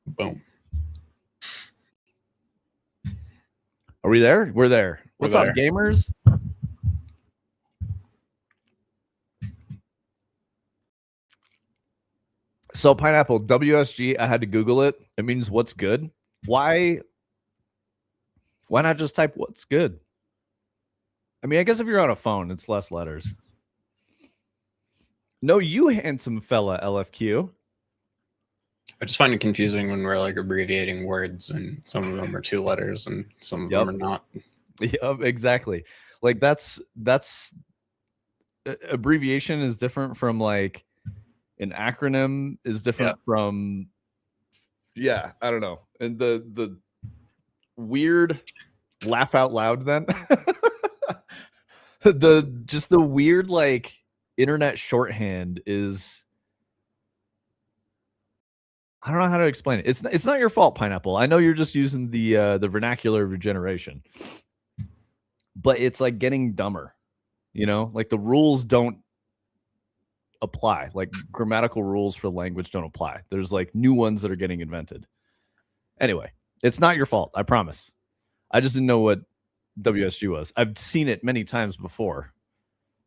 Boom. Are we there? We're there. What's up, gamers? So pineapple, WSG, I had to Google it. It means what's good. Why not just type what's good? I mean, I guess if you're on a phone, it's less letters. No, you handsome fella, LFQ. I just find it confusing when we're like abbreviating words and some of them are 2 letters and some of them are not. Yep, exactly. Like that's abbreviation is different from like an acronym is different from I don't know. And the weird laugh out loud then the weird like internet shorthand is, I don't know how to explain it. It's not your fault, pineapple. I know you're just using the vernacular of your generation, but it's like getting dumber. You know, like the rules don't apply. Like grammatical rules for language don't apply. There's like new ones that are getting invented. Anyway, it's not your fault. I promise. I just didn't know what WSG was. I've seen it many times before,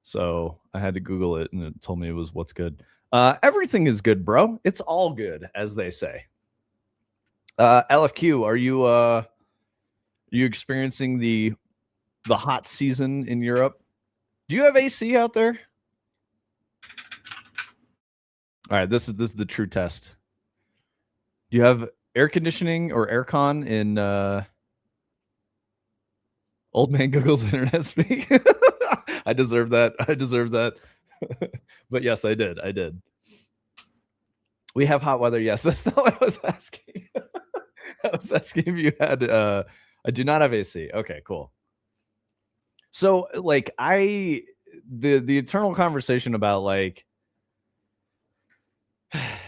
so I had to Google it, and it told me it was what's good. Everything is good, bro. It's all good, as they say. LFQ, are you experiencing the hot season in Europe? Do you have AC out there? All right, this is the true test. Do you have air conditioning or aircon in Old Man Google's internet speak? I deserve that. But yes, I did. We have hot weather. Yes, that's not what I was asking. I was asking if you had I do not have AC. Okay, cool. So like the eternal conversation about like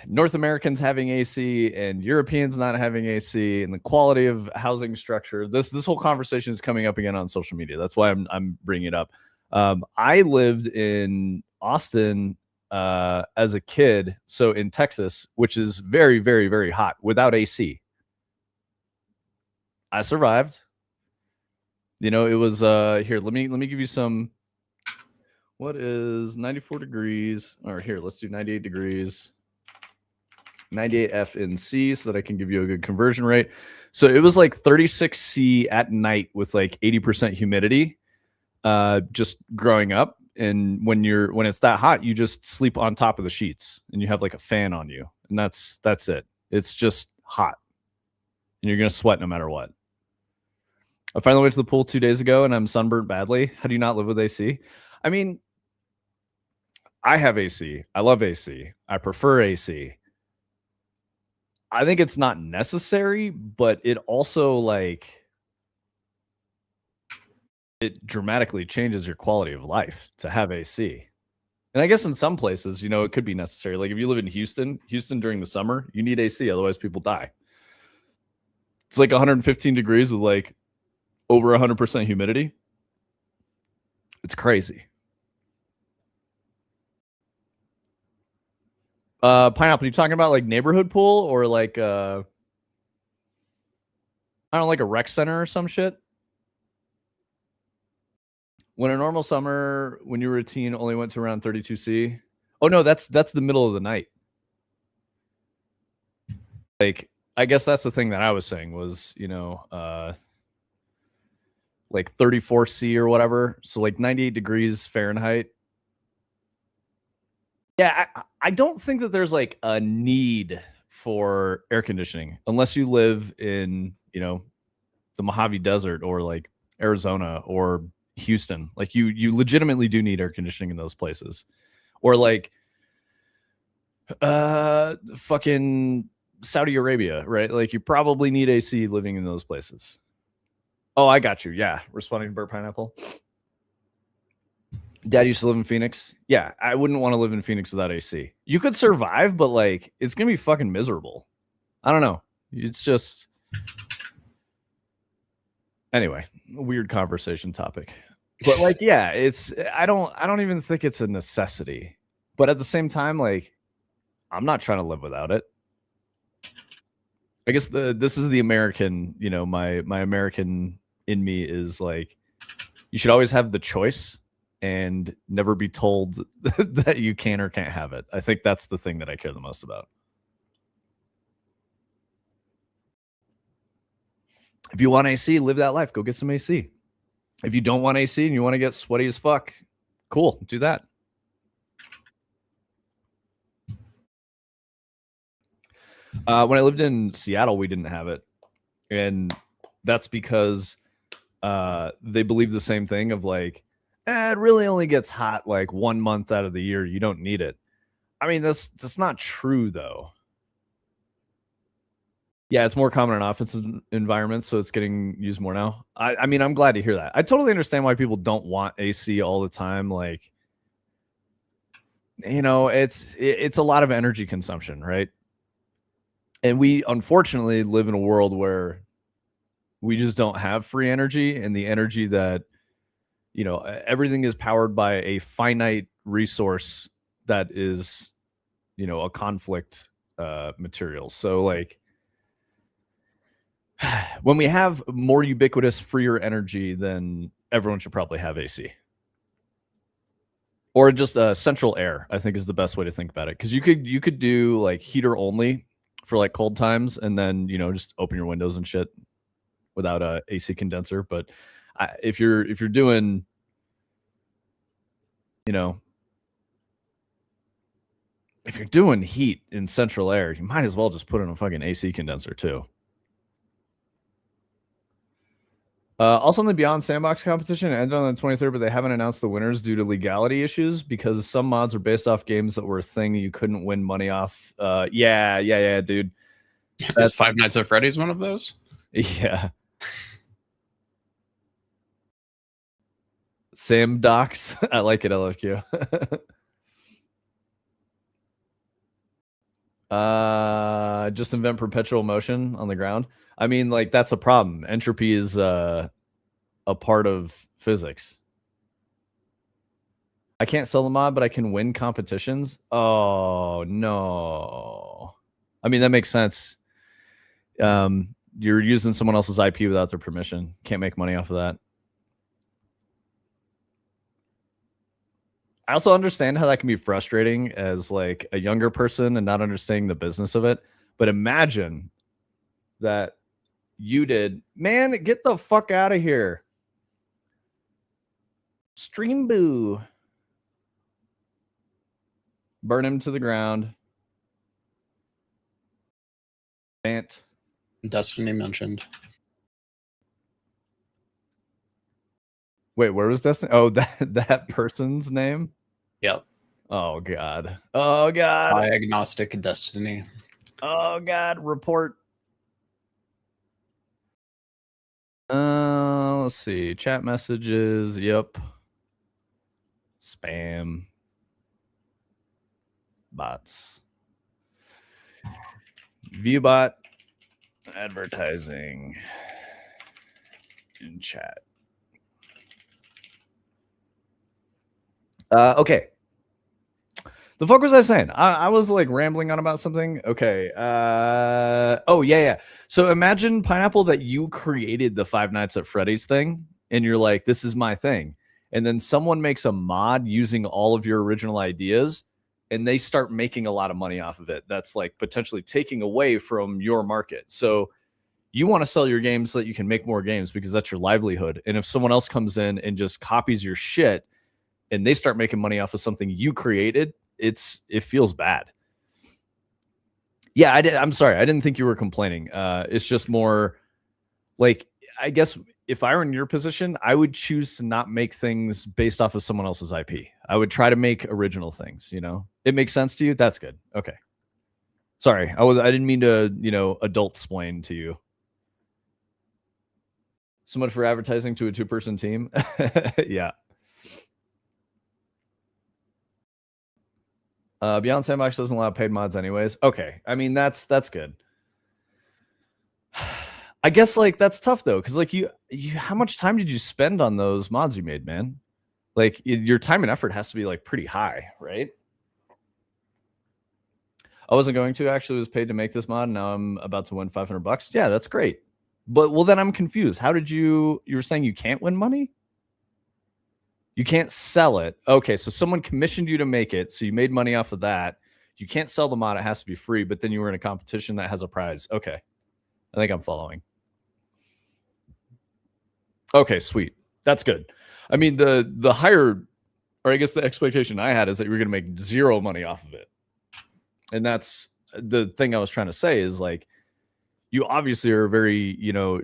North Americans having AC and Europeans not having AC and the quality of housing structure. This whole conversation is coming up again on social media. That's why I'm bringing it up. I lived in Austin as a kid, so in Texas, which is very, very, very hot without AC. I survived. You know, it was here. Let me give you some. What is 94 degrees? All right, here, let's do 98 degrees. 98 F in C so that I can give you a good conversion rate. So it was like 36 C at night with like 80% humidity just growing up. And when it's that hot, you just sleep on top of the sheets and you have like a fan on you. And that's it. It's just hot. And you're going to sweat no matter what. I finally went to the pool 2 days ago and I'm sunburnt badly. How do you not live with AC? I mean, I have AC. I love AC. I prefer AC. I think it's not necessary, but it also like it dramatically changes your quality of life to have AC. And I guess in some places, you know, it could be necessary. Like if you live in Houston during the summer, you need AC, otherwise people die. It's like 115 degrees with like over 100% humidity. It's crazy. Pineapple, you talking about like neighborhood pool or like I don't know, like a rec center or some shit? When a normal summer, when you were a teen, only went to around 32C. Oh no, that's the middle of the night. Like, I guess that's the thing that I was saying was, you know, like 34C or whatever. So like 98 degrees Fahrenheit. Yeah, I don't think that there's like a need for air conditioning unless you live in, you know, the Mojave Desert or like Arizona or Houston. Like you legitimately do need air conditioning in those places. Or like fucking Saudi Arabia, right? Like you probably need AC living in those places. Oh, I got you. Yeah, responding to Burt Pineapple. Dad used to live in Phoenix. Yeah, I wouldn't want to live in Phoenix without AC. You could survive, but like it's gonna be fucking miserable. I don't know. It's just anyway, weird conversation topic. But like, yeah, it's I don't even think it's a necessity. But at the same time, like, I'm not trying to live without it. I guess this is the American, my American in me is like, you should always have the choice and never be told that you can or can't have it. I think that's the thing that I care the most about. If you want AC, live that life. Go get some AC. If you don't want AC and you want to get sweaty as fuck, cool, do that. When I lived in Seattle, we didn't have it. And that's because they believe the same thing of like, it really only gets hot like 1 month out of the year. You don't need it. I mean, that's not true though. Yeah, it's more common in offensive environments, so it's getting used more now. I mean, I'm glad to hear that. I totally understand why people don't want AC all the time. Like, it's a lot of energy consumption, right? And we unfortunately live in a world where we just don't have free energy, and the energy that everything is powered by a finite resource that is a conflict material. So like when we have more ubiquitous freer energy, then everyone should probably have AC or just central air. I think is the best way to think about it, because you could do like heater only for like cold times, and then just open your windows and shit without a AC condenser. But if you're doing if you're doing heat in central air, you might as well just put in a fucking AC condenser too. Also in the Beyond Sandbox competition, it ended on the 23rd, but they haven't announced the winners due to legality issues because some mods are based off games that were a thing you couldn't win money off. Yeah, dude. Is Five Nights at Freddy's one of those? Yeah. Sam Docs. I like it, LFQ. Just invent perpetual motion on the ground. I mean, like, that's a problem. Entropy is a part of physics. I can't sell the mod, but I can win competitions. Oh no. I mean, that makes sense. You're using someone else's IP without their permission. Can't make money off of that. I also understand how that can be frustrating as like a younger person and not understanding the business of it. But imagine that you did, man, get the fuck out of here. Stream boo. Burn him to the ground. Bant. Destiny mentioned. Wait, where was Destiny? Oh, that person's name? Yep. Oh god. Oh god. Diagnostic Destiny. Oh god. Report. Let's see. Chat messages. Yep. Spam. Bots. Viewbot. Advertising. In chat. Okay. The fuck was I saying? I was like rambling on about something. Okay. Oh yeah. So imagine, Pineapple, that you created the Five Nights at Freddy's thing, and you're like, this is my thing. And then someone makes a mod using all of your original ideas, and they start making a lot of money off of it. That's like potentially taking away from your market. So you want to sell your games so that you can make more games because that's your livelihood. And if someone else comes in and just copies your shit and they start making money off of something you created, it feels bad. Yeah, I'm sorry. I didn't think you were complaining. It's just more like, I guess if I were in your position, I would choose to not make things based off of someone else's IP. I would try to make original things, It makes sense to you? That's good. Okay. Sorry. I didn't mean to, adult explain to you. So much for advertising to a 2-person team. Yeah. Beyond Sandbox doesn't allow paid mods anyways. Okay. I mean, that's good. I guess like that's tough though, because like you how much time did you spend on those mods you made, man? Like your time and effort has to be like pretty high, right? I wasn't going to, actually was paid to make this mod. And now I'm about to win $500. Yeah, that's great. But well, then I'm confused. How did you were saying you can't win money? You can't sell it. Okay, so someone commissioned you to make it, so you made money off of that. You can't sell the mod, it has to be free, but then you were in a competition that has a prize. Okay. I think I'm following. Okay, sweet. That's good. I mean, the higher, or I guess the expectation I had is that you were going to make zero money off of it. And that's the thing I was trying to say is like, you obviously are a very,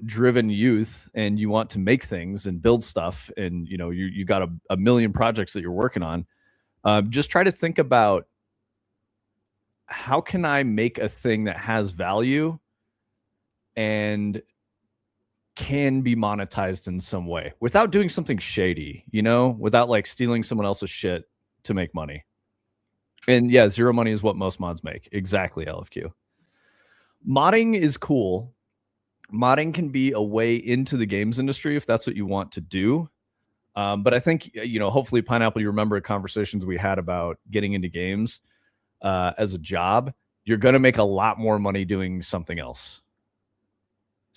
driven youth and you want to make things and build stuff. And, you got a million projects that you're working on. Just try to think about, how can I make a thing that has value and can be monetized in some way without doing something shady, without like stealing someone else's shit to make money. And yeah, zero money is what most mods make. Exactly, LFQ. Modding is cool. Modding can be a way into the games industry if that's what you want to do. But I think, hopefully Pineapple, you remember conversations we had about getting into games as a job. You're going to make a lot more money doing something else.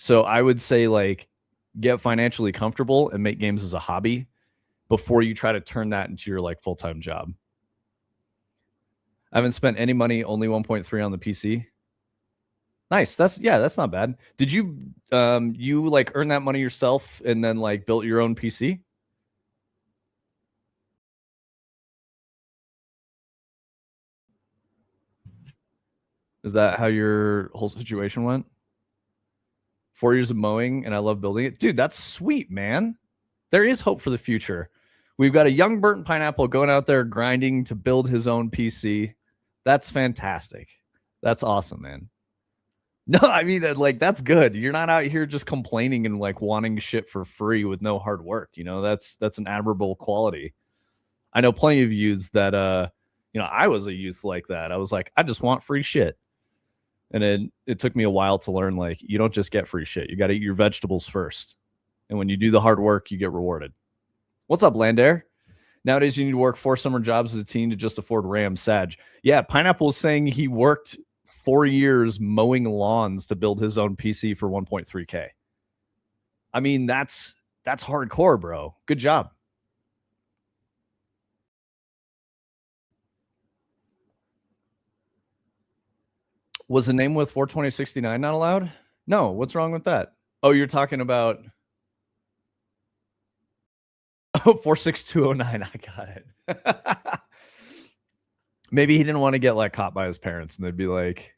So I would say like get financially comfortable and make games as a hobby before you try to turn that into your like full-time job. I haven't spent any money, only 1.3 on the PC. Nice. That's not bad. Did you you like earn that money yourself and then like built your own PC? Is that how your whole situation went? 4 years of mowing and I love building it. Dude, that's sweet, man. There is hope for the future. We've got a young Burnt Pineapple going out there grinding to build his own PC. That's fantastic. That's awesome, man. No, I mean, like, that's good. You're not out here just complaining and like wanting shit for free with no hard work. That's an admirable quality. I know plenty of youths that, I was a youth like that. I was like, I just want free shit. And then it took me a while to learn, like, you don't just get free shit. You got to eat your vegetables first. And when you do the hard work, you get rewarded. What's up, Landair? Nowadays, you need to work 4 summer jobs as a teen to just afford RAM. Sag. Yeah, Pineapple is saying he worked 4 years mowing lawns to build his own PC for 1.3K. I mean, that's hardcore, bro. Good job. Was the name with 42069 not allowed? No, what's wrong with that? Oh, you're talking about 46209. I got it. Maybe he didn't want to get like caught by his parents and they'd be like,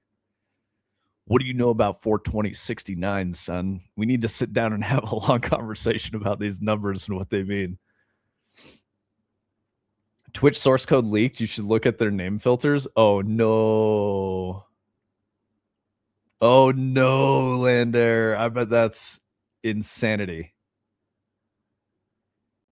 what do you know about 42069, son? We need to sit down and have a long conversation about these numbers and what they mean. Twitch source code leaked. You should look at their name filters. Oh, no. Oh, no, Lander. I bet that's insanity.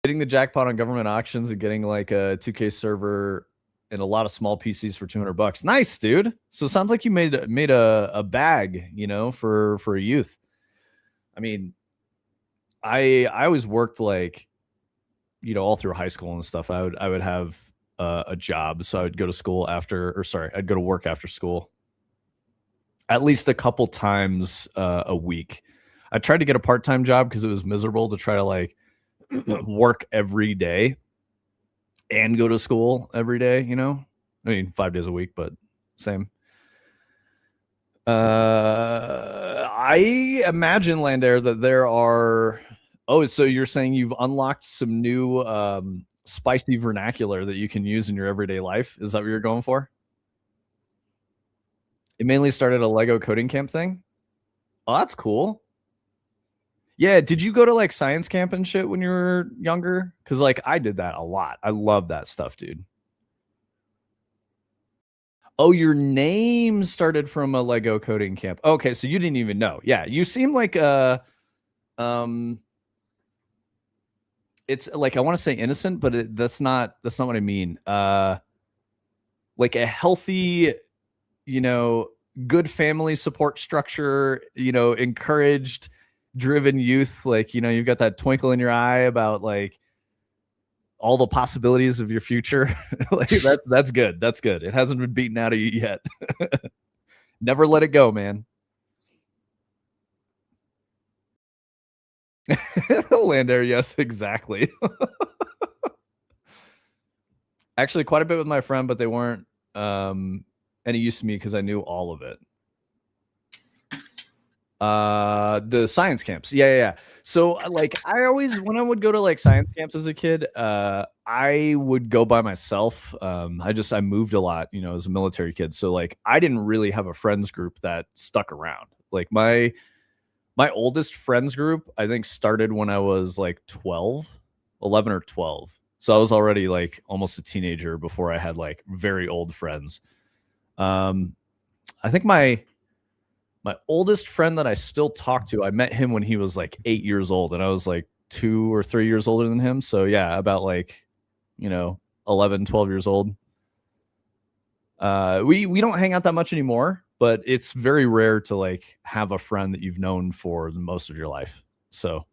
Getting the jackpot on government auctions and getting like a 2K server and a lot of small PCs for $200. Nice, dude. So it sounds like you made a bag, for a youth. I mean, I always worked like, all through high school and stuff. I would have a job, so I would go to school I'd go to work after school at least a couple times a week. I tried to get a part-time job because it was miserable to try to like work every day and go to school every day, I mean, 5 days a week, but same. I imagine, Landair, that there are... Oh, so you're saying you've unlocked some new spicy vernacular that you can use in your everyday life? Is that what you're going for? It mainly started a Lego coding camp thing? Oh, that's cool. Yeah, did you go to like science camp and shit when you were younger? Because like I did that a lot. I love that stuff, dude. Oh, your name started from a Lego coding camp. Okay, so you didn't even know. Yeah, you seem like it's like, I want to say innocent, but that's not what I mean. Like a healthy, good family support structure, encouraged, driven youth. Like, you've got that twinkle in your eye about like, all the possibilities of your future. Like that's good. That's good. It hasn't been beaten out of you yet. Never let it go, man. Land air, yes, exactly. Actually, quite a bit with my friend, but they weren't any use to me because I knew all of it. The science camps. Yeah. So like I always, when I would go to like science camps as a kid, I would go by myself. I moved a lot, as a military kid. So like I didn't really have a friends group that stuck around. Like my oldest friends group, I think, started when I was like 11 or 12. So I was already like almost a teenager before I had like very old friends. I think my oldest friend that I still talk to, I met him when he was like 8 years old, and I was like 2 or 3 years older than him. So yeah, about like, 11, 12 years old. We don't hang out that much anymore, but it's very rare to like have a friend that you've known for the most of your life. So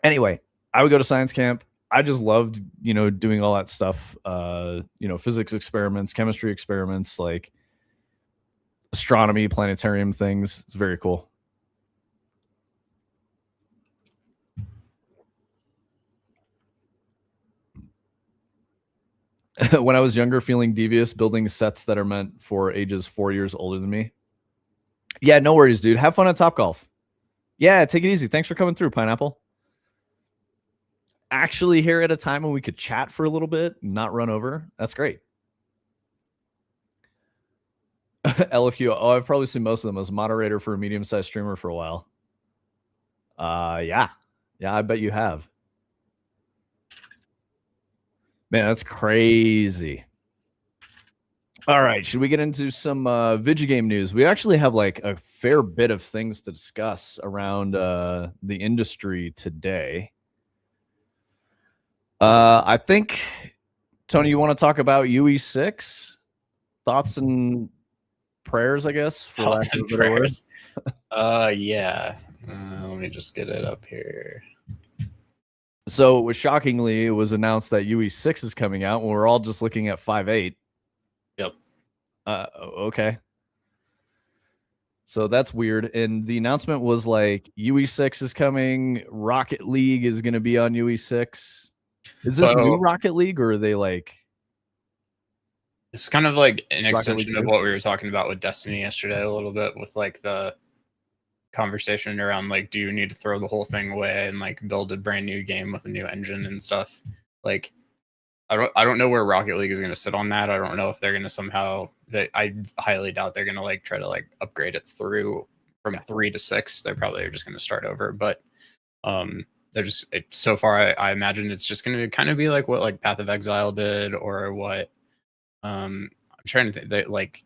anyway, I would go to science camp. I just loved, doing all that stuff. Physics experiments, chemistry experiments, like astronomy, planetarium things. It's very cool. When I was younger, feeling devious, building sets that are meant for ages 4 years older than me. Yeah, no worries, dude. Have fun at Topgolf. Yeah, take it easy. Thanks for coming through, Pineapple. Actually, here at a time when we could chat for a little bit, not run over. That's great. LFQ. Oh, I've probably seen most of them as moderator for a medium-sized streamer for a while. Yeah, I bet you have. Man, that's crazy. All right, should we get into some Vigigame news? We actually have like a fair bit of things to discuss around the industry today. I think, Tony, you want to talk about UE6? Thoughts and prayers, I guess. Thoughts and prayers. Yeah. Let me just get it up here. So, shockingly, it was announced that UE6 is coming out when we're all just looking at 5.8. Yep. Okay. So that's weird. And the announcement was like UE6 is coming. Rocket League is going to be on UE6. Is this new Rocket League, or are they like? It's kind of like an extension of what we were talking about with Destiny yesterday a little bit, with like the conversation around like, do you need to throw the whole thing away and like build a brand new game with a new engine and stuff? Like, I don't know where Rocket League is going to sit on that. I don't know if they're going to somehow. I highly doubt they're going to like try to like upgrade it through from 3 to 6. They're probably just going to start over. But they're just so far. I imagine it's just going to kind of be like what like Path of Exile did, or what. I'm trying to think. They like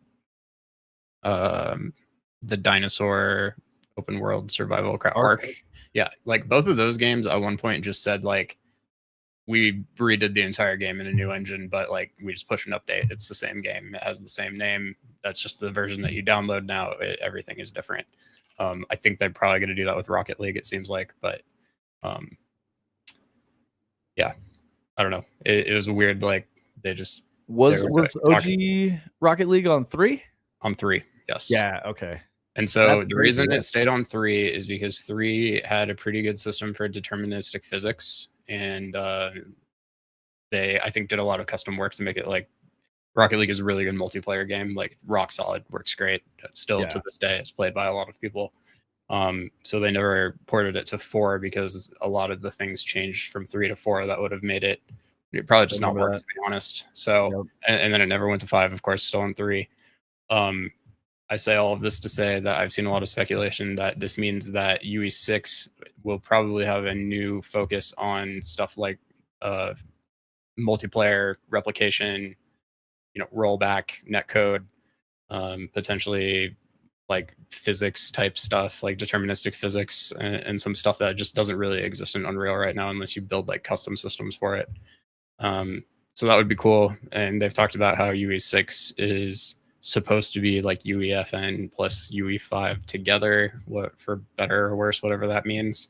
the dinosaur open world survival Ark. Yeah, like both of those games at one point just said like, we redid the entire game in a new engine, but like we just push an update. It's the same game. It has the same name. That's just the version that you download now. Everything is different. I think they're probably going to do that with Rocket League, it seems like. But yeah, I don't know. It was weird. Like they just was OG Rocket League on 3? On 3, yes. Yeah. Okay. And so the reason it stayed on 3 is because 3 had a pretty good system for deterministic physics, and they, I think, did a lot of custom work to make it like Rocket League is a really good multiplayer game, like rock solid, works great. Still to this day, it's played by a lot of people. So they never ported it to 4 because a lot of the things changed from 3 to 4 that would have made it probably just not work, to be honest. So and then it never went to 5, of course, still on 3. I say all of this to say that I've seen a lot of speculation that this means that UE6 will probably have a new focus on stuff like multiplayer replication, rollback, netcode, potentially like physics type stuff, like deterministic physics, and some stuff that just doesn't really exist in Unreal right now unless you build like custom systems for it. So that would be cool. And they've talked about how UE6 is supposed to be like UEFN plus UE5 together, what for better or worse, whatever that means.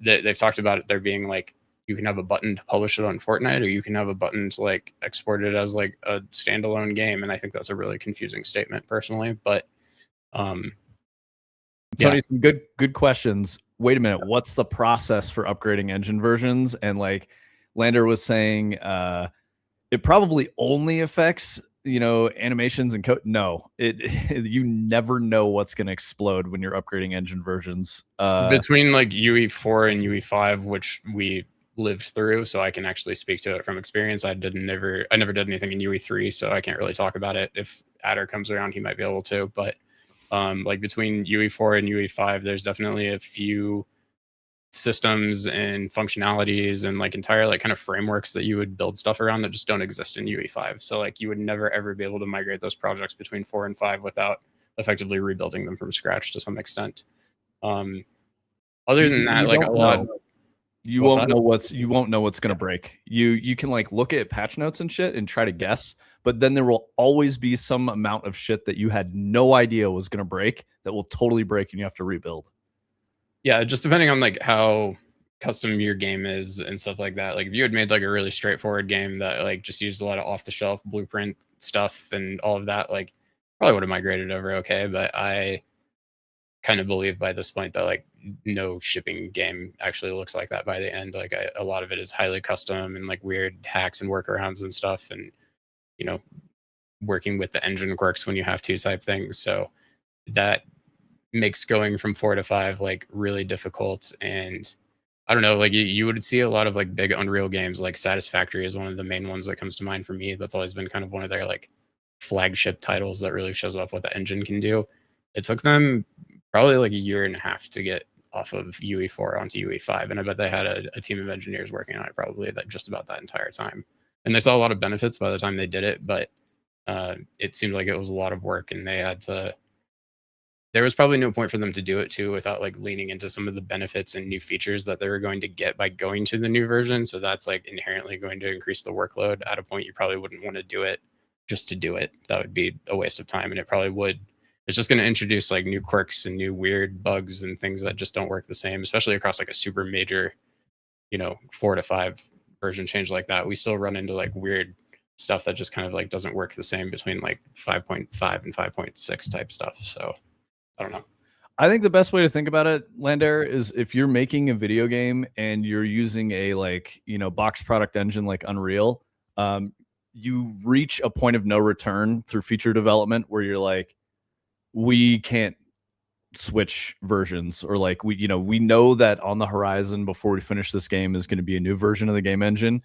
They've talked about it there being like you can have a button to publish it on Fortnite, or you can have a button to like export it as like a standalone game. And I think that's a really confusing statement personally. But Tony, yeah, some good questions. Wait a minute, what's the process for upgrading engine versions? And like Lander was saying, it probably only affects animations and code. No, it you never know what's going to explode when you're upgrading engine versions. between like UE4 and UE5, which we lived through, so I can actually speak to it from experience. I never did anything in UE3, so I can't really talk about it. If Adder comes around, he might be able to. But like between UE4 and UE5, there's definitely a few systems and functionalities and like entire like kind of frameworks that you would build stuff around that just don't exist in UE5. So like you would never ever be able to migrate those projects between 4 and 5 without effectively rebuilding them from scratch to some extent. Other than that, you like a don't lot. know. You What's won't that? know what's going to break. You can like look at patch notes and shit and try to guess, but then there will always be some amount of shit that you had no idea was going to break that will totally break and you have to rebuild. Yeah, just depending on like how custom your game is and stuff like that. Like if you had made like a really straightforward game that like just used a lot of off the shelf blueprint stuff and all of that, like probably would have migrated over okay. But I kind of believe by this point that like no shipping game actually looks like that by the end. Like a lot of it is highly custom and like weird hacks and workarounds and stuff, and you know, working with the engine quirks when you have to type things. So that makes going from 4 to 5 like really difficult. And I don't know, like you would see a lot of like big Unreal games, like Satisfactory is one of the main ones that comes to mind for me. That's always been kind of one of their like flagship titles that really shows off what the engine can do. It took them probably like a year and a half to get off of UE4 onto UE5, and I bet they had a team of engineers working on it probably that just about that entire time. And they saw a lot of benefits by the time they did it, but it seemed like it was a lot of work, and they had to. There was probably no point for them to do it too without like leaning into some of the benefits and new features that they were going to get by going to the new version. So that's like inherently going to increase the workload. At a point, you probably wouldn't want to do it just to do it. That would be a waste of time, and it probably would. It's just going to introduce like new quirks and new weird bugs and things that just don't work the same, especially across like a super major, 4 to 5 version change like that. We still run into like weird stuff that just kind of like doesn't work the same between like 5.5 and 5.6 type stuff. So I don't know. I think the best way to think about it, Lander, is if you're making a video game and you're using a box product engine like Unreal, you reach a point of no return through feature development where you're like, we can't switch versions, or like we know that on the horizon before we finish this game is going to be a new version of the game engine.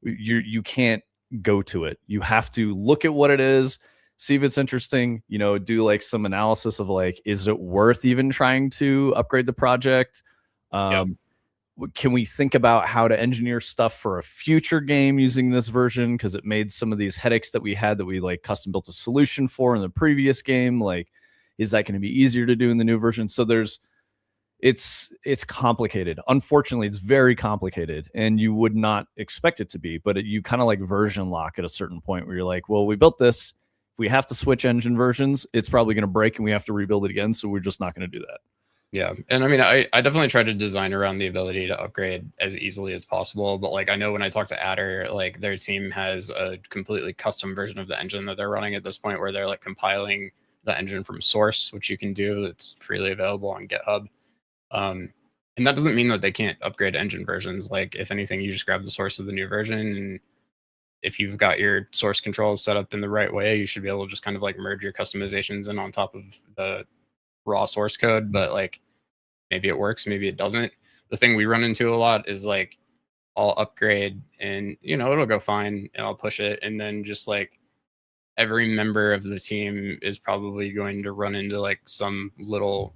You can't go to it. You have to look at what it is, see if it's interesting, do like some analysis of like, is it worth even trying to upgrade the project? Can we think about how to engineer stuff for a future game using this version? Because it made some of these headaches that we had that we like custom built a solution for in the previous game. Like, is that going to be easier to do in the new version? So it's complicated. Unfortunately, it's very complicated, and you would not expect it to be, but you kind of like version lock at a certain point where you're like, well, we built this. If we have to switch engine versions, it's probably going to break and we have to rebuild it again. So we're just not going to do that. Yeah. And I mean, I definitely try to design around the ability to upgrade as easily as possible. But like, I know when I talk to Adder, like their team has a completely custom version of the engine that they're running at this point where they're like compiling the engine from source, which you can do. It's freely available on GitHub. And that doesn't mean that they can't upgrade engine versions. Like if anything, you just grab the source of the new version, and if you've got your source controls set up in the right way, you should be able to just kind of like merge your customizations in on top of the raw source code. But like maybe it works, maybe it doesn't. The thing we run into a lot is like I'll upgrade and it'll go fine and I'll push it, and then just like every member of the team is probably going to run into like some little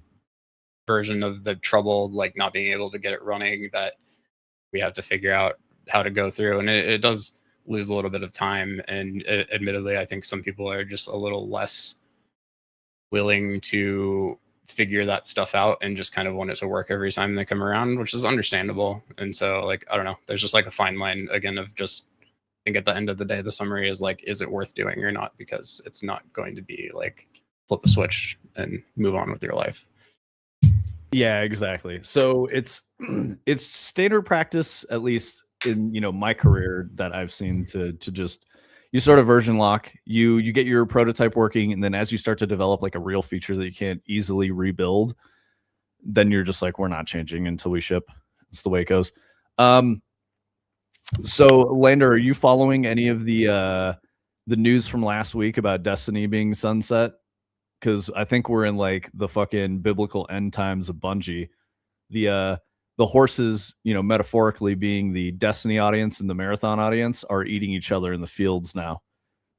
version of the trouble, like not being able to get it running, that we have to figure out how to go through. And it does lose a little bit of time, and admittedly I think some people are just a little less willing to figure that stuff out and just kind of want it to work every time they come around, which is understandable. And so like I don't know, there's just like a fine line again of just, I think at the end of the day the summary is like, is it worth doing or not? Because it's not going to be like flip a switch and move on with your life. Yeah, exactly. So it's it's standard practice, at least in my career, that I've seen to just you sort of version lock, you get your prototype working, and then as you start to develop like a real feature that you can't easily rebuild, then you're just like, we're not changing until we ship. It's the way it goes. So Lander, are you following any of the news from last week about Destiny being sunset? Because I think we're in like the fucking biblical end times of Bungie. The horses, metaphorically being the Destiny audience and the Marathon audience, are eating each other in the fields now.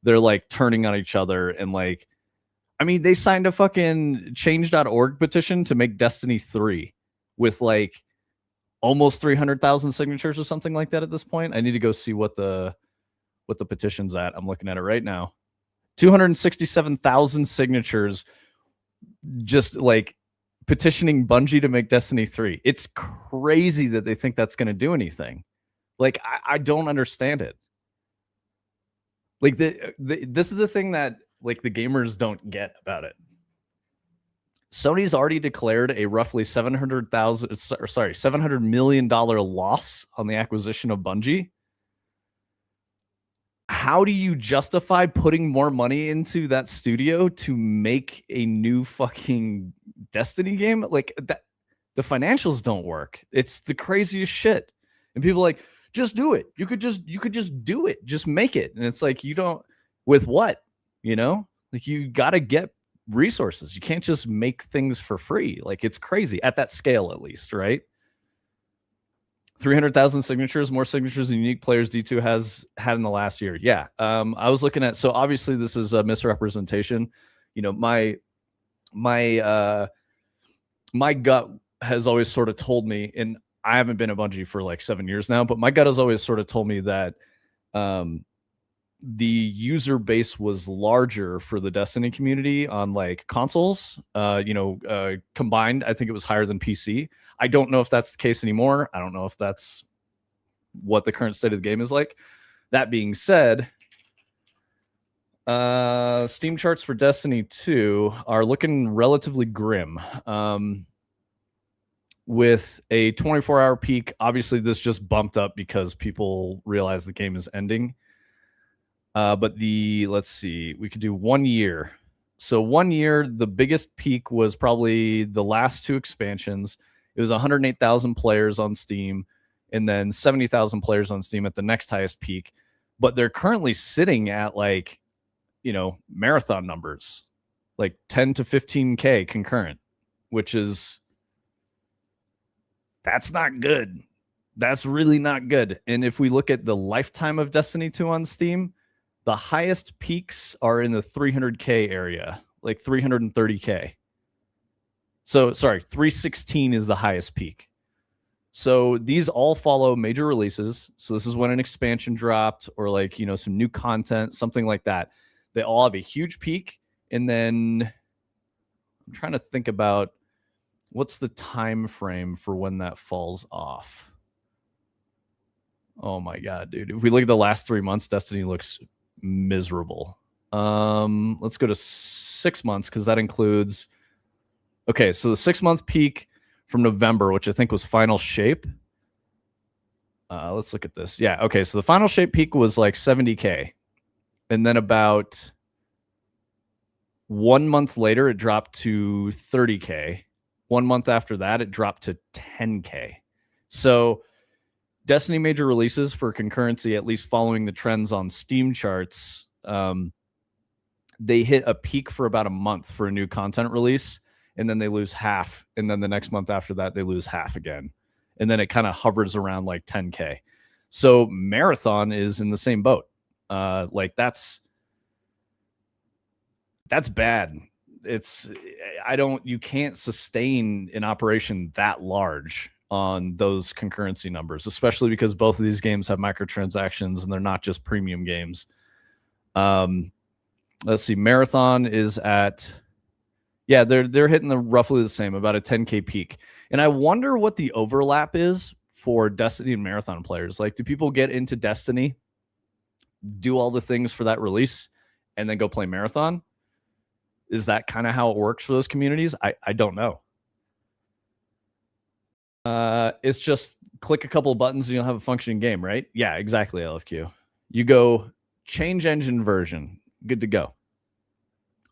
They're like turning on each other, and like, I mean, they signed a fucking change.org petition to make Destiny 3 with like almost 300,000 signatures or something like that at this point. I need to go see what the petition's at. I'm looking at it right now. 267,000 signatures, just like petitioning Bungie to make Destiny 3. It's crazy that they think that's going to do anything. Like, I don't understand it. Like, this is the thing that like the gamers don't get about it. Sony's already declared a roughly $700 million loss on the acquisition of Bungie. How do you justify putting more money into that studio to make a new fucking Destiny game? Like, that, the financials don't work. It's the craziest shit. And people are like, just do it. You could just do it. Just make it. And it's like, you don't, with what? Like, you got to get resources. You can't just make things for free. Like, it's crazy at that scale, at least, right? 300,000 signatures, more signatures than unique players D2 has had in the last year. Yeah. I was looking at, so obviously this is a misrepresentation. My gut has always sort of told me, and I haven't been at Bungie for like 7 years now, but my gut has always sort of told me that the user base was larger for the Destiny community on like consoles, combined. I think it was higher than PC. I don't know if that's the case anymore. I don't know if that's what the current state of the game is like. That being said, Steam charts for Destiny 2 are looking relatively grim. With a 24-hour peak, obviously this just bumped up because people realize the game is ending. But let's see, we could do 1 year. So 1 year, the biggest peak was probably the last two expansions. It was 108,000 players on Steam, and then 70,000 players on Steam at the next highest peak. But they're currently sitting at like, marathon numbers, like 10 to 15K concurrent, which is, that's not good. That's really not good. And if we look at the lifetime of Destiny 2 on Steam, the highest peaks are in the 300K area, like 330K. So, sorry, 316 is the highest peak. So these all follow major releases. So this is when an expansion dropped, or like, some new content, something like that. They all have a huge peak. And then I'm trying to think about what's the time frame for when that falls off. Oh my God, dude. If we look at the last 3 months, Destiny looks miserable. Let's go to 6 months, because that includes, okay, so the 6-month peak from November, which I think was Final Shape. Let's look at this. Yeah, okay, so the Final Shape peak was like 70K. And then about 1 month later, it dropped to 30K. 1 month after that, it dropped to 10K. So Destiny major releases for concurrency, at least following the trends on Steam charts, they hit a peak for about a month for a new content release, and then they lose half. And then the next month after that, they lose half again. And then it kind of hovers around like 10K. So Marathon is in the same boat. Like that's bad. You can't sustain an operation that large on those concurrency numbers, especially because both of these games have microtransactions and they're not just premium games. Let's see, Marathon is at, yeah, they're hitting roughly the same, about a 10K peak. And I wonder what the overlap is for Destiny and Marathon players. Like, do people get into Destiny, do all the things for that release, and then go play Marathon? Is that kind of how it works for those communities? I don't know. It's just click a couple of buttons and you'll have a functioning game, right? Yeah, exactly, LFQ. You go change engine version. Good to go.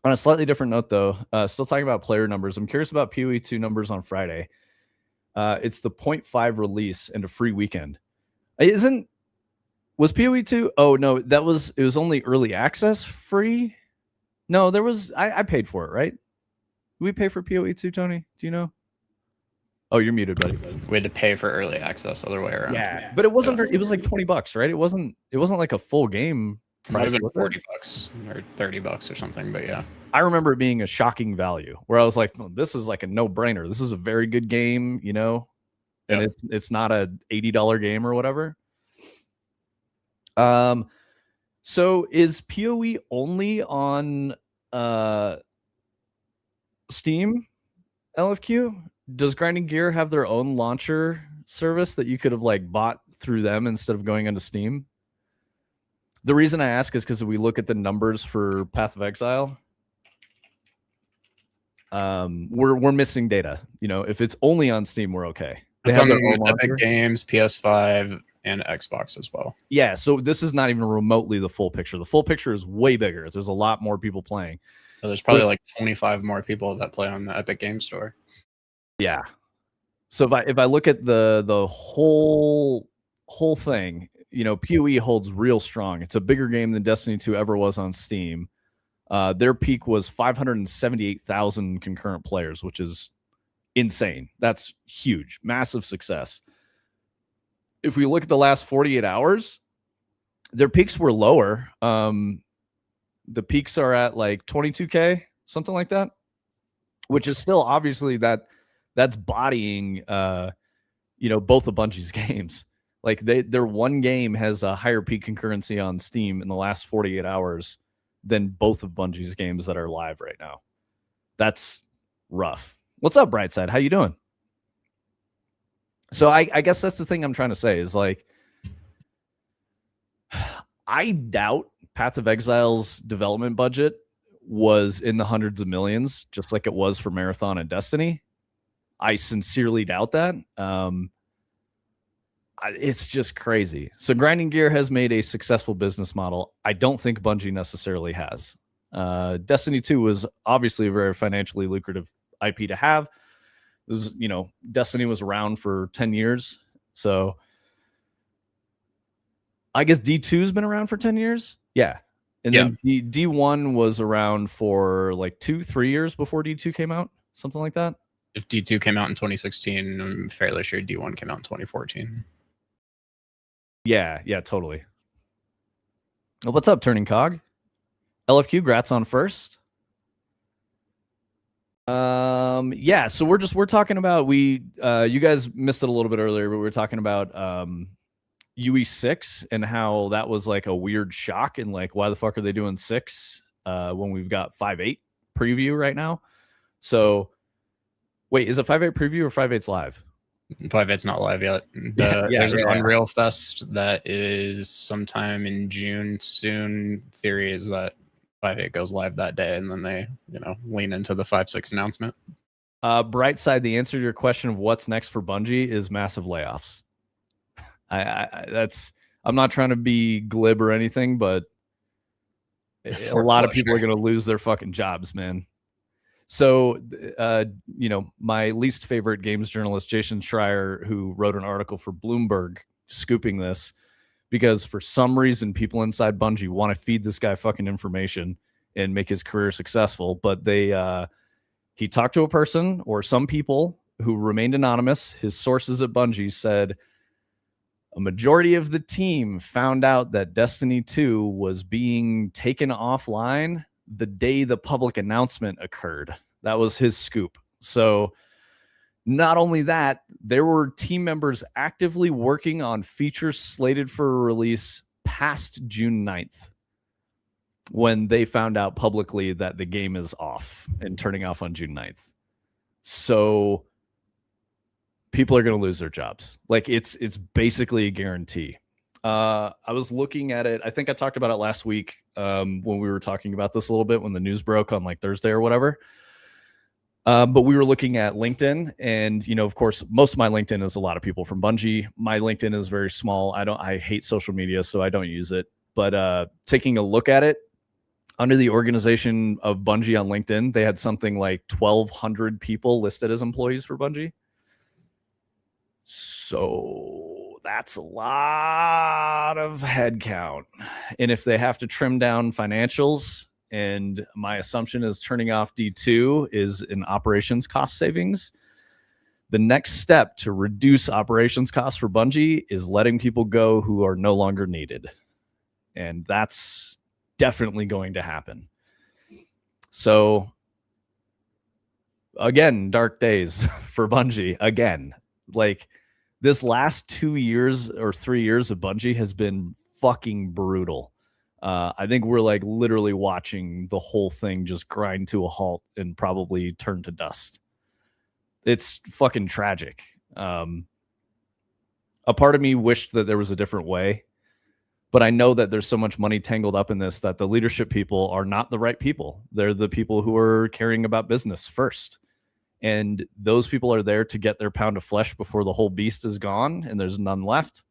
On a slightly different note, though, still talking about player numbers. I'm curious about PoE 2 numbers on Friday. It's the 0.5 release and a free weekend. Was PoE 2? Oh, no, it was only early access free. No, I paid for it, right? Did we pay for PoE 2, Tony? Do you know? Oh, you're muted, buddy. We had to pay for early access, other way around. Yeah, but it wasn't. It was like $20, right? It wasn't like a full game Might price. have been $40 or $30 or something, but yeah. I remember it being a shocking value where I was like, oh, this is like a no-brainer. This is a very good game, you know, and it's not a $80 game or whatever. So is PoE only on Steam, LFQ? Does Grinding Gear have their own launcher service that you could have like bought through them instead of going into Steam? The reason I ask is because if we look at the numbers for Path of Exile, we're missing data. You know, if it's only on Steam, we're okay. It's on Epic Games, PS5, and Xbox as well. Yeah, so this is not even remotely the full picture. The full picture is way bigger. There's a lot more people playing. So there's probably like 25 more people that play on the Epic Games Store. Yeah. So if I look at the whole thing, you know, PoE holds real strong. It's a bigger game than Destiny 2 ever was on Steam. Their peak was 578,000 concurrent players, which is insane. That's huge, massive success. If we look at the last 48 hours, their peaks were lower. The peaks are at like 22K, something like that, which is still obviously that's bodying, you know, both of Bungie's games. Like their one game has a higher peak concurrency on Steam in the last 48 hours than both of Bungie's games that are live right now. That's rough. What's up, Brightside? How you doing? So I guess that's the thing I'm trying to say is like, I doubt Path of Exile's development budget was in the hundreds of millions, just like it was for Marathon and Destiny. I sincerely doubt that. It's just crazy. So Grinding Gear has made a successful business model. I don't think Bungie necessarily has. Destiny 2 was obviously a very financially lucrative IP to have. It was, you know, Destiny was around for 10 years. So I guess D2's been around for 10 years. Yeah. And then D1 was around for like 2-3 years before D2 came out. Something like that. If D2 came out in 2016, I'm fairly sure D1 came out in 2014. Yeah, totally. Well, what's up, Turning Cog? LFQ, grats on first. Yeah, so we're talking about you guys missed it a little bit earlier, but we were talking about UE6 and how that was like a weird shock and like why the fuck are they doing 6 when we've got 5.8 preview right now? So wait, is it 5.8 preview or 5.8's live? 5.8's not live yet. There's an Unreal Fest that is sometime in June soon. Theory is that 5.8 goes live that day, and then they, you know, lean into the 5.6 announcement. Brightside, the answer to your question of what's next for Bungie is massive layoffs. I'm not trying to be glib or anything, but a lot of people are going to lose their fucking jobs, man. So, you know, my least favorite games journalist, Jason Schreier, who wrote an article for Bloomberg scooping this, because for some reason people inside Bungie want to feed this guy fucking information and make his career successful. But he talked to a person or some people who remained anonymous. His sources at Bungie said a majority of the team found out that Destiny 2 was being taken offline the day the public announcement occurred. That was his scoop. So not only that, there were team members actively working on features slated for release past June 9th when they found out publicly that the game is off and turning off on June 9th. So people are going to lose their jobs. Like it's basically a guarantee. I was looking at it. I think I talked about it last week when we were talking about this a little bit when the news broke on like Thursday or whatever. But we were looking at LinkedIn, and of course, most of my LinkedIn is a lot of people from Bungie. My LinkedIn is very small. I hate social media, so I don't use it. But taking a look at it, under the organization of Bungie on LinkedIn, they had something like 1,200 people listed as employees for Bungie. So that's a lot of headcount. And if they have to trim down financials, and my assumption is turning off D2 is an operations cost savings, the next step to reduce operations costs for Bungie is letting people go who are no longer needed. And that's definitely going to happen. So again, dark days for Bungie again. Like, this last 2 years or 3 years of Bungie has been fucking brutal. I think we're like literally watching the whole thing just grind to a halt and probably turn to dust. It's fucking tragic. A part of me wished that there was a different way, but I know that there's so much money tangled up in this that the leadership people are not the right people. They're the people who are caring about business first. And those people are there to get their pound of flesh before the whole beast is gone and there's none left.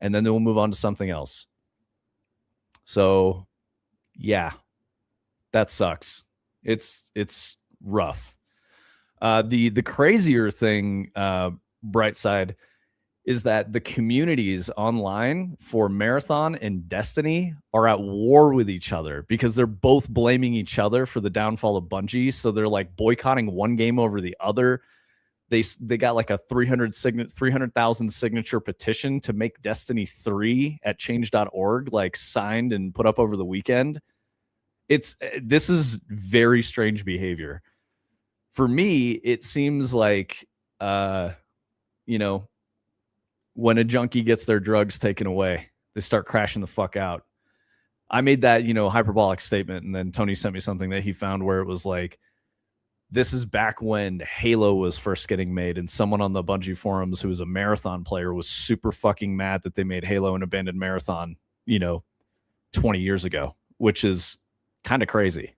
And then they will move on to something else. So, yeah, that sucks. It's rough. The crazier thing, bright side, is that the communities online for Marathon and Destiny are at war with each other because they're both blaming each other for the downfall of Bungie. So they're like boycotting one game over the other. They got like a 300,000 signature petition to make Destiny 3 at change.org like signed and put up over the weekend. This is very strange behavior. For me, it seems like when a junkie gets their drugs taken away, they start crashing the fuck out. I made that, hyperbolic statement, and then Tony sent me something that he found where it was like, this is back when Halo was first getting made, and someone on the Bungie forums who was a Marathon player was super fucking mad that they made Halo and abandoned Marathon, 20 years ago, which is kind of crazy.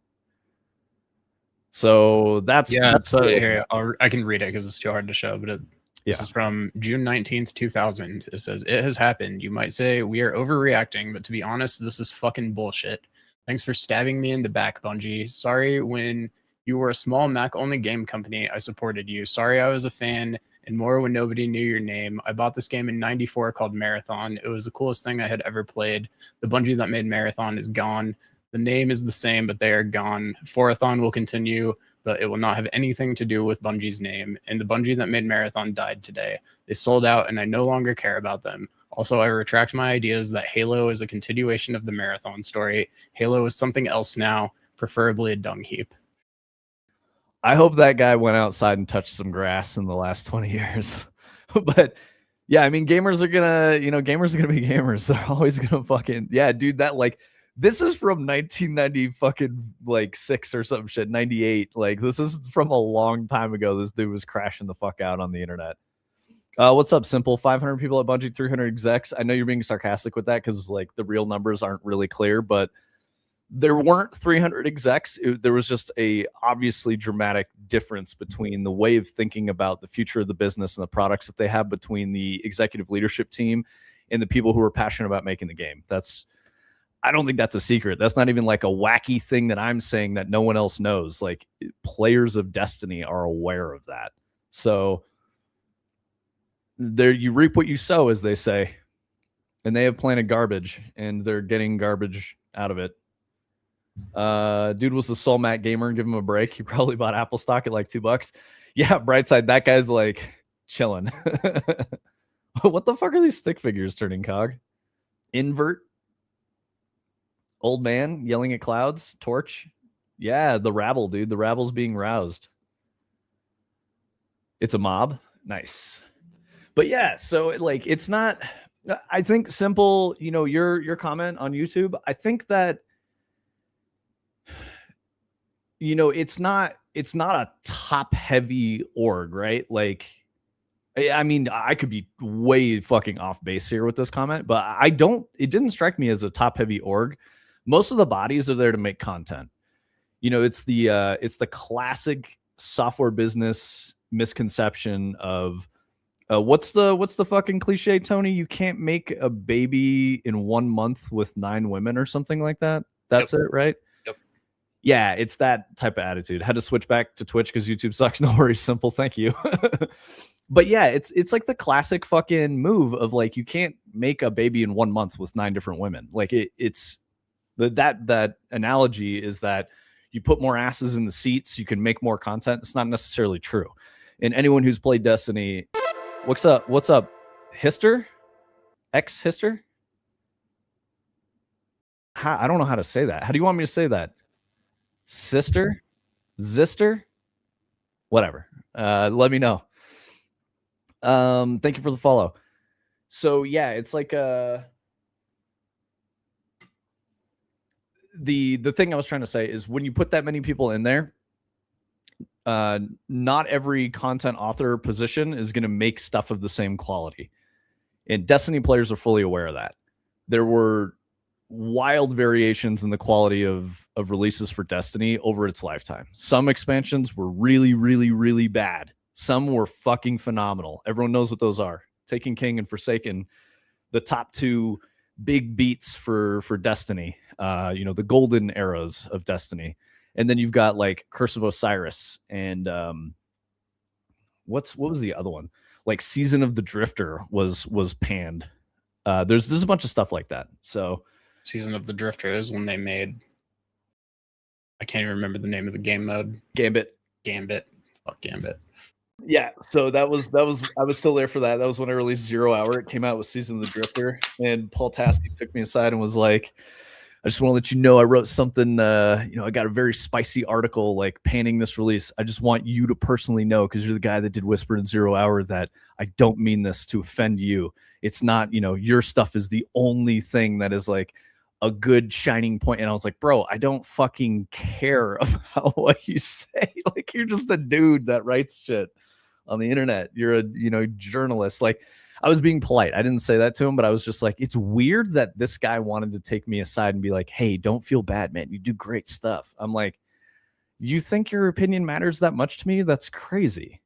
So that's here. I can read it because it's too hard to show, but this is from June 19th, 2000. It says, "It has happened. You might say we are overreacting, but to be honest, this is fucking bullshit. Thanks for stabbing me in the back, Bungie. Sorry when you were a small Mac-only game company, I supported you. Sorry I was a fan, and more when nobody knew your name. I bought this game in 94 called Marathon. It was the coolest thing I had ever played. The Bungie that made Marathon is gone. The name is the same, but they are gone. Forathon will continue, but it will not have anything to do with Bungie's name. And the Bungie that made Marathon died today. They sold out, and I no longer care about them. Also, I retract my ideas that Halo is a continuation of the Marathon story. Halo is something else now, preferably a dung heap." I hope that guy went outside and touched some grass in the last 20 years. But yeah, I mean, gamers are gonna be gamers. They're always gonna fucking, yeah, dude, that like, this is from 1990 fucking like 6 or some shit, 98. Like, this is from a long time ago. This dude was crashing the fuck out on the internet. What's up, Simple? 500 people at Bungie, 300 execs. I know you're being sarcastic with that because like the real numbers aren't really clear, but there weren't 300 execs. There was just a obviously dramatic difference between the way of thinking about the future of the business and the products that they have between the executive leadership team and the people who are passionate about making the game. I don't think that's a secret. That's not even like a wacky thing that I'm saying that no one else knows. Like, players of Destiny are aware of that. So there, you reap what you sow, as they say, and they have planted garbage and they're getting garbage out of it. Dude was the Soul Mat gamer. Give him a break. He probably bought Apple stock at like $2. Yeah, Brightside, that guy's like chilling. What the fuck are these stick figures turning, Cog? Invert. Old man yelling at clouds. Torch. Yeah, the rabble, dude. The rabble's being roused. It's a mob. Nice. But yeah, so like, it's not, I think, Simple, your comment on YouTube, I think that, it's not a top heavy org, right? Like, I mean, I could be way fucking off base here with this comment, but it didn't strike me as a top heavy org. Most of the bodies are there to make content. It's the classic software business misconception of what's the fucking cliche, Tony? You can't make a baby in 1 month with 9 women or something like that. That's it, right? Yep. Yeah, it's that type of attitude. Had to switch back to Twitch because YouTube sucks. No worries, simple. Thank you. But yeah, it's like the classic fucking move of like you can't make a baby in 1 month with 9 different women. Like it's that analogy is that you put more asses in the seats, you can make more content. It's not necessarily true. And anyone who's played Destiny, what's up? Hister? Hister? I don't know how to say that. How do you want me to say that? Sister? Zister? Whatever. Let me know. Thank you for the follow. So yeah, it's like the thing I was trying to say is when you put that many people in there, not every content author position is going to make stuff of the same quality. And Destiny players are fully aware of that. There were wild variations in the quality of releases for Destiny over its lifetime. Some expansions were really, really, really bad. Some were fucking phenomenal. Everyone knows what those are. Taken King and Forsaken, the top 2 big beats for Destiny. The golden eras of Destiny. And then you've got like Curse of Osiris and what was the other one? Like Season of the Drifter was panned. There's a bunch of stuff like that. So Season of the Drifter is when they made, I can't even remember the name of the game mode. Gambit. Fuck Gambit. Yeah, so that was I was still there for that. That was when I released 0 Hour. It came out with Season of the Drifter, and Paul Tasky took me aside and was like, I just want to let you know I wrote something, I got a very spicy article like panning this release. I just want you to personally know, because you're the guy that did Whispered in 0 Hour, that I don't mean this to offend you. It's not, your stuff is the only thing that is like a good shining point. And I was like, bro, I don't fucking care about what you say. Like, you're just a dude that writes shit on the internet. You're a, journalist. Like, I was being polite. I didn't say that to him, but I was just like, it's weird that this guy wanted to take me aside and be like, hey, don't feel bad, man. You do great stuff. I'm like, you think your opinion matters that much to me? That's crazy.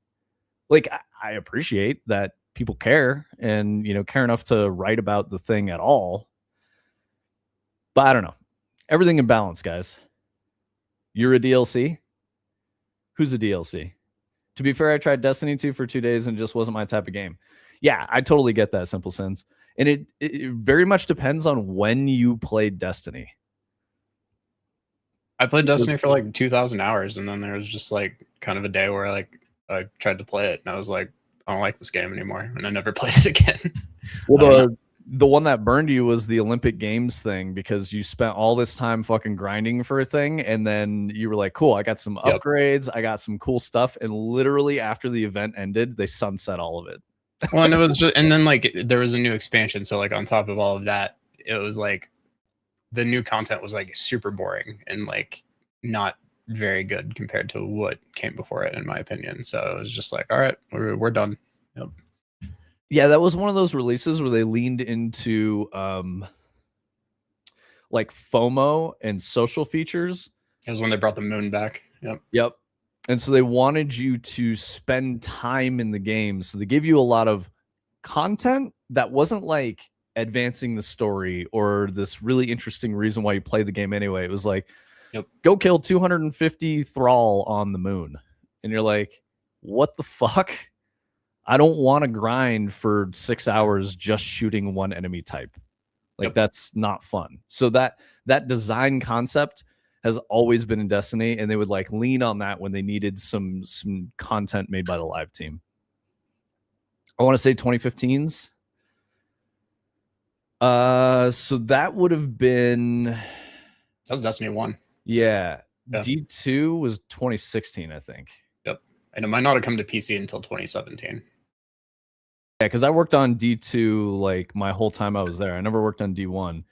Like, I appreciate that people care and, care enough to write about the thing at all. But I don't know. Everything in balance, guys. You're a DLC? Who's a DLC? To be fair, I tried Destiny 2 for 2 days and it just wasn't my type of game. Yeah, I totally get that, Simple Sins. And it very much depends on when you played Destiny. I played Destiny for like 2,000 hours, and then there was just like kind of a day where I tried to play it, and I was like, I don't like this game anymore, and I never played it again. Well, the one that burned you was the Olympic Games thing, because you spent all this time fucking grinding for a thing, and then you were like, cool, I got some upgrades, I got some cool stuff, and literally after the event ended, they sunset all of it. Well, and it was just, and then like there was a new expansion, so like on top of all of that, it was like the new content was like super boring and like not very good compared to what came before it, in my opinion. So it was just like, all right, we're done. Yep. Yeah, that was one of those releases where they leaned into like FOMO and social features. It was when they brought the moon back. Yep. And so they wanted you to spend time in the game. So they gave you a lot of content that wasn't like advancing the story or this really interesting reason why you play the game anyway. It was like, go kill 250 thrall on the moon. And you're like, what the fuck? I don't want to grind for 6 hours just shooting one enemy type. Like, that's not fun. So that design concept has always been in Destiny, and they would like lean on that when they needed some content made by the live team. I want to say 2015s. So that would have been, that was Destiny 1. Yeah. D2 was 2016, I think. Yep. And it might not have come to PC until 2017. Yeah, because I worked on D2 like my whole time I was there. I never worked on D1.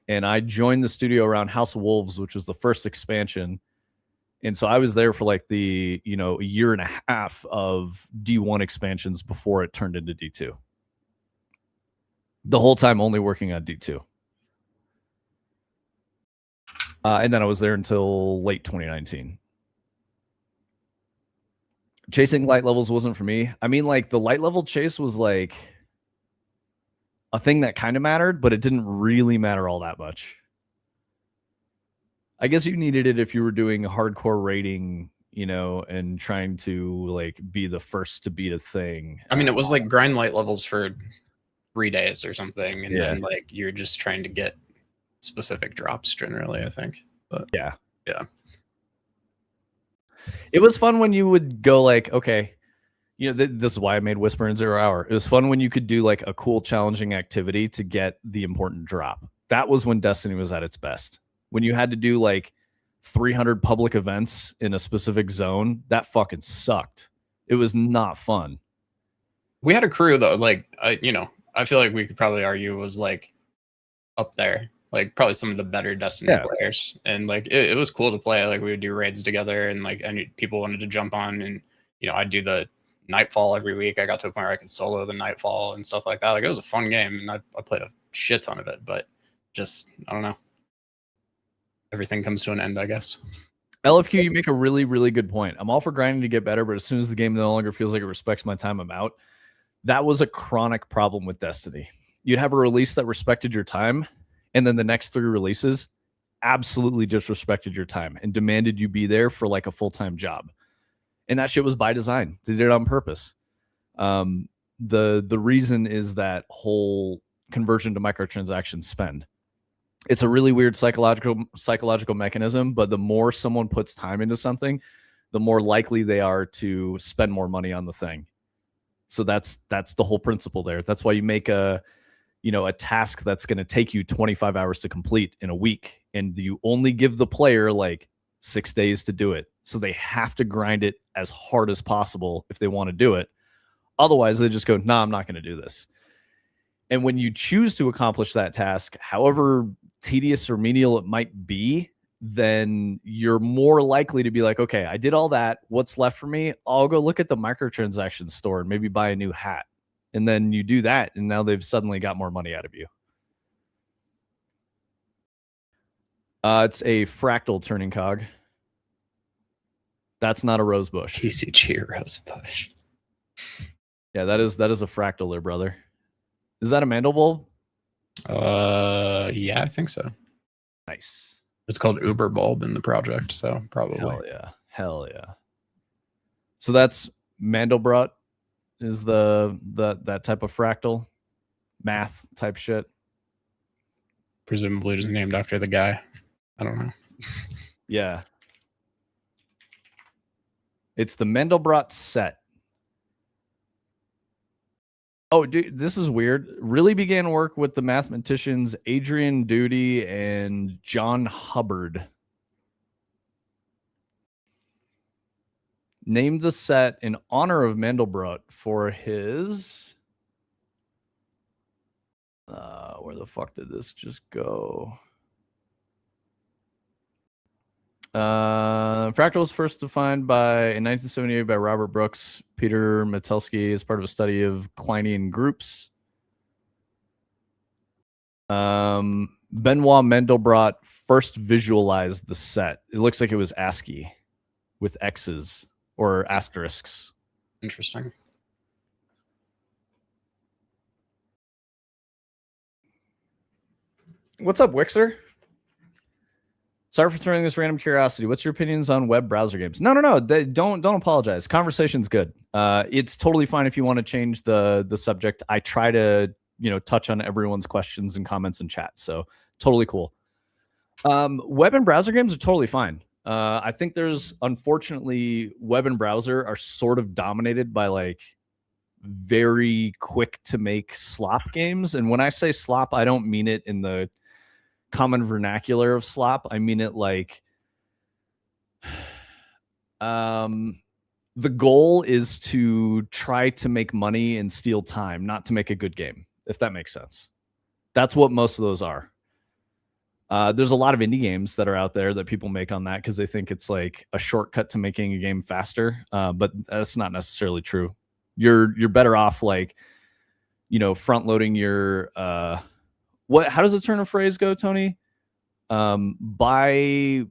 And I joined the studio around House of Wolves, which was the first expansion. And so I was there for like the, a year and a half of D1 expansions before it turned into D2. The whole time only working on D2. And then I was there until late 2019. Chasing light levels wasn't for me. I mean, like the light level chase was like a thing that kind of mattered, but it didn't really matter all that much. I guess you needed it if you were doing hardcore raiding, you know, and trying to like be the first to beat a thing. I mean, it was like grind light levels for 3 days or something, and Yeah. then like you're just trying to get specific drops generally, I think. But Yeah. it was fun when you would go like, okay, you know, this is why I made Whisper in 0 Hour. It was fun when you could do like a cool, challenging activity to get the important drop. That was when Destiny was at its best. When you had to do like 300 public events in a specific zone, that fucking sucked. It was not fun. We had a crew though, like I feel like we could probably argue was like up there, like probably some of the better Destiny players, and like it was cool to play. Like we would do raids together, and like people wanted to jump on, and I'd do the Nightfall every week. I got to a point where I could solo the Nightfall and stuff like that. Like it was a fun game, and I played a shit ton of it, but just I don't know. Everything comes to an end, I guess. LFQ, you make a really, really good point. I'm all for grinding to get better, but as soon as the game no longer feels like it respects my time, I'm out. That was a chronic problem with Destiny. You'd have a release that respected your time, and then the next 3 releases absolutely disrespected your time and demanded you be there for like a full-time job. And that shit was by design. They did it on purpose. The reason is that whole conversion to microtransaction spend. It's a really weird psychological mechanism, but the more someone puts time into something, the more likely they are to spend more money on the thing. So that's the whole principle there. That's why you make a task that's going to take you 25 hours to complete in a week, and you only give the player like 6 days to do it. So they have to grind it as hard as possible if they want to do it. Otherwise, they just go, nah, I'm not going to do this. And when you choose to accomplish that task, however tedious or menial it might be, then you're more likely to be like, okay, I did all that. What's left for me? I'll go look at the microtransaction store and maybe buy a new hat. And then you do that, and now they've suddenly got more money out of you. It's a fractal turning cog. That's not a rose bush. PCG rose bush. Yeah, that is a fractal there, brother. Is that a mandelbulb? Yeah, I think so. Nice. It's called Uber Bulb in the project, so probably. Hell yeah. So that's Mandelbrot is that type of fractal math type shit. Presumably just named after the guy. I don't know. Yeah. It's the Mandelbrot set. Oh, dude, this is weird. Really began work with the mathematicians Adrian Doody and John Hubbard. Named the set in honor of Mandelbrot for his... where the fuck did this just go? Fractal was first defined in 1978 by Robert Brooks, Peter Metelsky as part of a study of Kleinian groups. Benoit Mandelbrot first visualized the set. It looks like it was ASCII with X's or asterisks. Interesting. What's up, Wixer? Sorry for throwing this random curiosity. What's your opinions on web browser games? No. Don't apologize. Conversation's good. It's totally fine if you want to change the subject. I try to touch on everyone's questions and comments in chat, so totally cool. Web and browser games are totally fine. I think there's, unfortunately, web and browser are sort of dominated by like very quick to make slop games. And when I say slop, I don't mean it in the common vernacular of slop. I mean it like the goal is to try to make money and steal time, not to make a good game, if that makes sense. That's what most of those are. There's a lot of indie games that are out there that people make on that because they think it's like a shortcut to making a game faster, but that's not necessarily true. You're better off like front loading your how does the turn of phrase go, Tony? Buy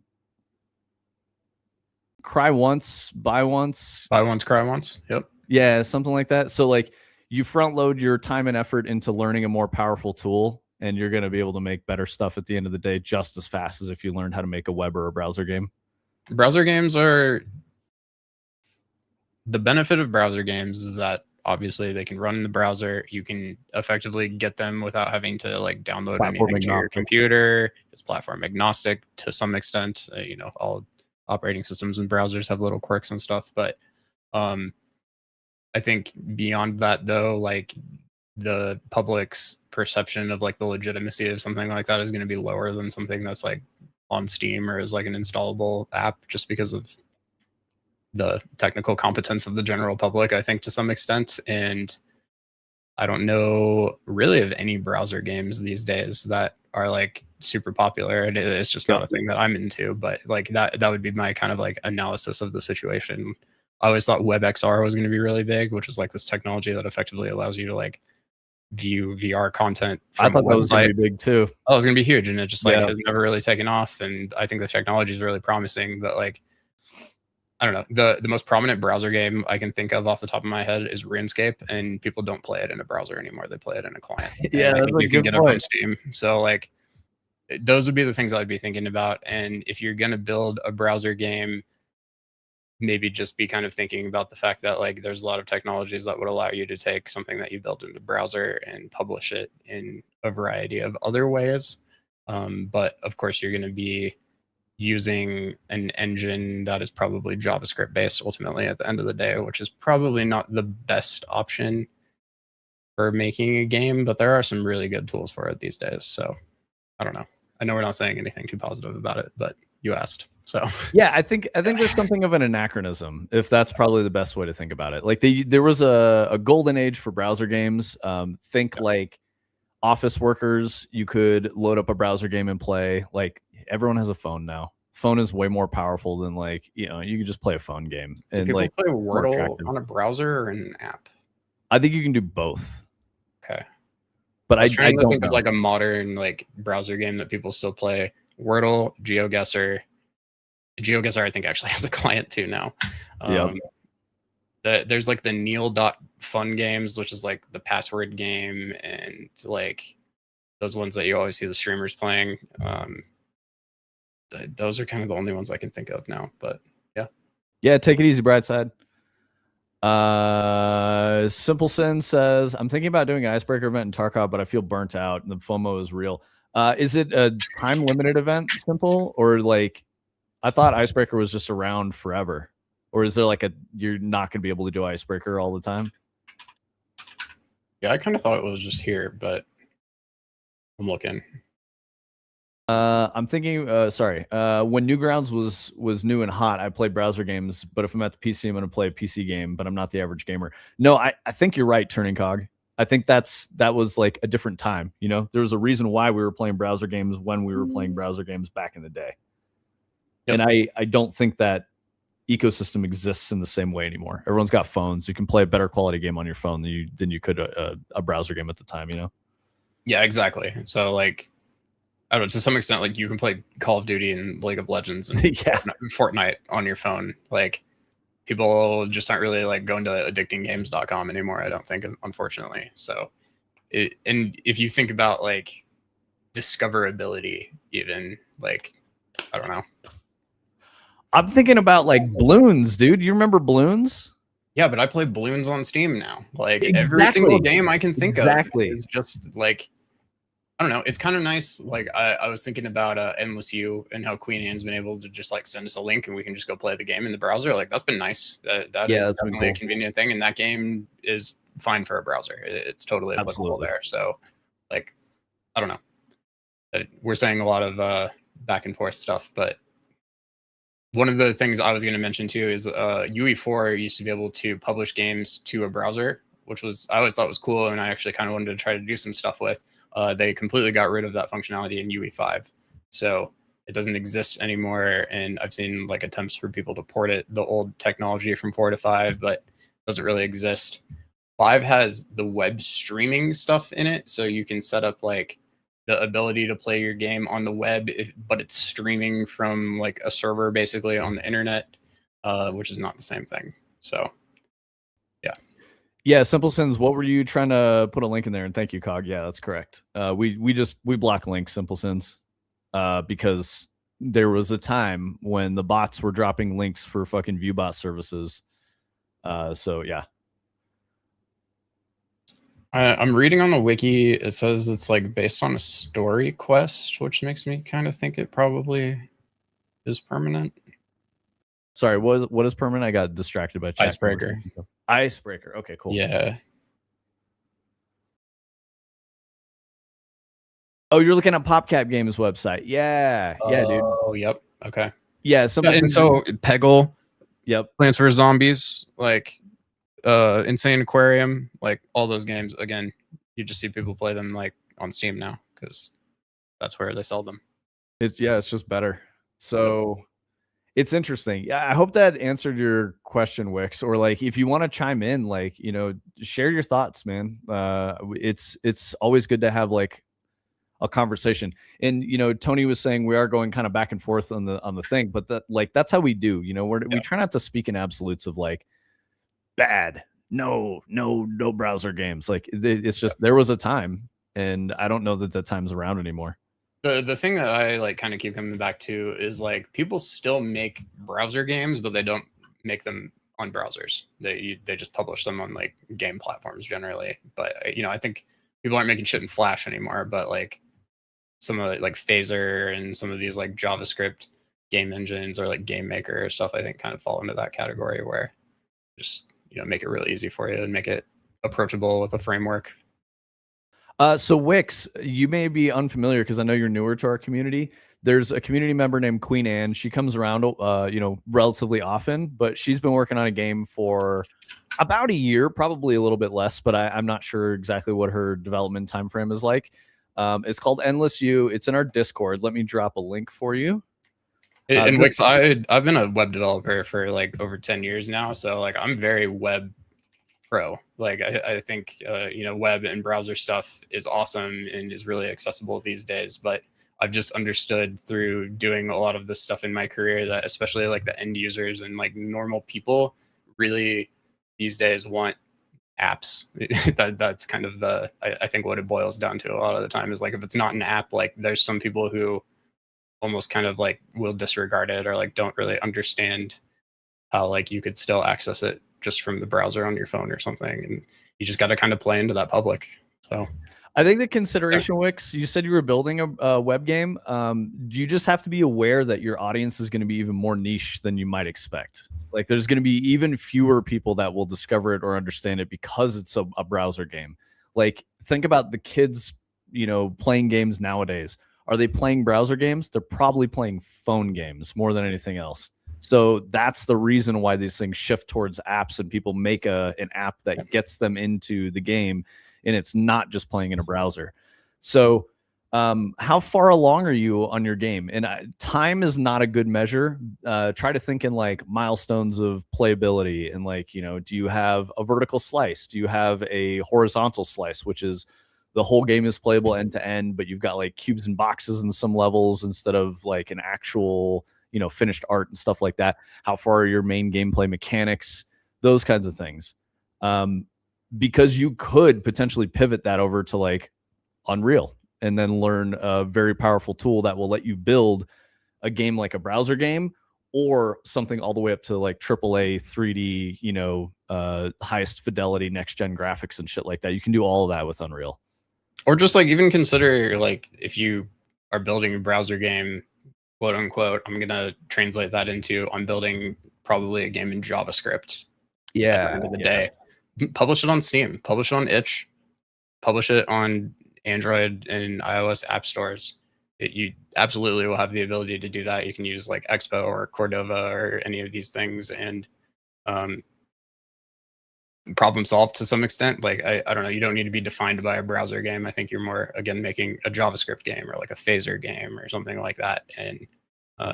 cry once, buy once. Buy once, cry once. Yep. Yeah, something like that. So like you front load your time and effort into learning a more powerful tool, and you're going to be able to make better stuff at the end of the day just as fast as if you learned how to make a web or a browser game. Browser games are the benefit of browser games is that obviously they can run in the browser. You can effectively get them without having to like download Platform anything to your agnostic. computer. It's platform agnostic to some extent. You know, all operating systems and browsers have little quirks and stuff, but I think beyond that though, like the public's perception of like the legitimacy of something like that is going to be lower than something that's like on Steam or is like an installable app, just because of the technical competence of the general public, I think, to some extent. And I don't know really of any browser games these days that are like super popular, and it's just not a thing that I'm into. But like that would be my kind of like analysis of the situation. I always thought WebXR was going to be really big, which is like this technology that effectively allows you to like view VR content from I thought that was going to be big too. Oh, it was going to be huge, and it just like has never really taken off. And I think the technology is really promising, but like I don't know. The most prominent browser game I can think of off the top of my head is RuneScape, and people don't play it in a browser anymore. They play it in a client. Yeah, that's you can get it from Steam. So like those would be the things I'd be thinking about. And if you're gonna build a browser game, maybe just be kind of thinking about the fact that like there's a lot of technologies that would allow you to take something that you built in the browser and publish it in a variety of other ways. But of course, you're going to be using an engine that is probably JavaScript based ultimately at the end of the day, which is probably not the best option for making a game, but there are some really good tools for it these days. So I don't know. I know we're not saying anything too positive about it, but you asked. So yeah, I think there's something of an anachronism, if that's probably the best way to think about it. Like there was a golden age for browser games. Think like office workers, you could load up a browser game and play. Like everyone has a phone now. Phone is way more powerful than like, you know, you can just play a phone game. Do and people like play Wordle on a browser or in an app? I think you can do both. Okay. But I was trying to think know. of like a modern like browser game that people still play. Wordle, GeoGuessr. GeoGuessr I think actually has a client too now. There's like the Neil.fun games, which is like the password game, and like those ones that you always see the streamers playing. Those are kind of the only ones I can think of now. But yeah, take it easy, Brightside. Simple Sin says, I'm thinking about doing an icebreaker event in Tarkov, but I feel burnt out and the FOMO is real. Is it a time limited event, Simple, or like I thought icebreaker was just around forever? Or is there like you're not going to be able to do icebreaker all the time? Yeah, I kind of thought it was just here, but I'm looking. I'm thinking, when Newgrounds was new and hot, I played browser games, but if I'm at the PC, I'm going to play a PC game, but I'm not the average gamer. No, I think you're right, Turning Cog. I think that was like a different time. You know, there was a reason why we were playing browser games when we were playing browser games back in the day. Yep. And I don't think that ecosystem exists in the same way anymore. Everyone's got phones. You can play a better quality game on your phone than you could a browser game at the time, you know? Yeah, exactly. So like, I don't know, to some extent, like you can play Call of Duty and League of Legends and Fortnite on your phone. Like people just aren't really like going to addictinggames.com anymore, I don't think, unfortunately. So and if you think about like discoverability, even like, I don't know. I'm thinking about like Bloons, dude. You remember Bloons? Yeah, but I play Bloons on Steam now. Like every single game I can think of is just like, I don't know. It's kind of nice. Like I was thinking about Endless U and how Queen Anne's been able to just like send us a link and we can just go play the game in the browser. Like that's been nice. That is definitely a convenient thing. And that game is fine for a browser. It's totally applicable there. So like, I don't know. We're saying a lot of back and forth stuff, but one of the things I was going to mention too is UE4 used to be able to publish games to a browser, which I always thought was cool. And I actually kind of wanted to try to do some stuff with. They completely got rid of that functionality in UE5. So it doesn't exist anymore. And I've seen like attempts for people to port the old technology from 4 to 5, but it doesn't really exist. 5 has the web streaming stuff in it. So you can set up like the ability to play your game on the web, but it's streaming from like a server basically on the internet. which is not the same thing. So, yeah. Yeah, Simple Sins, what were you trying to put a link in there? And thank you, Cog. Yeah, that's correct. We block links, Simple Sins, because there was a time when the bots were dropping links for fucking ViewBot services. So yeah. I'm reading on the wiki. It says it's like based on a story quest, which makes me kind of think it probably is permanent. Sorry, what is permanent? I got distracted by chat. Icebreaker. Icebreaker. Okay, cool. Yeah. Oh, you're looking at PopCap Games website. Yeah, yeah, dude. Oh, yep. Okay. Yeah, and so Peggle. Yep. Plants vs Zombies, like Insane Aquarium, like all those games. Again, you just see people play them like on Steam now because that's where they sell them. It's just better. So it's interesting. Yeah, I hope that answered your question, Wix. Or like, if you want to chime in, like, share your thoughts, man. It's always good to have like a conversation. And Tony was saying we are going kind of back and forth on the thing, but that's how we do. We try not to speak in absolutes of like bad, no browser games. Like it's just there was a time, and I don't know that the time's around anymore. The thing that I like kind of keep coming back to is like people still make browser games, but they don't make them on browsers. They just publish them on like game platforms generally. But I think people aren't making shit in Flash anymore. But like some of like Phaser and some of these like JavaScript game engines or like Game Maker or stuff, I think kind of fall into that category where just make it really easy for you and make it approachable with a framework. So Wix, you may be unfamiliar because I know you're newer to our community. There's a community member named Queen Anne. She comes around, relatively often, but she's been working on a game for about a year, probably a little bit less, but I'm not sure exactly what her development time frame is like. It's called Endless U. It's in our Discord. Let me drop a link for you. And Wix, I've been a web developer for like over 10 years now, so like I'm very web pro. Like I think web and browser stuff is awesome and is really accessible these days, but I've just understood through doing a lot of this stuff in my career that especially like the end users and like normal people really these days want apps. That's kind of I think what it boils down to a lot of the time is like if it's not an app, like there's some people who almost kind of like will disregard it or like don't really understand how like you could still access it just from the browser on your phone or something, and you just got to kind of play into that public. So I think the consideration, Wix, you said you were building a web game. You just have to be aware that your audience is going to be even more niche than you might expect. Like there's going to be even fewer people that will discover it or understand it because it's a browser game. Like think about the kids, playing games nowadays. Are they playing browser games? They're probably playing phone games more than anything else. So that's the reason why these things shift towards apps and people make an app that gets them into the game, and it's not just playing in a browser. So how far along are you on your game? And time is not a good measure. Try to think in like milestones of playability and like, do you have a vertical slice? Do you have a horizontal slice, which is the whole game is playable end to end, but you've got like cubes and boxes in some levels instead of like an actual finished art and stuff like that. How far are your main gameplay mechanics? Those kinds of things. Because you could potentially pivot that over to like Unreal and then learn a very powerful tool that will let you build a game like a browser game or something all the way up to like AAA 3D, highest fidelity next gen graphics and shit like that. You can do all of that with Unreal. Or just like even consider like if you are building a browser game, quote unquote, I'm gonna translate that into I'm building probably a game in JavaScript. Yeah. At the end of the day, publish it on Steam, publish it on itch, publish it on Android and iOS app stores. You absolutely will have the ability to do that. You can use like Expo or Cordova or any of these things and problem solved to some extent. Like I don't know, you don't need to be defined by a browser game. I think you're more again making a JavaScript game or like a Phaser game or something like that, and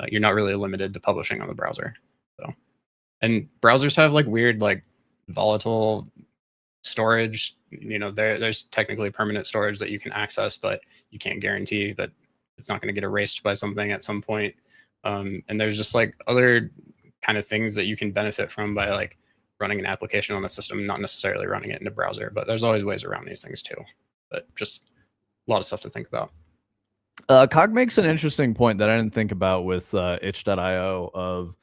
you're not really limited to publishing on the browser. So, and browsers have like weird like volatile storage. There's technically permanent storage that you can access, but you can't guarantee that it's not going to get erased by something at some point. And there's just like other kind of things that you can benefit from by like running an application on a system, not necessarily running it in a browser. But there's always ways around these things too. But just a lot of stuff to think about. Cog makes an interesting point that I didn't think about with itch.io of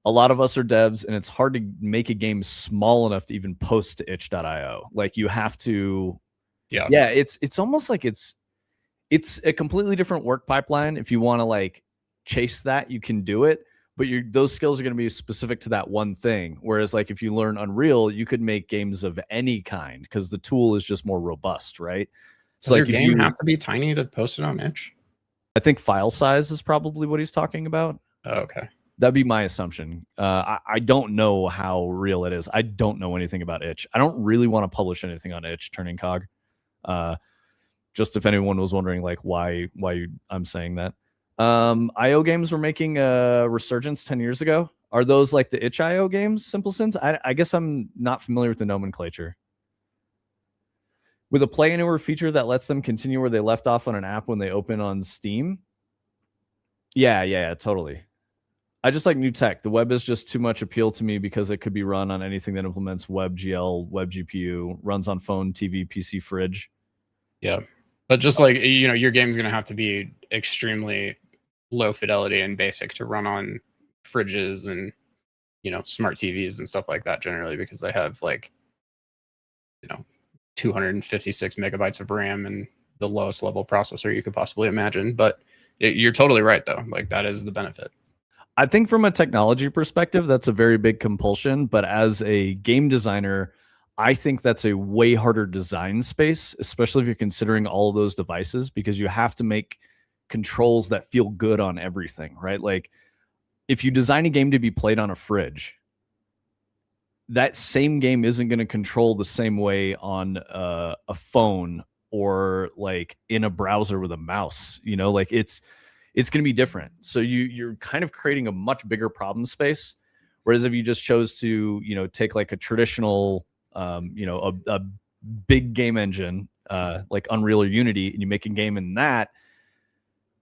a lot of us are devs and it's hard to make a game small enough to even post to itch.io. Like you have to, yeah, it's almost like it's a completely different work pipeline. If you want to like chase that, you can do it, but those skills are going to be specific to that one thing. Whereas like if you learn Unreal, you could make games of any kind because the tool is just more robust, right? Does like your game have to be tiny to post it on itch? I think file size is probably what he's talking about. Oh, okay. That'd be my assumption. I don't know how real it is. I don't know anything about itch. I don't really want to publish anything on itch, turning cog. Just if anyone was wondering like why I'm saying that. IO games were making a resurgence 10 years ago. Are those like the itch IO games, Simple Sins? I guess I'm not familiar with the nomenclature. With a play anywhere feature that lets them continue where they left off on an app when they open on Steam. Yeah, totally. I just like new tech. The web is just too much appeal to me because it could be run on anything that implements WebGL, WebGPU, runs on phone, TV, PC, fridge. Yeah. But just like, you know, your game's going to have to be extremely low fidelity and basic to run on fridges and, you know, smart TVs and stuff like that generally because they have like, you know, 256 megabytes of RAM and the lowest level processor you could possibly imagine. But you're totally right, though. Like, that is the benefit. I think from a technology perspective, that's a very big compulsion. But as a game designer, I think that's a way harder design space, especially if you're considering all of those devices, because you have to make controls that feel good on everything, right? Like if you design a game to be played on a fridge, that same game isn't going to control the same way on a phone or like in a browser with a mouse, you know, like it's going to be different. So you're kind of creating a much bigger problem space. Whereas if you just chose to, you know, take like a traditional, you know, a big game engine like Unreal or Unity, and you make a game in that,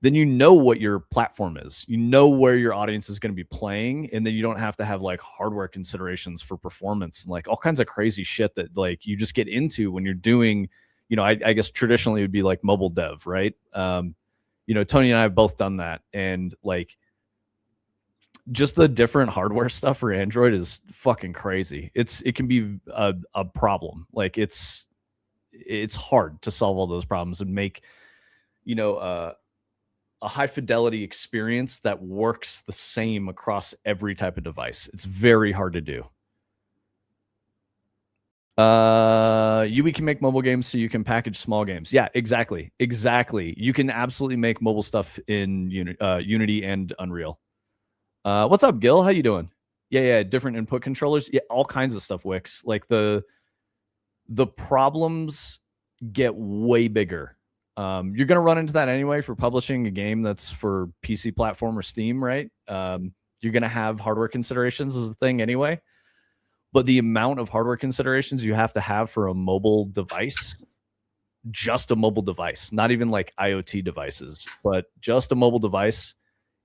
then you know what your platform is. You know where your audience is going to be playing, and then you don't have to have like hardware considerations for performance and like all kinds of crazy shit that like you just get into when you're doing, you know, I guess traditionally it would be like mobile dev, right? You know, Tony and I have both done that, and like just the different hardware stuff for Android is fucking crazy. It can be a problem. Like it's hard to solve all those problems and make, you know, a high fidelity experience that works the same across every type of device. It's very hard to do. UE can make mobile games so you can package small games. Yeah, exactly. You can absolutely make mobile stuff in Unity and Unreal. What's up, Gil? How you doing? Yeah, different input controllers. Yeah, all kinds of stuff, Wix. Like the problems get way bigger. You're going to run into that anyway for publishing a game that's for PC platform or Steam, right? You're going to have hardware considerations as a thing anyway. But the amount of hardware considerations you have to have for a mobile device, just a mobile device, not even like IoT devices, but just a mobile device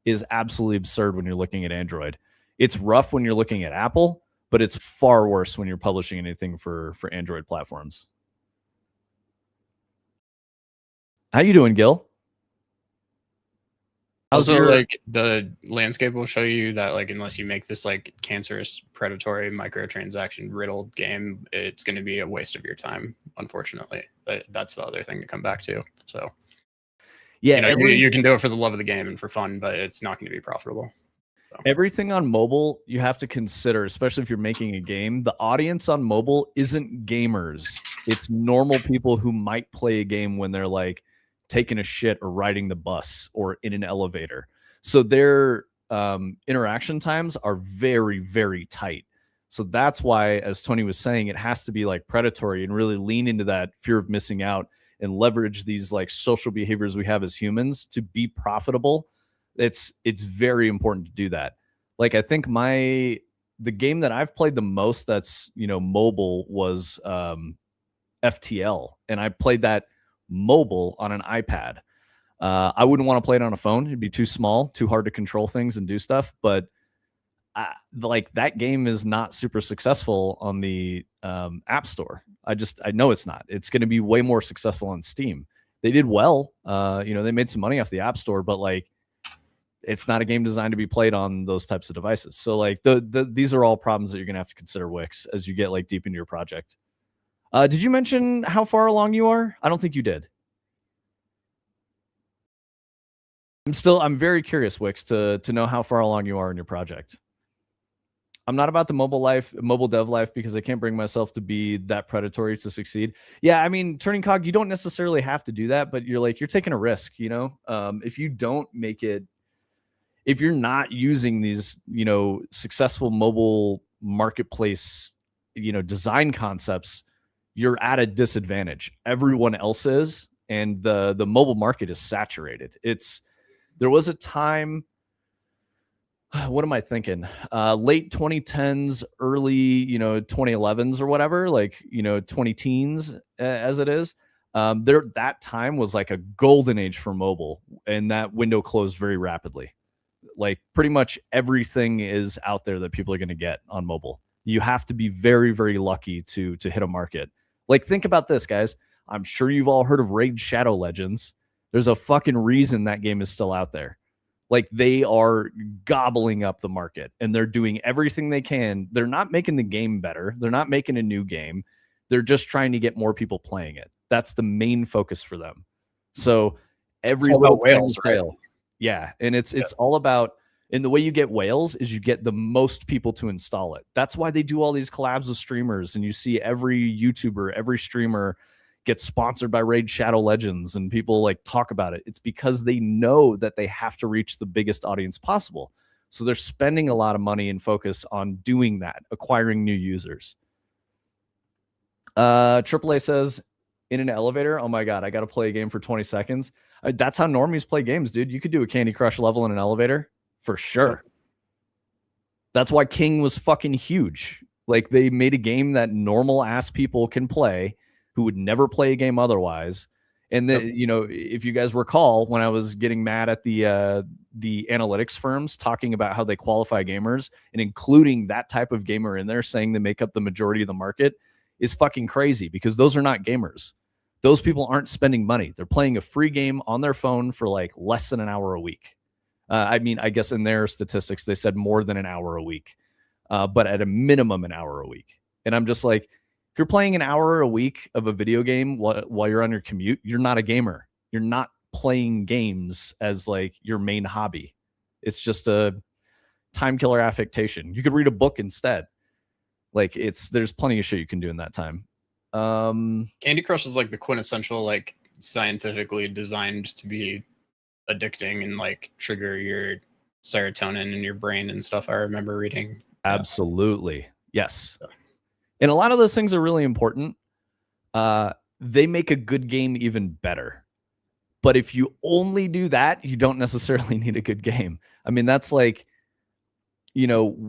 is absolutely absurd when you're looking at Android. It's rough when you're looking at Apple, but it's far worse when you're publishing anything for Android platforms. How you doing, Gil? Also, like the landscape will show you that like unless you make this like cancerous, predatory, microtransaction riddled game, it's going to be a waste of your time. Unfortunately, that's the other thing to come back to. So, yeah, you know, you can do it for the love of the game and for fun, but it's not going to be profitable. So. Everything on mobile you have to consider, especially if you're making a game. The audience on mobile isn't gamers; it's normal people who might play a game when they're like taking a shit or riding the bus or in an elevator. So their interaction times are very, very tight. So that's why, as Tony was saying, it has to be like predatory and really lean into that fear of missing out and leverage these like social behaviors we have as humans to be profitable. It's very important to do that. Like I think the game that I've played the most that's, you know, mobile was FTL, and I played that mobile on an iPad. I wouldn't want to play it on a phone. It'd be too small, too hard to control things and do stuff. But like that game is not super successful on the App Store. I know it's not. It's going to be way more successful on Steam. They did well. They made some money off the App Store, but like it's not a game designed to be played on those types of devices. So like these are all problems that you're gonna have to consider, Wix, as you get like deep into your project. Did you mention how far along you are? I don't think you did. I'm very curious, Wix, to know how far along you are in your project. I'm not about the mobile dev life, because I can't bring myself to be that predatory to succeed. Yeah, I mean, Turning Cog, you don't necessarily have to do that, but you're taking a risk, if you don't make it, if you're not using these, successful mobile marketplace, design concepts, you're at a disadvantage. Everyone else is, and the mobile market is saturated. There was a time, what am I thinking? Late 2010s, early, 2011s or whatever, like, 20 teens as it is. That time was like a golden age for mobile, and that window closed very rapidly. Like pretty much everything is out there that people are going to get on mobile. You have to be very, very lucky to hit a market. Like, think about this, guys. I'm sure you've all heard of Raid Shadow Legends. There's a fucking reason that game is still out there. Like, they are gobbling up the market, and they're doing everything they can. They're not making the game better. They're not making a new game. They're just trying to get more people playing it. That's the main focus for them. So every little whales, right? Yeah, and it's all about, and the way you get whales is you get the most people to install it. That's why they do all these collabs with streamers, and you see every YouTuber, every streamer gets sponsored by Raid Shadow Legends, and people like talk about it. It's because they know that they have to reach the biggest audience possible. So they're spending a lot of money and focus on doing that, acquiring new users. AAA says, in an elevator, oh my God, I got to play a game for 20 seconds. That's how normies play games, dude. You could do a Candy Crush level in an elevator for sure. That's why King was fucking huge. Like, they made a game that normal ass people can play who would never play a game otherwise. And then, if you guys recall, when I was getting mad at the analytics firms talking about how they qualify gamers and including that type of gamer in there, saying they make up the majority of the market, is fucking crazy, because those are not gamers. Those people aren't spending money. They're playing a free game on their phone for like less than an hour a week. I mean, I guess in their statistics, they said more than an hour a week, but at a minimum an hour a week. And I'm just like, if you're playing an hour a week of a video game while you're on your commute, you're not a gamer. You're not playing games as like your main hobby. It's just a time killer affectation. You could read a book instead. Like, there's plenty of shit you can do in that time. Candy Crush is like the quintessential, like, scientifically designed to be addicting and like trigger your serotonin in your brain and stuff. I remember reading. Absolutely. Yes. And a lot of those things are really important. They make a good game even better. But if you only do that, you don't necessarily need a good game. I mean, that's like,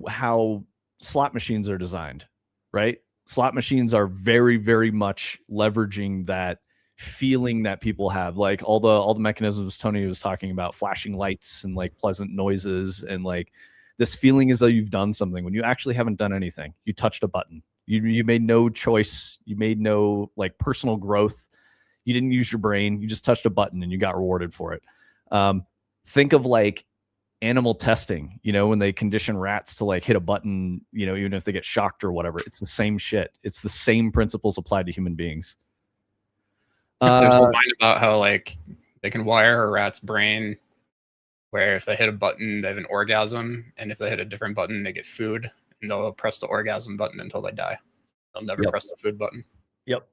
how slot machines are designed, right? Slot machines are very, very much leveraging that feeling that people have, like all the mechanisms Tony was talking about, flashing lights and like pleasant noises, and like this feeling as though you've done something when you actually haven't done anything. You touched a button. You made no choice. You made no like personal growth. You didn't use your brain. You just touched a button and you got rewarded for it. Think of like animal testing, when they condition rats to like hit a button, even if they get shocked or whatever. It's the same shit. It's the same principles applied to human beings. There's a line about how like they can wire a rat's brain where if they hit a button, they have an orgasm, and if they hit a different button, they get food, and they'll press the orgasm button until they die. They'll never press the food button. Yep.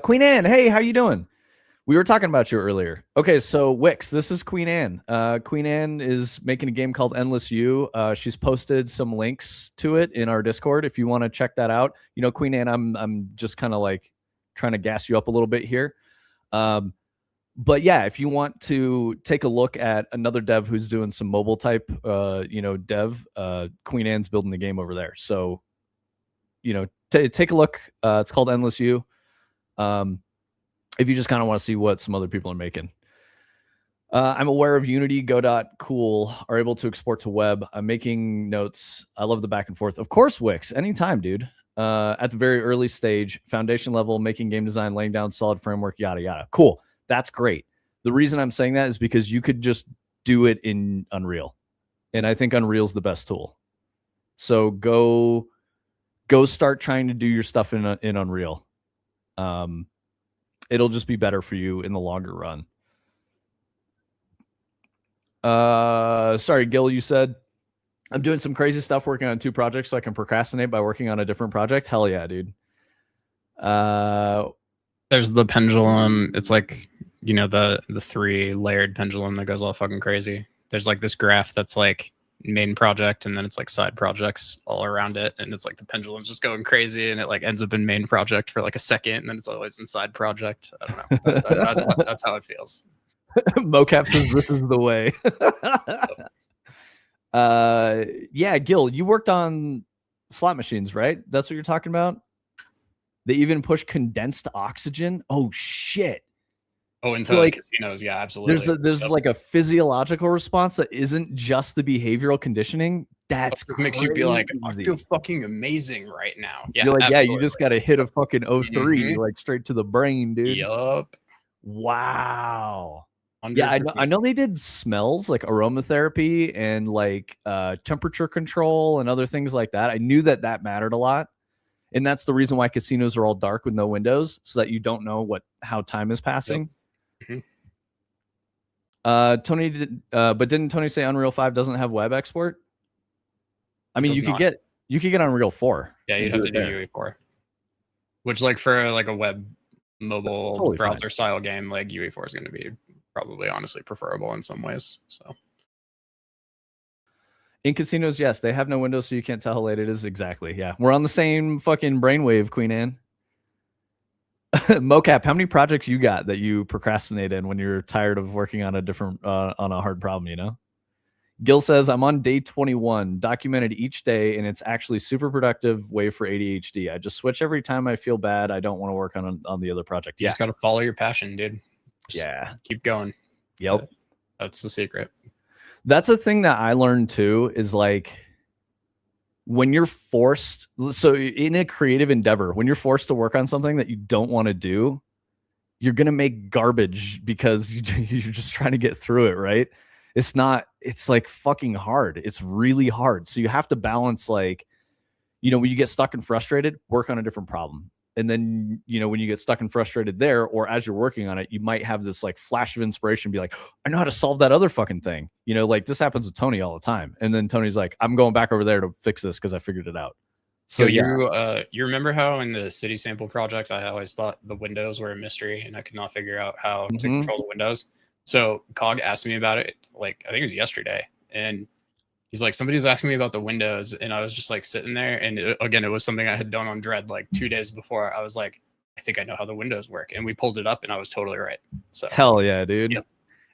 Queen Anne, hey, how you doing? We were talking about you earlier. Okay, so Wix, this is Queen Anne. Queen Anne is making a game called Endless U. She's posted some links to it in our Discord if you want to check that out. Queen Anne, I'm just kind of like trying to gas you up a little bit here. But yeah, if you want to take a look at another dev who's doing some mobile type, dev, Queen Anne's building the game over there. So, take a look. It's called Endless U. If you just kind of want to see what some other people are making. I'm aware of Unity, Go.cool are able to export to web. I'm making notes. I love the back and forth. Of course, Wix, anytime, dude. At the very early stage, foundation level, making game design, laying down solid framework, yada, yada. Cool. That's great. The reason I'm saying that is because you could just do it in Unreal. And I think Unreal's the best tool. So go start trying to do your stuff in Unreal. It'll just be better for you in the longer run. Sorry, Gil, you said I'm doing some crazy stuff working on 2 projects so I can procrastinate by working on a different project. Hell yeah, dude. There's the pendulum. It's like, you know, the 3-layered pendulum that goes all fucking crazy. There's like this graph that's like main project, and then it's like side projects all around it, and it's like the pendulum's just going crazy, and it like ends up in main project for like a second, and then it's always in side project. I don't know. That's how it feels. Mocap says this is the way. Yeah, Gil, you worked on slot machines, right? That's what you're talking about? They even push condensed oxygen. Oh shit. Oh, into like casinos, yeah, absolutely. There's like a physiological response that isn't just the behavioral conditioning. That's what makes you be like, I feel fucking amazing right now. Yeah, you're like, absolutely. Yeah, you just got a hit of fucking O3, like straight to the brain, dude. Yup. Wow. 100%. Yeah, I know they did smells like aromatherapy and like temperature control and other things like that. I knew that mattered a lot. And that's the reason why casinos are all dark with no windows, so that you don't know how time is passing. Yep. Mm-hmm. Tony but didn't Tony say Unreal 5 doesn't have web export? I mean, you could get Unreal 4. Yeah, you'd have to do UE4. Which, like, for like a web mobile totally browser style game, like UE4 is going to be probably honestly preferable in some ways. So in casinos, yes, they have no windows, so you can't tell how late it is. Exactly. Yeah, we're on the same fucking brainwave, Queen Anne. Mocap, how many projects you got that you procrastinate in when you're tired of working on a different on a hard problem? You know, Gil says I'm on day 21, documented each day, and it's actually super productive way for ADHD. I just switch every time I feel bad. I don't want to work on the other project. You just got to follow your passion, dude. Just keep going. Yep, that's the secret. That's a thing that I learned too, is like when you're forced, so in a creative endeavor, when you're forced to work on something that you don't want to do, you're going to make garbage because you're just trying to get through it, right? It's like fucking hard. It's really hard. So you have to balance, like, you know, when you get stuck and frustrated, work on a different problem. And then, you know, when you get stuck and frustrated there, or as you're working on it, you might have this like flash of inspiration, be like, I know how to solve that other fucking thing. You know, like this happens with Tony all the time. And then Tony's like, I'm going back over there to fix this because I figured it out. So you remember how in the city sample project, I always thought the windows were a mystery and I could not figure out how to control the windows. So Cog asked me about it, like, I think it was yesterday. And he's like, somebody was asking me about the windows, and I was just like sitting there. And it was something I had done on Dread like 2 days before. I was like, I think I know how the windows work. And we pulled it up and I was totally right. So hell yeah, dude. Yep.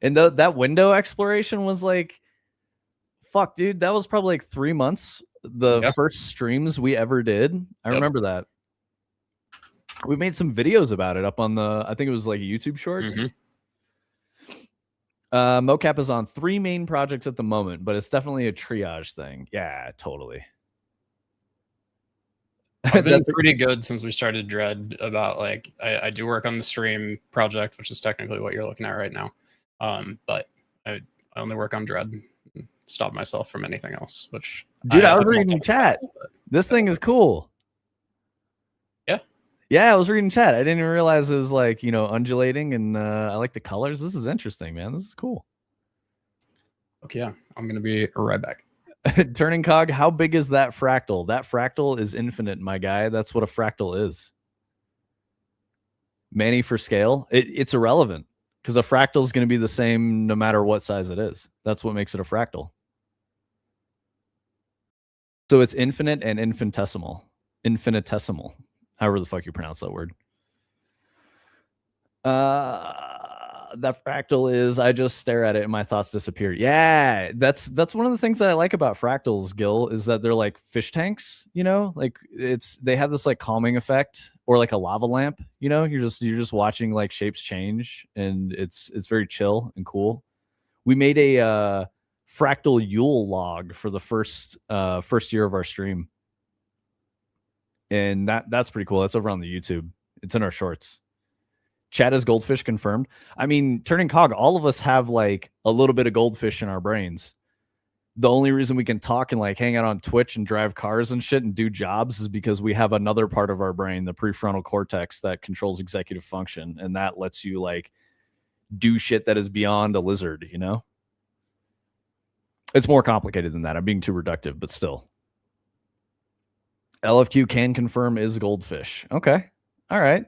And that window exploration was like, fuck, dude, that was probably like 3 months. The first streams we ever did. I remember that. We made some videos about it up on I think it was like a YouTube short. Mocap is on 3 main projects at the moment, but it's definitely a triage thing. Yeah, totally. I've been pretty good since we started Dread about like I do work on the stream project, which is technically what you're looking at right now. But I only work on Dread. Stop myself from anything else, which dude, I was reading chat. This thing is cool. Yeah, I was reading chat. I didn't even realize it was like, you know, undulating, and I like the colors. This is interesting, man. This is cool. Okay, yeah, I'm gonna be right back. Turning Cog, how big is that fractal? That fractal is infinite, my guy. That's what a fractal is. Manny for scale, it's irrelevant because a fractal is going to be the same no matter what size it is. That's what makes it a fractal. So it's infinite and infinitesimal. Infinitesimal. However the fuck you pronounce that word. That fractal is, I just stare at it and my thoughts disappear. Yeah, that's one of the things that I like about fractals, Gil, is that they're like fish tanks, you know, like they have this like calming effect, or like a lava lamp, you know, you're just watching like shapes change, and it's very chill and cool. We made a fractal Yule log for the first year of our stream, and that's pretty cool. That's over on the YouTube. It's in our shorts. Chat is goldfish confirmed. I mean, turning cog, all of us have like a little bit of goldfish in our brains. The only reason we can talk and like hang out on Twitch and drive cars and shit and do jobs is because we have another part of our brain, the prefrontal cortex, that controls executive function, and that lets you like do shit that is beyond a lizard, you know? It's more complicated than that. I'm being too reductive, but still. LFQ can confirm is goldfish. Okay. All right.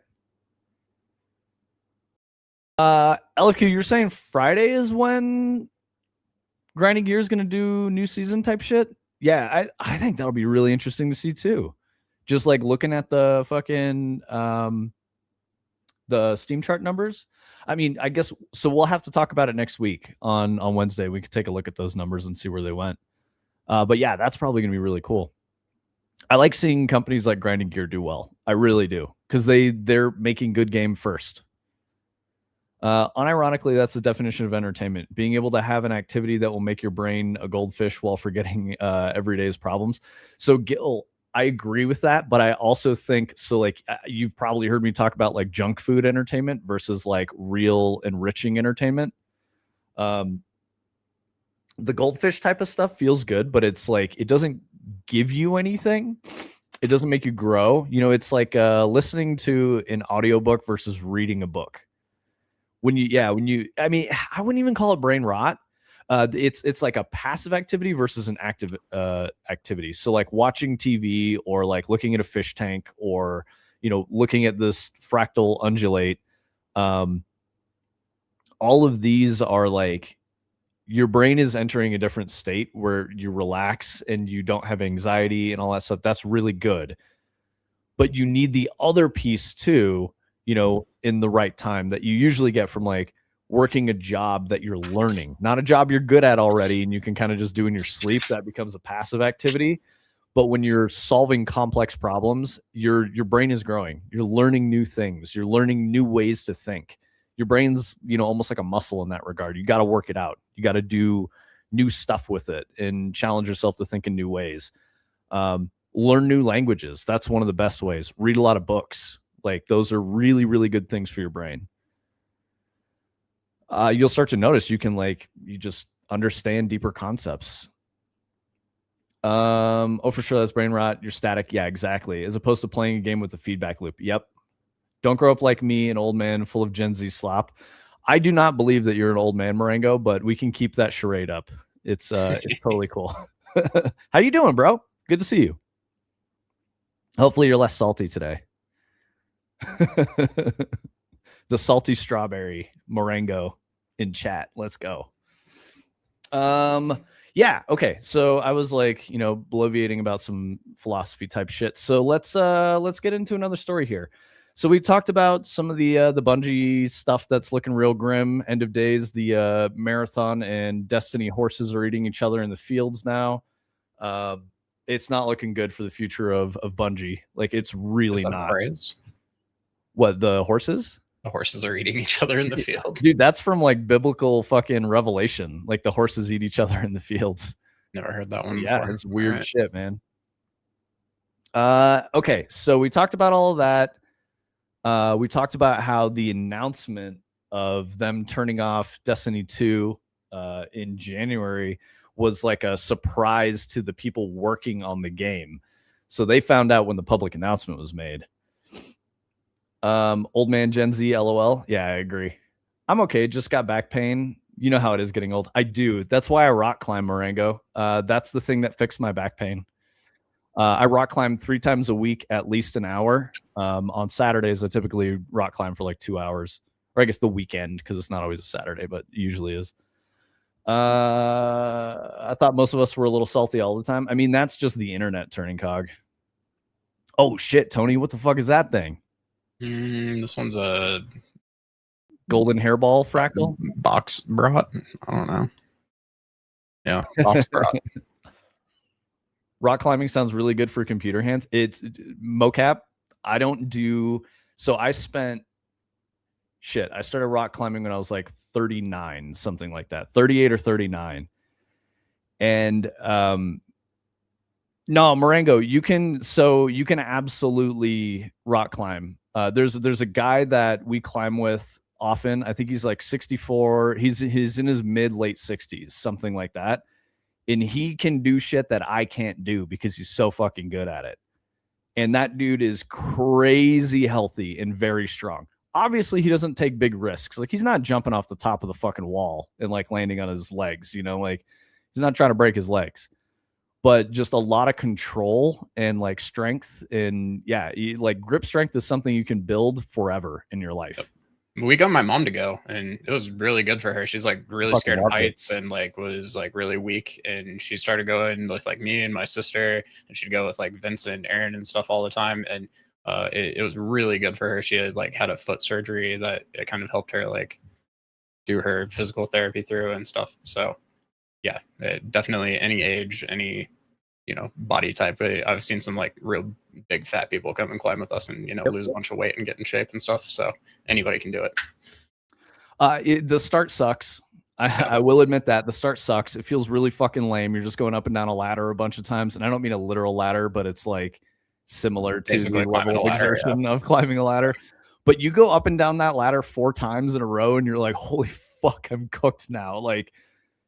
LFQ, you're saying Friday is when Grinding Gear is going to do new season type shit? Yeah, I think that'll be really interesting to see too. Just like looking at the fucking the Steam chart numbers. I mean, I guess so. We'll have to talk about it next week on Wednesday. We could take a look at those numbers and see where they went. But yeah, that's probably going to be really cool. I like seeing companies like Grinding Gear do well. I really do, because they're making good game first. Unironically, that's the definition of entertainment: being able to have an activity that will make your brain a goldfish while forgetting everyday's problems. So Gil, I agree with that, but I also think so. Like you've probably heard me talk about like junk food entertainment versus like real enriching entertainment. The goldfish type of stuff feels good, but it's like it doesn't give you anything. It doesn't make you grow. You know, it's like listening to an audiobook versus reading a book. I mean, I wouldn't even call it brain rot. It's like a passive activity versus an active activity. So like watching TV or like looking at a fish tank or, you know, looking at this fractal undulate. All of these are like your brain is entering a different state where you relax and you don't have anxiety and all that stuff. That's really good. But you need the other piece too, you know, in the right time that you usually get from like working a job that you're learning, not a job you're good at already and you can kind of just do in your sleep. That becomes a passive activity. But when you're solving complex problems, your brain is growing. You're learning new things. You're learning new ways to think. Your brain's, you know, almost like a muscle in that regard. You got to work it out. You got to do new stuff with it and challenge yourself to think in new ways. Learn new languages. That's one of the best ways. Read a lot of books. Like those are really, really good things for your brain. You'll start to notice you just understand deeper concepts. Oh, for sure. That's brain rot. You're static. Yeah, exactly. As opposed to playing a game with a feedback loop. Yep. Don't grow up like me, an old man full of Gen Z slop. I do not believe that you're an old man, Marengo, but we can keep that charade up. It's totally cool. How you doing, bro? Good to see you. Hopefully you're less salty today. The salty strawberry Marengo in chat. Let's go. Yeah, okay. So I was like, you know, bloviating about some philosophy type shit. So let's get into another story here. So we talked about some of the Bungie stuff that's looking real grim. End of days, the Marathon and Destiny horses are eating each other in the fields now. It's not looking good for the future of Bungie. Like it's really not. Phrase? What, the horses? The horses are eating each other in the field. Dude, that's from like biblical fucking Revelation. Like the horses eat each other in the fields. Never heard that one yeah, before. It's weird shit, man. Okay, so we talked about all of that. We talked about how the announcement of them turning off Destiny 2 in January was like a surprise to the people working on the game. So they found out when the public announcement was made. Old man Gen Z, LOL. Yeah, I agree. I'm okay. Just got back pain. You know how it is getting old. I do. That's why I rock climb, Marengo. That's the thing that fixed my back pain. I rock climb 3 times a week, at least an hour. On Saturdays, I typically rock climb for like 2 hours, or I guess the weekend, because it's not always a Saturday, but it usually is. I thought most of us were a little salty all the time. I mean, that's just the internet turning cog. Oh shit, Tony, what the fuck is that thing? This one's a golden hairball fractal box brought. I don't know. Yeah, box brought. Rock climbing sounds really good for computer hands. It's mocap. I don't do so. I spent shit, I started rock climbing when I was like 39, something like that, 38 or 39. And no, Marengo, you can absolutely rock climb. There's a guy that we climb with often. I think he's like 64. He's in his mid late 60s, something like that. And he can do shit that I can't do because he's so fucking good at it. And that dude is crazy healthy and very strong. Obviously, he doesn't take big risks. Like, he's not jumping off the top of the fucking wall and like landing on his legs, like he's not trying to break his legs, but just a lot of control and like strength. And yeah, like grip strength is something you can build forever in your life. We got my mom to go, and it was really good for her. She's like really scared of heights and like was like really weak, and she started going with like me and my sister, and she'd go with like Vincent, Aaron, and stuff all the time. And it was really good for her. She had like had a foot surgery that it kind of helped her like do her physical therapy through and stuff. So yeah, definitely any age, any body type. I've seen some like real big fat people come and climb with us and lose a bunch of weight and get in shape and stuff. So anybody can do it. The start sucks. I will admit that the start sucks. It feels really fucking lame. You're just going up and down a ladder a bunch of times, and I don't mean a literal ladder, but it's like similar to basically the climbing level a ladder, exertion of climbing a ladder. But you go up and down that ladder 4 times in a row, and you're like, holy fuck, I'm cooked now. Like,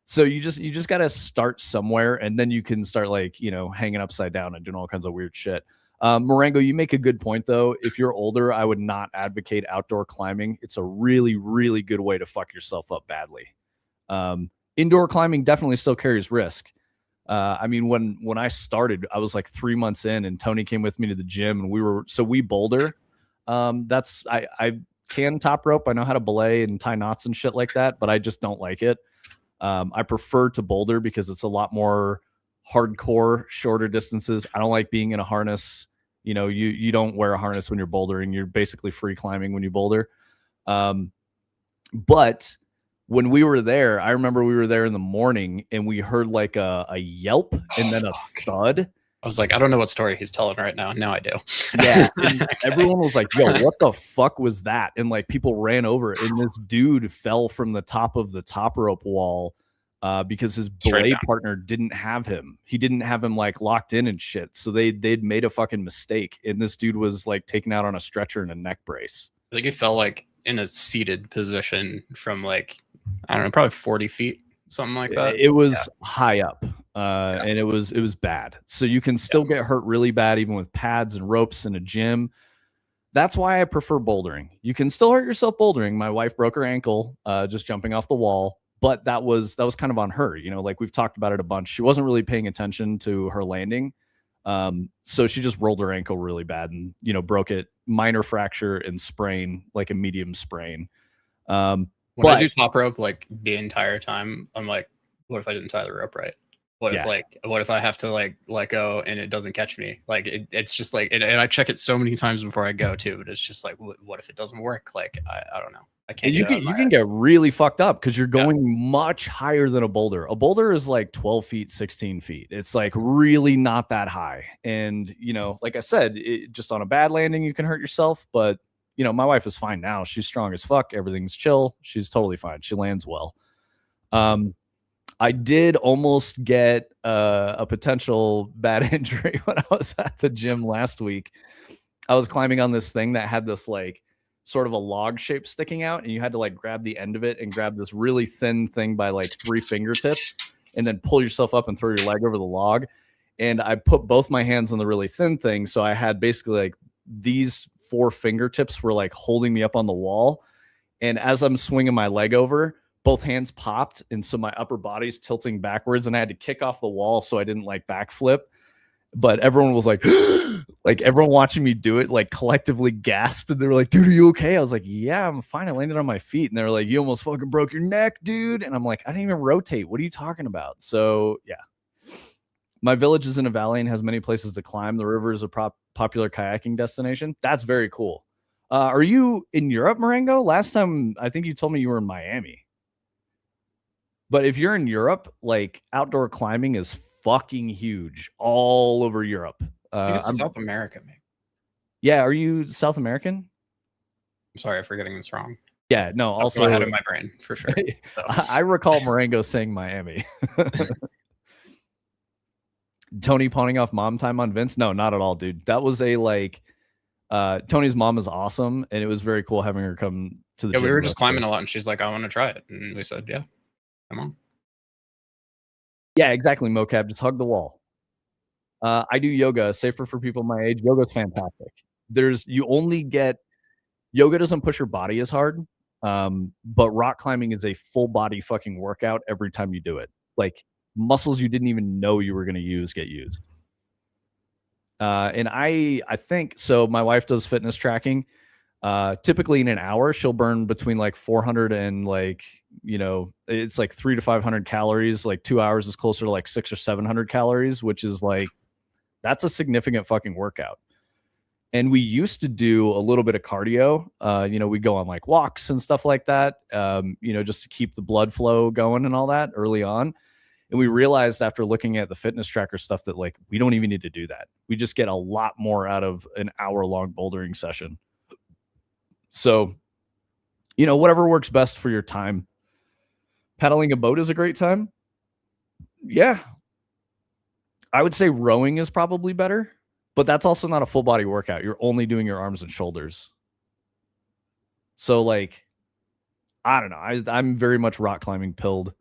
so you just got to start somewhere, and then you can start like, hanging upside down and doing all kinds of weird shit. Marengo, you make a good point though. If you're older, I would not advocate outdoor climbing. It's a really, really good way to fuck yourself up badly. Indoor climbing definitely still carries risk. I mean, when I started, I was like 3 months in, and Tony came with me to the gym, and we boulder. I can top rope. I know how to belay and tie knots and shit like that, but I just don't like it. I prefer to boulder because it's a lot more hardcore, shorter distances. I don't like being in a harness. You don't wear a harness when you're bouldering. You're basically free climbing when you boulder. But when we were there, I remember we were there in the morning, and we heard like a yelp and then a thud. I was like, I don't know what story he's telling right now. Now I do. Yeah. And everyone was like, yo, what the fuck was that? And like people ran over, and this dude fell from the top of the top rope wall because his belay partner didn't have him. He didn't have him like locked in and shit. So they'd made a fucking mistake. And this dude was like taken out on a stretcher and a neck brace. I think he fell like in a seated position from like, I don't know, probably 40 feet. Something like that. It was high up, and it was bad. So you can still get hurt really bad even with pads and ropes in a gym. That's why I prefer bouldering. You can still hurt yourself bouldering. My wife broke her ankle just jumping off the wall, but that was kind of on her. Like we've talked about it a bunch. She wasn't really paying attention to her landing, so she just rolled her ankle really bad and broke it. Minor fracture and sprain, like a medium sprain. When I do top rope, like the entire time, I'm like, what if I didn't tie the rope right? What if I have to like let go and it doesn't catch me? Like it's just like, and I check it so many times before I go too, but it's just like, what if it doesn't work? Like, I don't know. I can't. You can get really fucked up because you're going much higher than a boulder. A boulder is like 12 feet, 16 feet. It's like really not that high. And, like I said, just on a bad landing, you can hurt yourself, but my wife is fine now. She's strong as fuck. Everything's chill. She's totally fine. She lands well. I did almost get a potential bad injury when I was at the gym last week. I was climbing on this thing that had this like sort of a log shape sticking out, and you had to like grab the end of it and grab this really thin thing by like 3 fingertips and then pull yourself up and throw your leg over the log. And I put both my hands on the really thin thing. So I had basically like these 4 fingertips were like holding me up on the wall. And as I'm swinging my leg over, both hands popped. And so my upper body's tilting backwards, and I had to kick off the wall so I didn't like backflip. But everyone was like, like everyone watching me do it, like collectively gasped. And they were like, dude, are you okay? I was like, yeah, I'm fine. I landed on my feet. And they were like, you almost fucking broke your neck, dude. And I'm like, I didn't even rotate. What are you talking about? So yeah. My village is in a valley and has many places to climb. The river is a popular kayaking destination. That's very cool. Are you in Europe, Marengo? Last time, I think you told me you were in Miami. But if you're in Europe, like outdoor climbing is fucking huge all over Europe. I think it's South America, maybe. Yeah, are you South American? I'm sorry for getting this wrong. Yeah, no, That's also what I had in my brain for sure. So. I recall Marengo saying Miami. Tony pawning off mom time on Vince? No, not at all, dude. That was a like Tony's mom is awesome, and it was very cool having her come to the Yeah, gym. we were just climbing a lot, and she's like, I want to try it. And we said, yeah, come on. Yeah, exactly, mocap. Just hug the wall. I do yoga, safer for people my age. Yoga's fantastic. You only get yoga doesn't push your body as hard, but rock climbing is a full body fucking workout every time you do it. Like muscles you didn't even know you were going to use get used. And I think so. My wife does fitness tracking. Typically in an hour, she'll burn between like 400 and like, it's like 300 to 500 calories. Like 2 hours is closer to like 600 or 700 calories, which is like, that's a significant fucking workout. And we used to do a little bit of cardio. We'd go on like walks and stuff like that, just to keep the blood flow going and all that early on. And we realized after looking at the fitness tracker stuff that like, we don't even need to do that. We just get a lot more out of an hour-long bouldering session. So, whatever works best for your time. Paddling a boat is a great time. Yeah. I would say rowing is probably better, but that's also not a full body workout. You're only doing your arms and shoulders. So like, I don't know. I'm very much rock climbing pilled.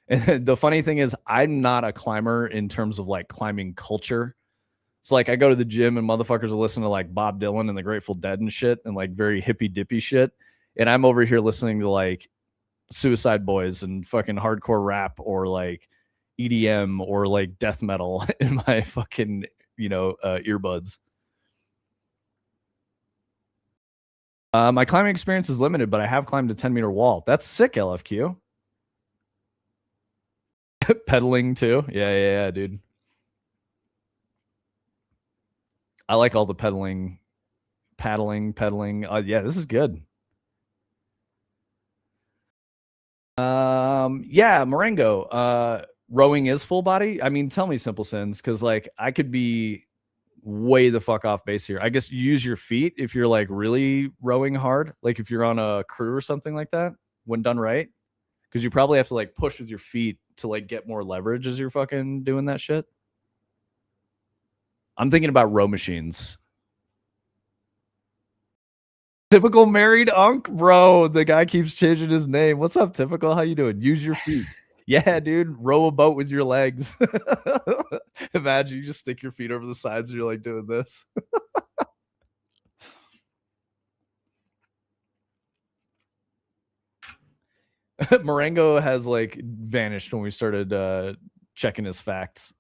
And the funny thing is I'm not a climber in terms of like climbing culture. It's like I go to the gym and motherfuckers are listening to like Bob Dylan and the Grateful Dead and shit and like very hippy dippy shit. And I'm over here listening to like Suicide Boys and fucking hardcore rap or like EDM or like death metal in my fucking, earbuds. My climbing experience is limited, but I have climbed a 10-meter wall. That's sick, LFQ. Pedaling too. Yeah, dude. I like all the paddling. Yeah, this is good. Yeah, Marengo. Rowing is full body. I mean, tell me, Simple Sins, because like I could be way the fuck off base here. I guess you use your feet if you're like really rowing hard, like if you're on a crew or something like that, when done right. Because you probably have to like push with your feet to like get more leverage as you're fucking doing that shit. I'm thinking about row machines. Typical married unk, bro. The guy keeps changing his name. What's up, Typical? How you doing? Use your feet. Yeah, dude. Row a boat with your legs. Imagine you just stick your feet over the sides and you're like doing this. Marengo has like vanished when we started checking his facts.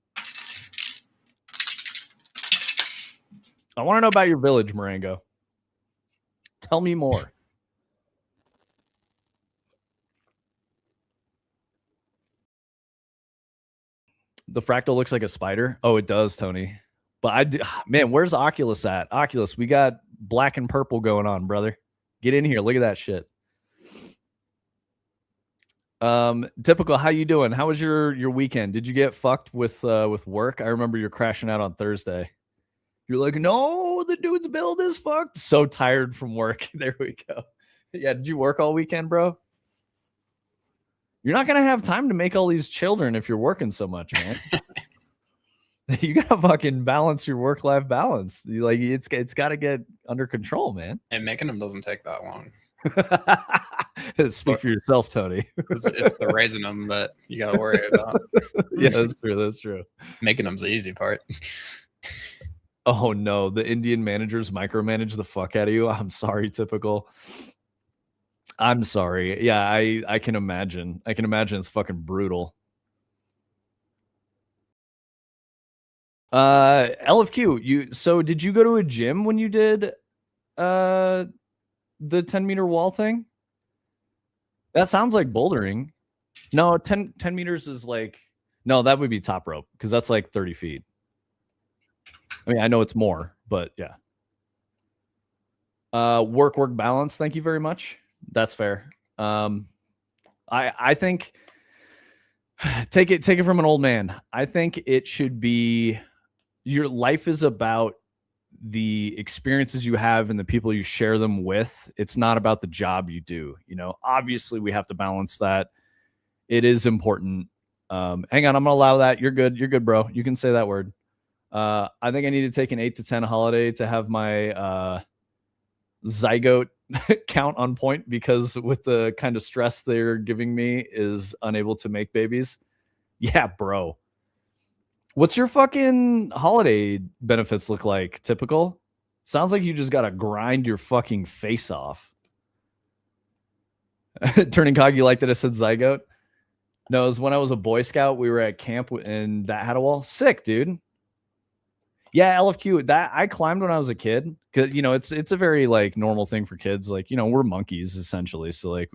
I want to know about your village, Marengo. Tell me more. The fractal looks like a spider. Oh, it does, Tony. But man, where's Oculus at? Oculus, we got black and purple going on, brother. Get in here. Look at that shit. Typical, how you doing? How was your weekend? Did you get fucked with work? I remember you're crashing out on Thursday. You're like, no, the dude's build is fucked. So tired from work. There we go. Yeah, did you work all weekend, bro? You're not gonna have time to make all these children if you're working so much, man. You gotta fucking balance your work-life balance. It's got to get under control, man. And making them doesn't take that long. Speak for yourself, Tony. It's the raising them that you got to worry about. Yeah, that's true. That's true. Making them's the easy part. Oh no, the Indian managers micromanage the fuck out of you. I'm sorry, Typical. I'm sorry. Yeah, I can imagine. I can imagine it's fucking brutal. LFQ, so did you go to a gym when you did the 10-meter wall thing? That sounds like bouldering. No, 10 meters is like, no, that would be top rope because that's like 30 feet. I mean, I know it's more, but yeah. Work balance. Thank you very much. That's fair. I think take it from an old man. I think it should be, your life is about the experiences you have and the people you share them with. It's not about the job you do. You know, obviously we have to balance that. It is important. Hang on, I'm gonna allow that. You're good. You're good, bro. You can say that word. I think I need to take an 8 to 10 holiday to have my zygote count on point, because with the kind of stress they're giving me is unable to make babies. Yeah, bro. What's your fucking holiday benefits look like? Typical? Sounds like you just gotta grind your fucking face off. Turning cog, you like that I said zygote? No, it was when I was a Boy Scout. We were at camp and that had a wall. Sick, dude. Yeah, LFQ. That I climbed when I was a kid, because you know it's a very like normal thing for kids. Like, you know, we're monkeys essentially. So like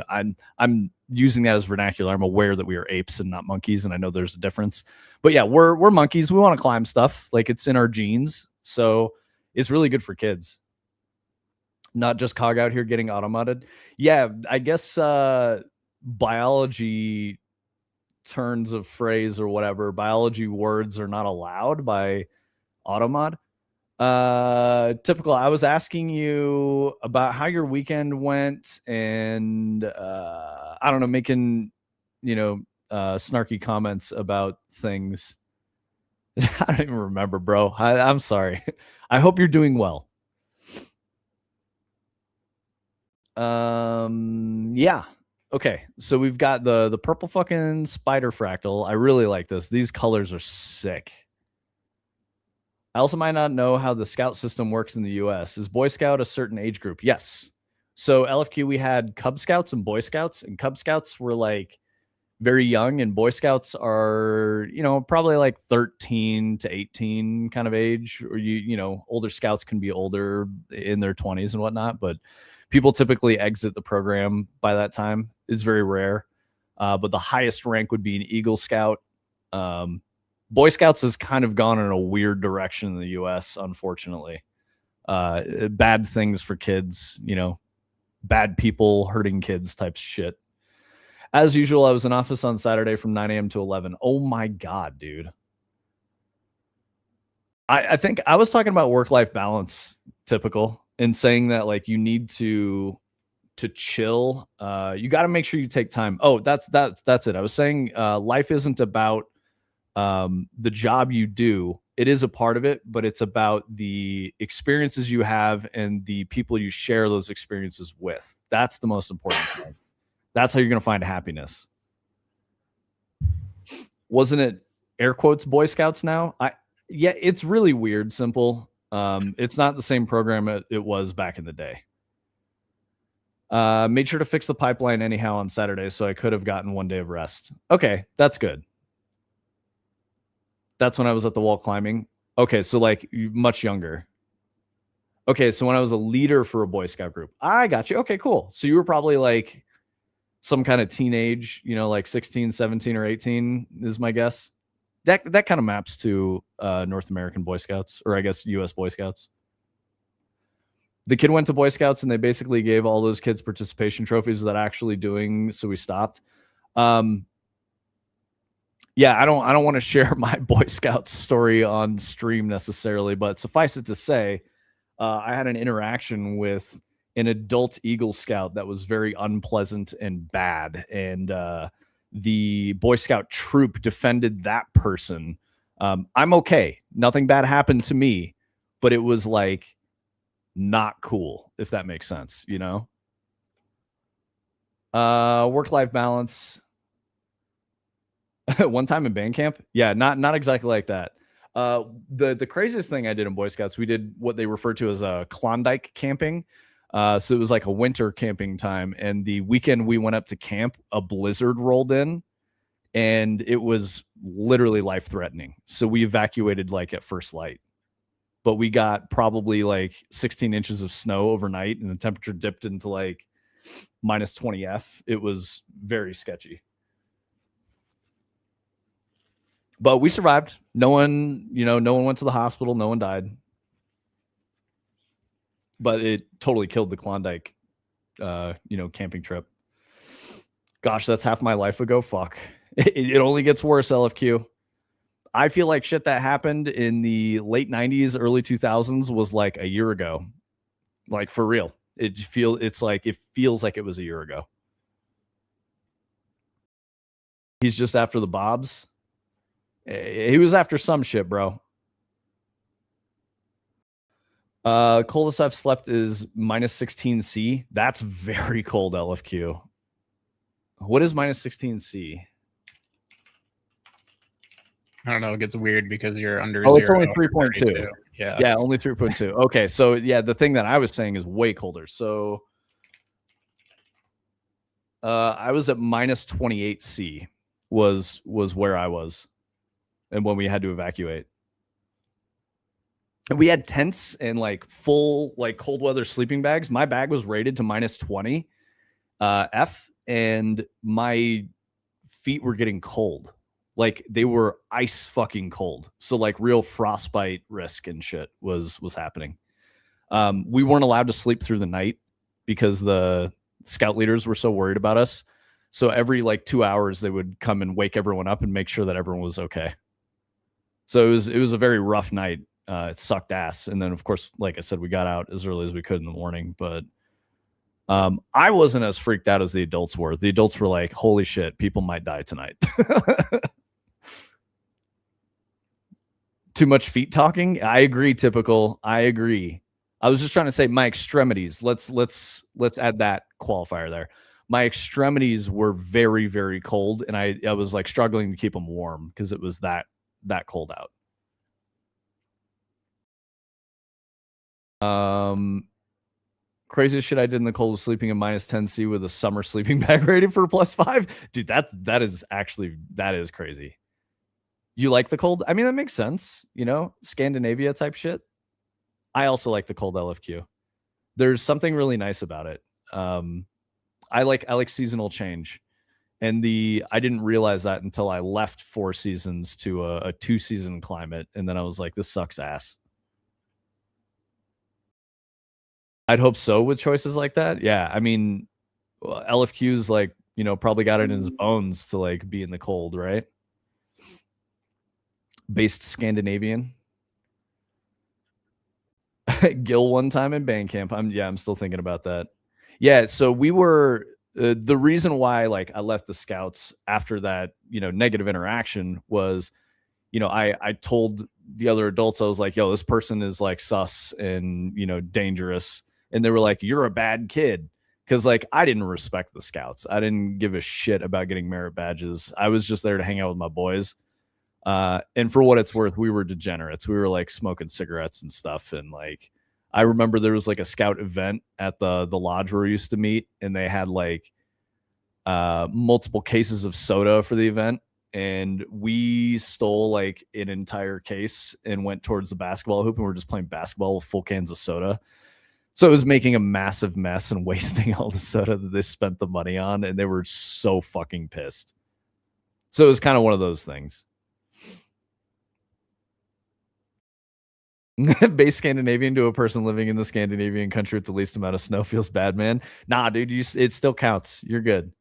I'm using that as vernacular. I'm aware that we are apes and not monkeys, and I know there's a difference. But yeah, we're monkeys. We want to climb stuff. Like, it's in our genes. So it's really good for kids. Not just cog out here getting automated. Yeah, I guess biology turns of phrase or whatever, biology words are not allowed by automod. Typical. I was asking you about how your weekend went, and I don't know, making, you know, snarky comments about things. I don't even remember, bro. I'm sorry. I hope you're doing well. Yeah. Okay, so we've got the purple fucking spider fractal. I really like this. These colors are sick. I also might not know how the scout system works in the US. Is Boy Scout a certain age group? Yes. So LFQ, we had Cub Scouts and Boy Scouts, and Cub Scouts were like very young, and Boy Scouts are, you know, probably like 13 to 18 kind of age, or you know, older scouts can be older in their 20s and whatnot, but people typically exit the program by that time. It's very rare. But the highest rank would be an Eagle Scout. Boy Scouts has kind of gone in a weird direction in the US, unfortunately. Bad things for kids, you know, bad people hurting kids type shit. As usual, I was in office on Saturday from 9 a.m. to 11. Oh my God, dude. I think I was talking about work-life balance, typical, and saying that like you need to chill. You got to make sure you take time. Oh, that's it. I was saying life isn't about the job you do. It is a part of it, but it's about the experiences you have and the people you share those experiences with. That's the most important thing. That's how you're going to find happiness. Wasn't it air quotes Boy Scouts now? Yeah, it's really weird, simple. It's not the same program it was back in the day. Made sure to fix the pipeline anyhow on Saturday, so I could have gotten 1 day of rest. Okay, that's good. That's when I was at the wall climbing. Okay, so like much younger. Okay, so when I was a leader for a Boy Scout group. I got you. Okay, cool. So you were probably like some kind of teenage, you know, like 16, 17, or 18 is my guess. That kind of maps to North American Boy Scouts, or I guess US Boy Scouts. The kid went to Boy Scouts and they basically gave all those kids participation trophies without actually doing, so we stopped. Yeah, I don't want to share my Boy Scouts story on stream necessarily, but suffice it to say, I had an interaction with an adult Eagle Scout that was very unpleasant and bad, and the Boy Scout troop defended that person. I'm okay. Nothing bad happened to me, but it was like not cool, if that makes sense, you know? Work-life balance. One time in band camp? Yeah, not exactly like that. The craziest thing I did in Boy Scouts, we did what they refer to as a Klondike camping. So it was like a winter camping time, and the weekend we went up to camp, a blizzard rolled in, and it was literally life-threatening. So we evacuated like at first light. But we got probably like 16 inches of snow overnight, and the temperature dipped into like minus 20 F. It was very sketchy. But we survived. No one went to the hospital. No one died. But it totally killed the Klondike, camping trip. Gosh, that's half my life ago. Fuck. It only gets worse, LFQ. I feel like shit that happened in the late 90s, early 2000s was like a year ago. Like for real. It feels like it was a year ago. He's just after the Bobs. He was after some shit, bro. Coldest I've slept is minus 16C. That's very cold, LFQ. What is minus 16C? I don't know. It gets weird because you're under zero. It's only 3.2. Yeah, only 3.2. Okay, so yeah, the thing that I was saying is way colder. So I was at minus 28C was where I was, and when we had to evacuate. And we had tents and like full like cold weather sleeping bags. My bag was rated to minus 20 F, and my feet were getting cold. Like they were ice fucking cold. So like real frostbite risk and shit was happening. We weren't allowed to sleep through the night because the scout leaders were so worried about us. So every like 2 hours they would come and wake everyone up and make sure that everyone was okay. So it was a very rough night. It sucked ass. And then of course, like I said, we got out as early as we could in the morning, but I wasn't as freaked out as the adults were. The adults were like, holy shit, people might die tonight. Too much feet talking? I agree, typical. I agree. I was just trying to say my extremities. Let's add that qualifier there. My extremities were very, very cold, and I was like struggling to keep them warm because it was that cold out. Craziest shit I did in the cold was sleeping in minus 10C with a summer sleeping bag rated for +5. Dude, that is crazy. You like the cold? I mean, that makes sense, you know, Scandinavia type shit. I also like the cold LFQ. There's something really nice about it. I like seasonal change. And I didn't realize that until I left 4 seasons to a 2-season climate. And then I was like, this sucks ass. I'd hope so with choices like that. Yeah. I mean, LFQ's like, you know, probably got it in his bones to like be in the cold, right? Based Scandinavian. Gil one time in band camp. I'm still thinking about that. Yeah. So we were, the reason why like I left the scouts after that, you know, negative interaction was, you know, I told the other adults, I was like, yo, this person is like sus and, you know, dangerous. And they were like, you're a bad kid. Cause like, I didn't respect the scouts. I didn't give a shit about getting merit badges. I was just there to hang out with my boys. And for what it's worth, we were degenerates. We were like smoking cigarettes and stuff. And like, I remember there was like a scout event at the lodge where we used to meet, and they had like multiple cases of soda for the event. And we stole like an entire case and went towards the basketball hoop, and we're just playing basketball with full cans of soda. So it was making a massive mess and wasting all the soda that they spent the money on, and they were so fucking pissed. So it was kind of one of those things. Base Scandinavian to a person living in the Scandinavian country with the least amount of snow feels bad, man. Nah, dude, it still counts. You're good.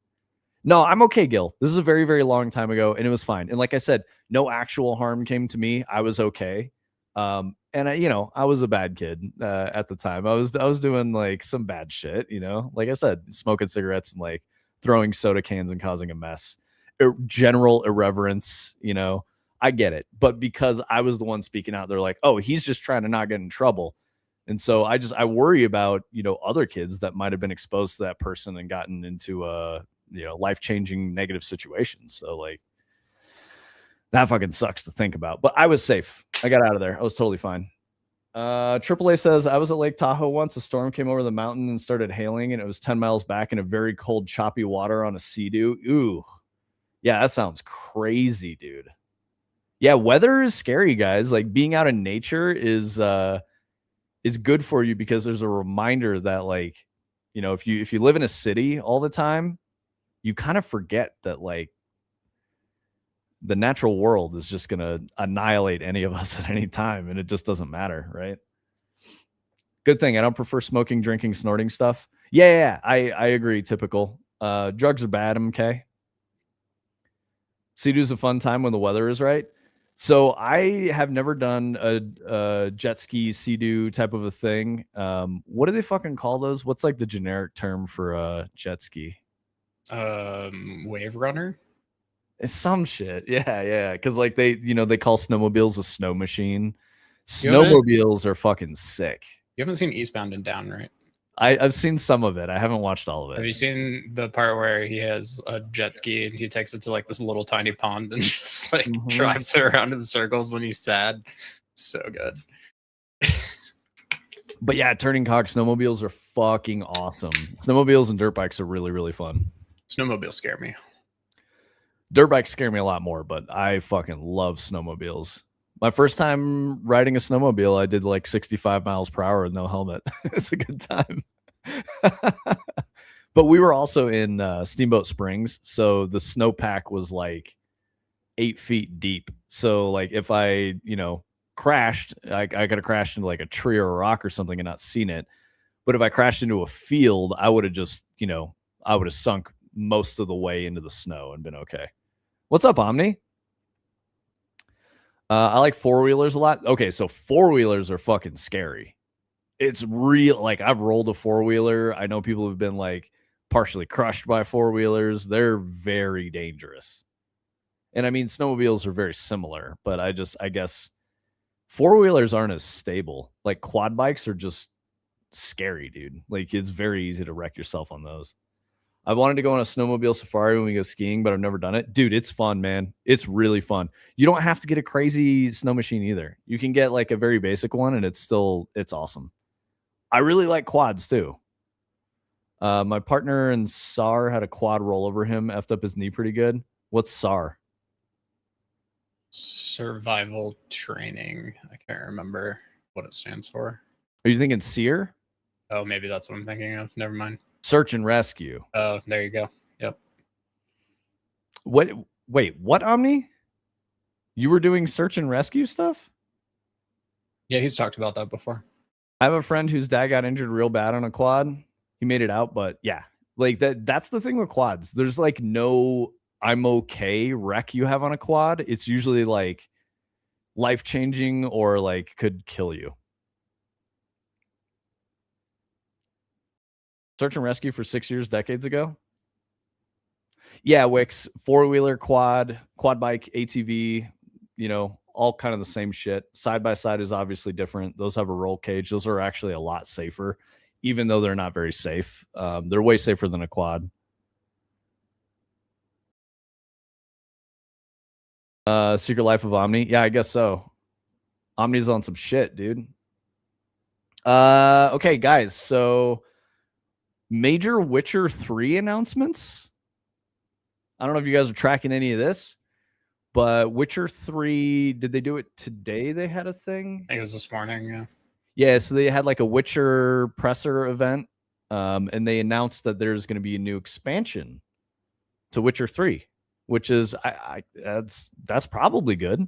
No, I'm okay, Gil. This is a very, very long time ago, and it was fine. And like I said, no actual harm came to me. I was okay. And I was a bad kid at the time. I was doing like some bad shit, you know. Like I said, smoking cigarettes and like throwing soda cans and causing a mess. General irreverence, you know. I get it. But because I was the one speaking out, they're like, oh, he's just trying to not get in trouble. And so I worry about, you know, other kids that might have been exposed to that person and gotten into a, you know, life-changing negative situations. So like that fucking sucks to think about. But I was safe. I got out of there. I was totally fine. AAA says, I was at Lake Tahoe once. A storm came over the mountain and started hailing, and it was 10 miles back in a very cold, choppy water on a sea-doo. Ooh. Yeah, that sounds crazy, dude. Yeah, weather is scary, guys. Like being out in nature is good for you because there's a reminder that, like, you know, if you live in a city all the time, you kind of forget that like the natural world is just gonna annihilate any of us at any time, and it just doesn't matter, right? Good thing I don't prefer smoking, drinking, snorting stuff. Yeah, I agree. Typical. Drugs are bad. I'm okay. Sea-Doo's a fun time when the weather is right. So I have never done a jet ski sea-doo type of a thing. What do they fucking call those? What's like the generic term for a jet ski? Wave runner. It's some shit. Yeah, yeah. Because like they call snowmobiles a snow machine. You haven't Snowmobiles are fucking sick. you haven't seen Eastbound and Down, right? I've seen some of it. I haven't watched all of Have it. you seen the part where he has a jet ski and he takes it to like this little tiny pond and just like drives it around in circles when he's sad? So good. But yeah, turning cock snowmobiles are fucking awesome. Snowmobiles and dirt bikes are really, really fun. Snowmobiles scare me. Dirt bikes scare me a lot more, but I fucking love snowmobiles. My first time riding a snowmobile, I did like 65 miles per hour with no helmet. It's a good time. But we were also in Steamboat Springs, so the snowpack was like 8 feet deep. So like if I, crashed, I could have crashed into like a tree or a rock or something and not seen it. But if I crashed into a field, I would have just, I would have sunk most of the way into the snow and been okay. What's up, Omni? I like four-wheelers a lot. Okay, so four-wheelers are fucking scary. It's real. Like I've rolled a four-wheeler. I know people have been like partially crushed by four-wheelers. They're very dangerous. And I mean, snowmobiles are very similar, but I guess four-wheelers aren't as stable. Like quad bikes are just scary, dude. Like it's very easy to wreck yourself on those. I wanted to go on a snowmobile safari when we go skiing, but I've never done it. Dude, it's fun, man. It's really fun. You don't have to get a crazy snow machine either. You can get like a very basic one and it's awesome. I really like quads too. My partner and SAR had a quad roll over him, effed up his knee pretty good. What's SAR? Survival training. I can't remember what it stands for. Are you thinking SEER? Oh, maybe that's what I'm thinking of. Never mind. Search and rescue. Oh, there you go. Yep. Wait, what, Omni? You were doing search and rescue stuff? Yeah, he's talked about that before. I have a friend whose dad got injured real bad on a quad. He made it out, but yeah, like that's the thing with quads. There's like no I'm okay wreck you have on a quad. It's usually like life-changing or like could kill you. Search and rescue for 6 years, decades ago. Yeah, Wix, four-wheeler, quad bike, ATV, all kind of the same shit. Side by side is obviously different. Those have a roll cage. Those are actually a lot safer, even though they're not very safe. They're way safer than a quad. Secret Life of Omni. Yeah, I guess so. Omni's on some shit, dude. Okay, guys. So major Witcher 3 announcements. I don't know if you guys are tracking any of this, but Witcher 3, did they do it today? They had a thing? I think it was this morning, yeah. Yeah, so they had like a Witcher presser event, and they announced that there's going to be a new expansion to Witcher 3, which is that's probably good.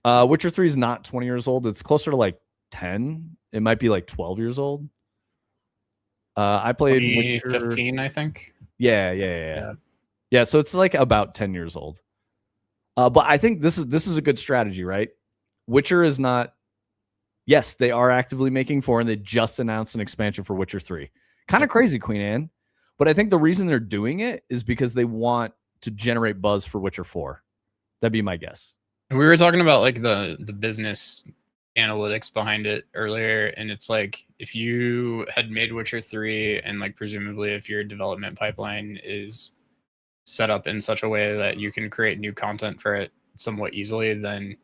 Witcher 3 is not 20 years old. It's closer to like 10. It might be like 12 years old. I played 2015, I think. Yeah. So it's like about 10 years old. But I think this is a good strategy, right? Witcher is not. Yes, they are actively making 4, and they just announced an expansion for Witcher 3. Kind of crazy, Queen Anne. But I think the reason they're doing it is because they want to generate buzz for Witcher 4. That'd be my guess. We were talking about like the business analytics behind it earlier, and it's like if you had made Witcher 3 and like presumably if your development pipeline is set up in such a way that you can create new content for it somewhat easily, then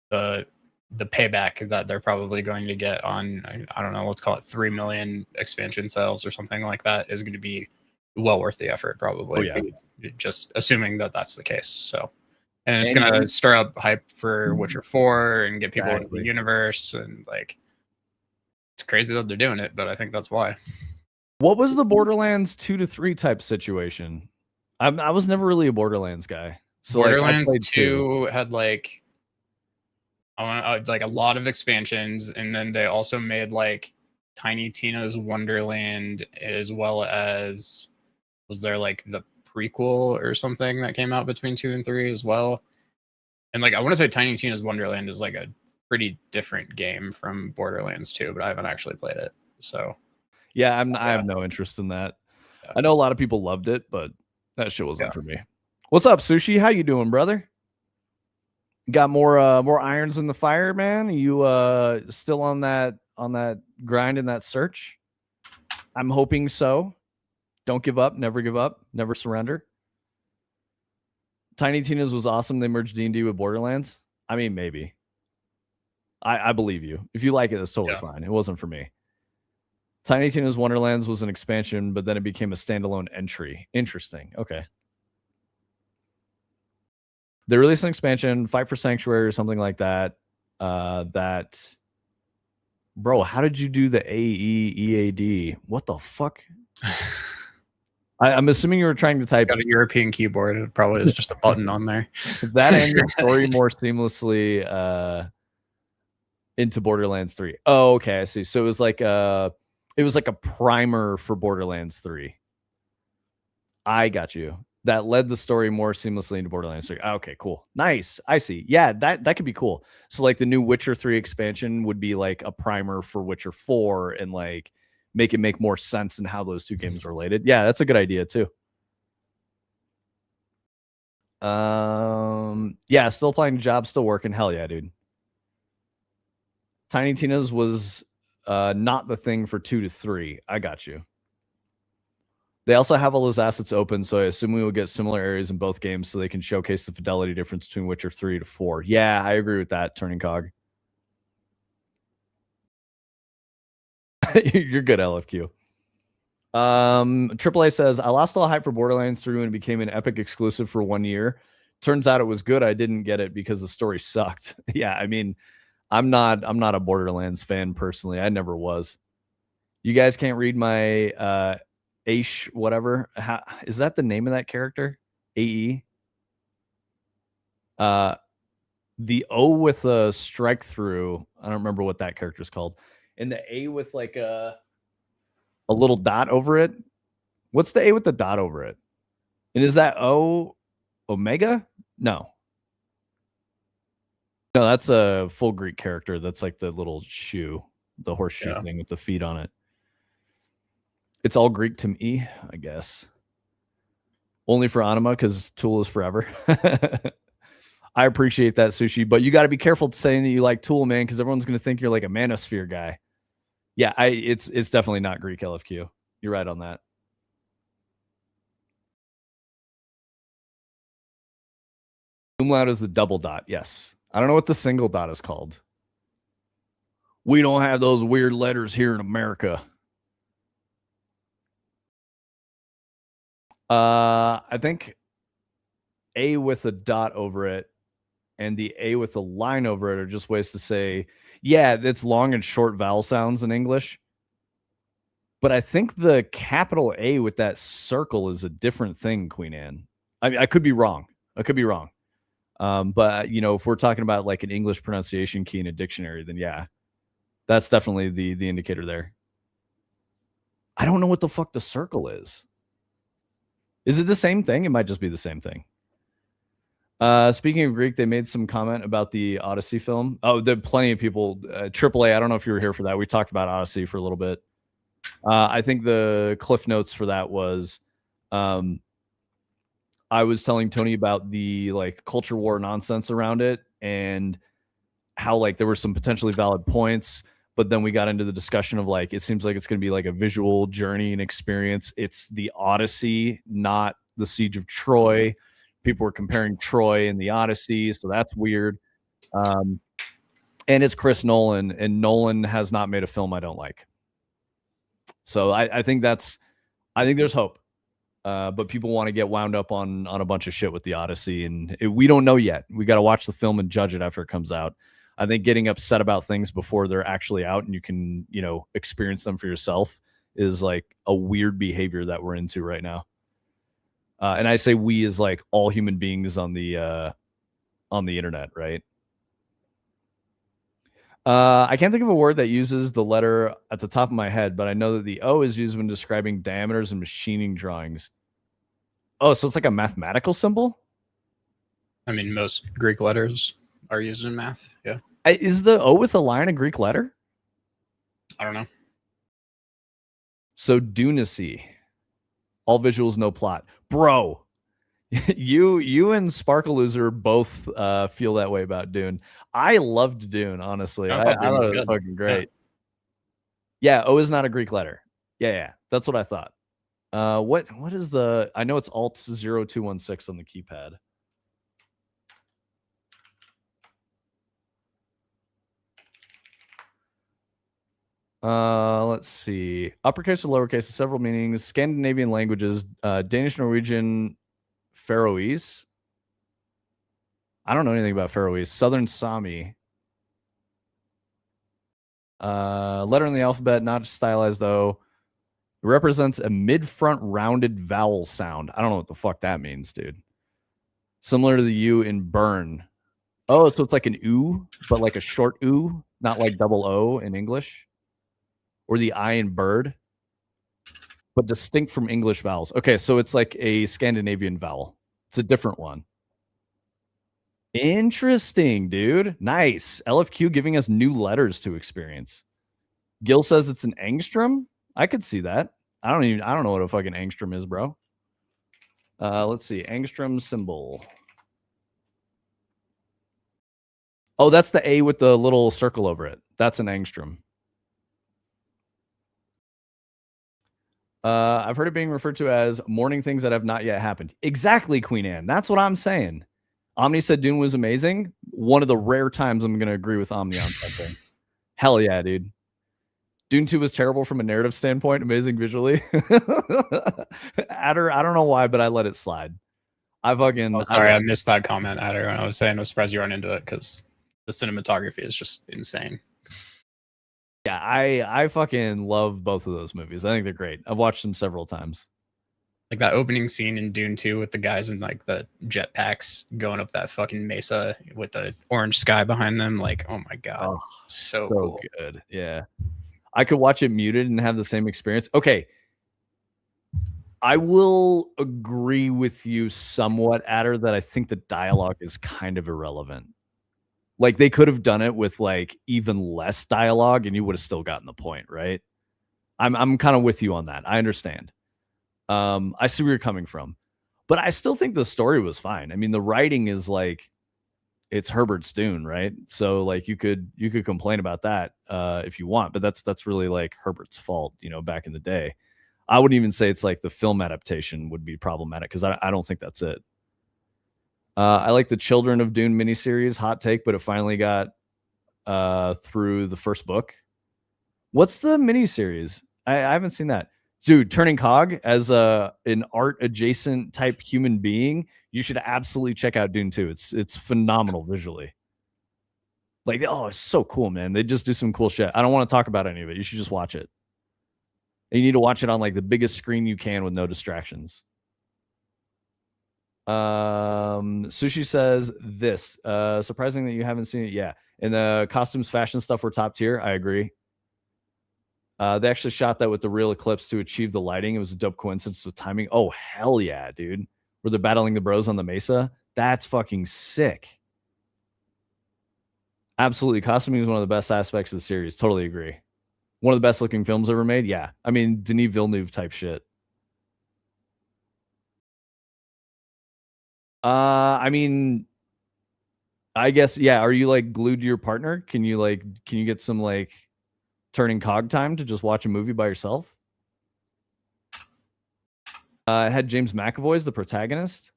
the payback that they're probably going to get on, I don't know, let's call it 3 million expansion sales or something like that is going to be well worth the effort, probably. Oh, yeah. Just assuming that that's the case. So, and it's going to stir up hype for Witcher 4 and get people into the universe. And like, it's crazy that they're doing it, but I think that's why. What was the Borderlands 2 to 3 type situation? I was never really a Borderlands guy. So Borderlands like, 2 had like a lot of expansions, and then they also made like Tiny Tina's Wonderland, as well as was there like the prequel or something that came out between 2 and 3 as well. And like I want to say Tiny Tina's Wonderland is like a pretty different game from Borderlands 2, but I haven't actually played it. So yeah, I have no interest in that. Yeah. I know a lot of people loved it, but that shit wasn't for me. What's up, Sushi? How you doing, brother? Got more irons in the fire, man? Are you still on that grind and that search? I'm hoping so. Don't give up, never surrender. Tiny Tina's was awesome. They merged D&D with Borderlands. I mean, maybe. I believe you. If you like it, it's totally fine. It wasn't for me. Tiny Tina's Wonderlands was an expansion, but then it became a standalone entry. Interesting. Okay. They released an expansion, Fight for Sanctuary or something like that. Bro, how did you do the AEEAD? What the fuck? I'm assuming you were trying to type. Got a European keyboard. It probably is just a button on there. That and the story more seamlessly into Borderlands 3. Oh, okay, I see. So it was like a primer for Borderlands 3. I got you. That led the story more seamlessly into Borderlands 3. Okay, cool. Nice. I see. Yeah, that could be cool. So like the new Witcher 3 expansion would be like a primer for Witcher 4 and like make it make more sense in how those two games are related. Yeah, that's a good idea too. Yeah, still applying to jobs, still working. Hell yeah, dude. Tiny Tina's was not the thing for 2 to 3. I got you. They also have all those assets open, so I assume we will get similar areas in both games so they can showcase the fidelity difference between Witcher 3 to 4. Yeah, I agree with that, Turning Cog. You're good, LFQ. AAA says, I lost all hype for Borderlands 3 when it became an Epic exclusive for 1 year. Turns out it was good. I didn't get it because the story sucked. Yeah, I mean, I'm not a Borderlands fan personally. I never was. You guys can't read my Aish, whatever. Is that the name of that character? AE? The O with a strike through. I don't remember what that character is called. And the A with like a little dot over it. What's the A with the dot over it? And is that O Omega? No. No, that's a full Greek character. That's like the little shoe, the horseshoe thing with the feet on it. It's all Greek to me, I guess. Only for Anima because Tool is forever. I appreciate that, Sushi, but you got to be careful saying that you like Tool, man, because everyone's going to think you're like a Manosphere guy. Yeah, it's definitely not Greek LFQ. You're right on that. Umlaut is the double dot. Yes. I don't know what the single dot is called. We don't have those weird letters here in America. I think A with a dot over it and the A with a line over it are just ways to say, yeah, it's long and short vowel sounds in English. But I think the capital A with that circle is a different thing, Queen Anne. I could be wrong. But if we're talking about like an English pronunciation key in a dictionary, then yeah, that's definitely the indicator there. I don't know what the fuck the circle is. Is it the same thing? It might just be the same thing. Speaking of Greek, they made some comment about the Odyssey film. Oh, there are plenty of people. AAA, I don't know if you were here for that. We talked about Odyssey for a little bit. I think the cliff notes for that was I was telling Tony about the like culture war nonsense around it and how like there were some potentially valid points, but then we got into the discussion of like it seems like it's going to be like a visual journey and experience. It's the Odyssey, not the Siege of Troy. People were comparing Troy and the Odyssey, so that's weird. And it's Chris Nolan, and Nolan has not made a film I don't like. So I think there's hope. But people want to get wound up on a bunch of shit with the Odyssey, and we don't know yet. We got to watch the film and judge it after it comes out. I think getting upset about things before they're actually out and you can, experience them for yourself is like a weird behavior that we're into right now. And I say we as like all human beings on the internet, right? I can't think of a word that uses the letter at the top of my head, but I know that the O is used when describing diameters and machining drawings. Oh, so it's like a mathematical symbol? I mean, most Greek letters are used in math. Yeah. Is the O with a line a Greek letter? I don't know. So Dunacy. All visuals, no plot. Bro, you and Sparkle Loser both feel that way about Dune. I loved Dune, honestly. I thought Dune it was fucking great. Yeah. Yeah, O is not a Greek letter. Yeah, that's what I thought. What is the? I know it's Alt 0216 on the keypad. Let's see. Uppercase or lowercase, several meanings. Scandinavian languages, Danish, Norwegian, Faroese. I don't know anything about Faroese. Southern Sami. Letter in the alphabet, not stylized though. It represents a mid-front rounded vowel sound. I don't know what the fuck that means, dude. Similar to the U in burn. Oh, so it's like an oo, but like a short oo, not like double O in English. Or the I in bird, but distinct from English vowels. Okay, so it's like a Scandinavian vowel. It's a different one. Interesting, dude. Nice. LFQ giving us new letters to experience. Gil says it's an angstrom. I could see that. I don't know what a fucking angstrom is, bro. Let's see. Angstrom symbol. Oh, that's the A with the little circle over it. That's an angstrom. I've heard it being referred to as mourning things that have not yet happened. Exactly, Queen Anne. That's what I'm saying. Omni said Dune was amazing. One of the rare times I'm going to agree with Omni on something. Hell yeah, dude. Dune 2 was terrible from a narrative standpoint, amazing visually. Adder, I don't know why, but I let it slide. I missed that comment, Adder. I was saying I was surprised you weren't into it because the cinematography is just insane. Yeah, I fucking love both of those movies. I think they're great. I've watched them several times. Like that opening scene in Dune 2 with the guys in like the jetpacks going up that fucking mesa with the orange sky behind them. Like, oh my god, so cool. Good. Yeah, I could watch it muted and have the same experience. Okay, I will agree with you somewhat, Adder, that I think the dialogue is kind of irrelevant. Like they could have done it with like even less dialogue, and you would have still gotten the point, right? I'm kind of with you on that. I understand. I see where you're coming from, but I still think the story was fine. I mean, the writing is like it's Herbert's Dune, right? So like you could complain about that if you want, but that's really like Herbert's fault, you know, back in the day. I wouldn't even say it's like the film adaptation would be problematic because I don't think that's it. I like the Children of Dune miniseries, hot take, but it finally got through the first book. What's the miniseries? I haven't seen that. Dude, Turning Cog as an art adjacent type human being, you should absolutely check out Dune 2. It's phenomenal visually. Like, oh, it's so cool, man. They just do some cool shit. I don't want to talk about any of it. You should just watch it. And you need to watch it on like the biggest screen you can with no distractions. Sushi says this. Surprising that you haven't seen it. Yeah. And the costumes, fashion stuff were top tier. I agree. They actually shot that with the real eclipse to achieve the lighting. It was a dope coincidence with timing. Oh, hell yeah, dude. Where they're battling the bros on the mesa. That's fucking sick. Absolutely. Costuming is one of the best aspects of the series. Totally agree. One of the best looking films ever made. Yeah. I mean, Denis Villeneuve type shit. I mean, I guess, yeah. Are you like glued to your partner? Can you get some like turning cog time to just watch a movie by yourself? It had James McAvoy as the protagonist.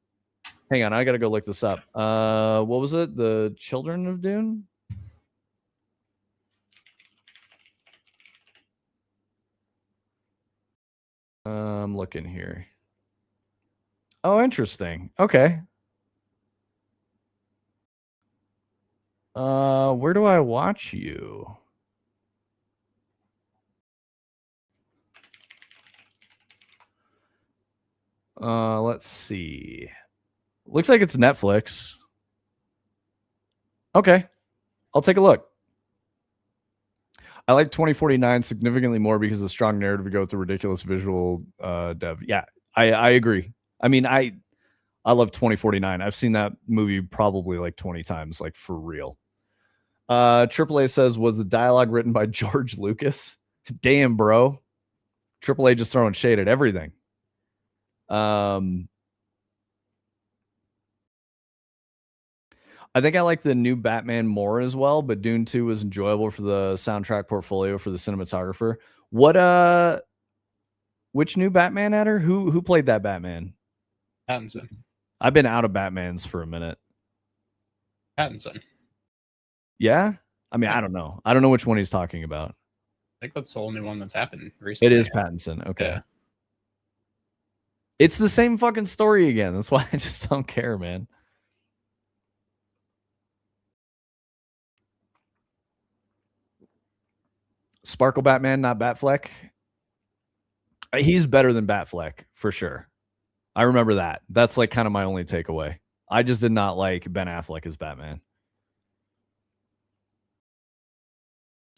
Hang on, I gotta go look this up. What was it? The Children of Dune? I'm looking here. Oh, interesting. Okay. Where do I watch you? Let's see. Looks like it's Netflix. Okay. I'll take a look. I like 2049 significantly more because of the strong narrative to go with the ridiculous visual dev. Yeah, I agree. I mean, I love 2049. I've seen that movie probably like 20 times, like for real. AAA says, was the dialogue written by George Lucas? Damn, bro. AAA just throwing shade at everything. I think I like the new Batman more as well, but Dune 2 was enjoyable for the soundtrack portfolio for the cinematographer. Which new Batman actor? Who played that Batman? Pattinson. I've been out of Batmans for a minute. Pattinson. Yeah? I mean, Yeah. I don't know. I don't know which one he's talking about. I think that's the only one that's happened recently. It is Pattinson. Okay. Yeah. It's the same fucking story again. That's why I just don't care, man. Sparkle Batman, not Batfleck. He's better than Batfleck for sure. I remember that. That's like kind of my only takeaway. I just did not like Ben Affleck as Batman.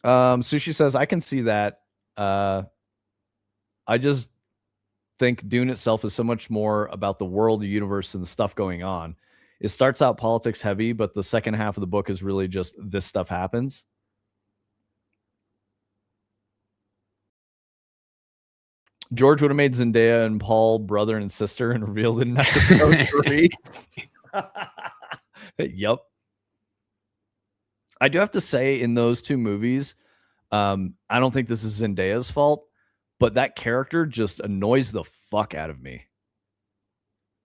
Sushi says, I can see that. I just think Dune itself is so much more about the world, the universe, and the stuff going on. It starts out politics heavy, but the second half of the book is really just this stuff happens. George would have made Zendaya and Paul brother and sister and revealed it in episode 3. Yep. I do have to say, in those two movies, I don't think this is Zendaya's fault, but that character just annoys the fuck out of me.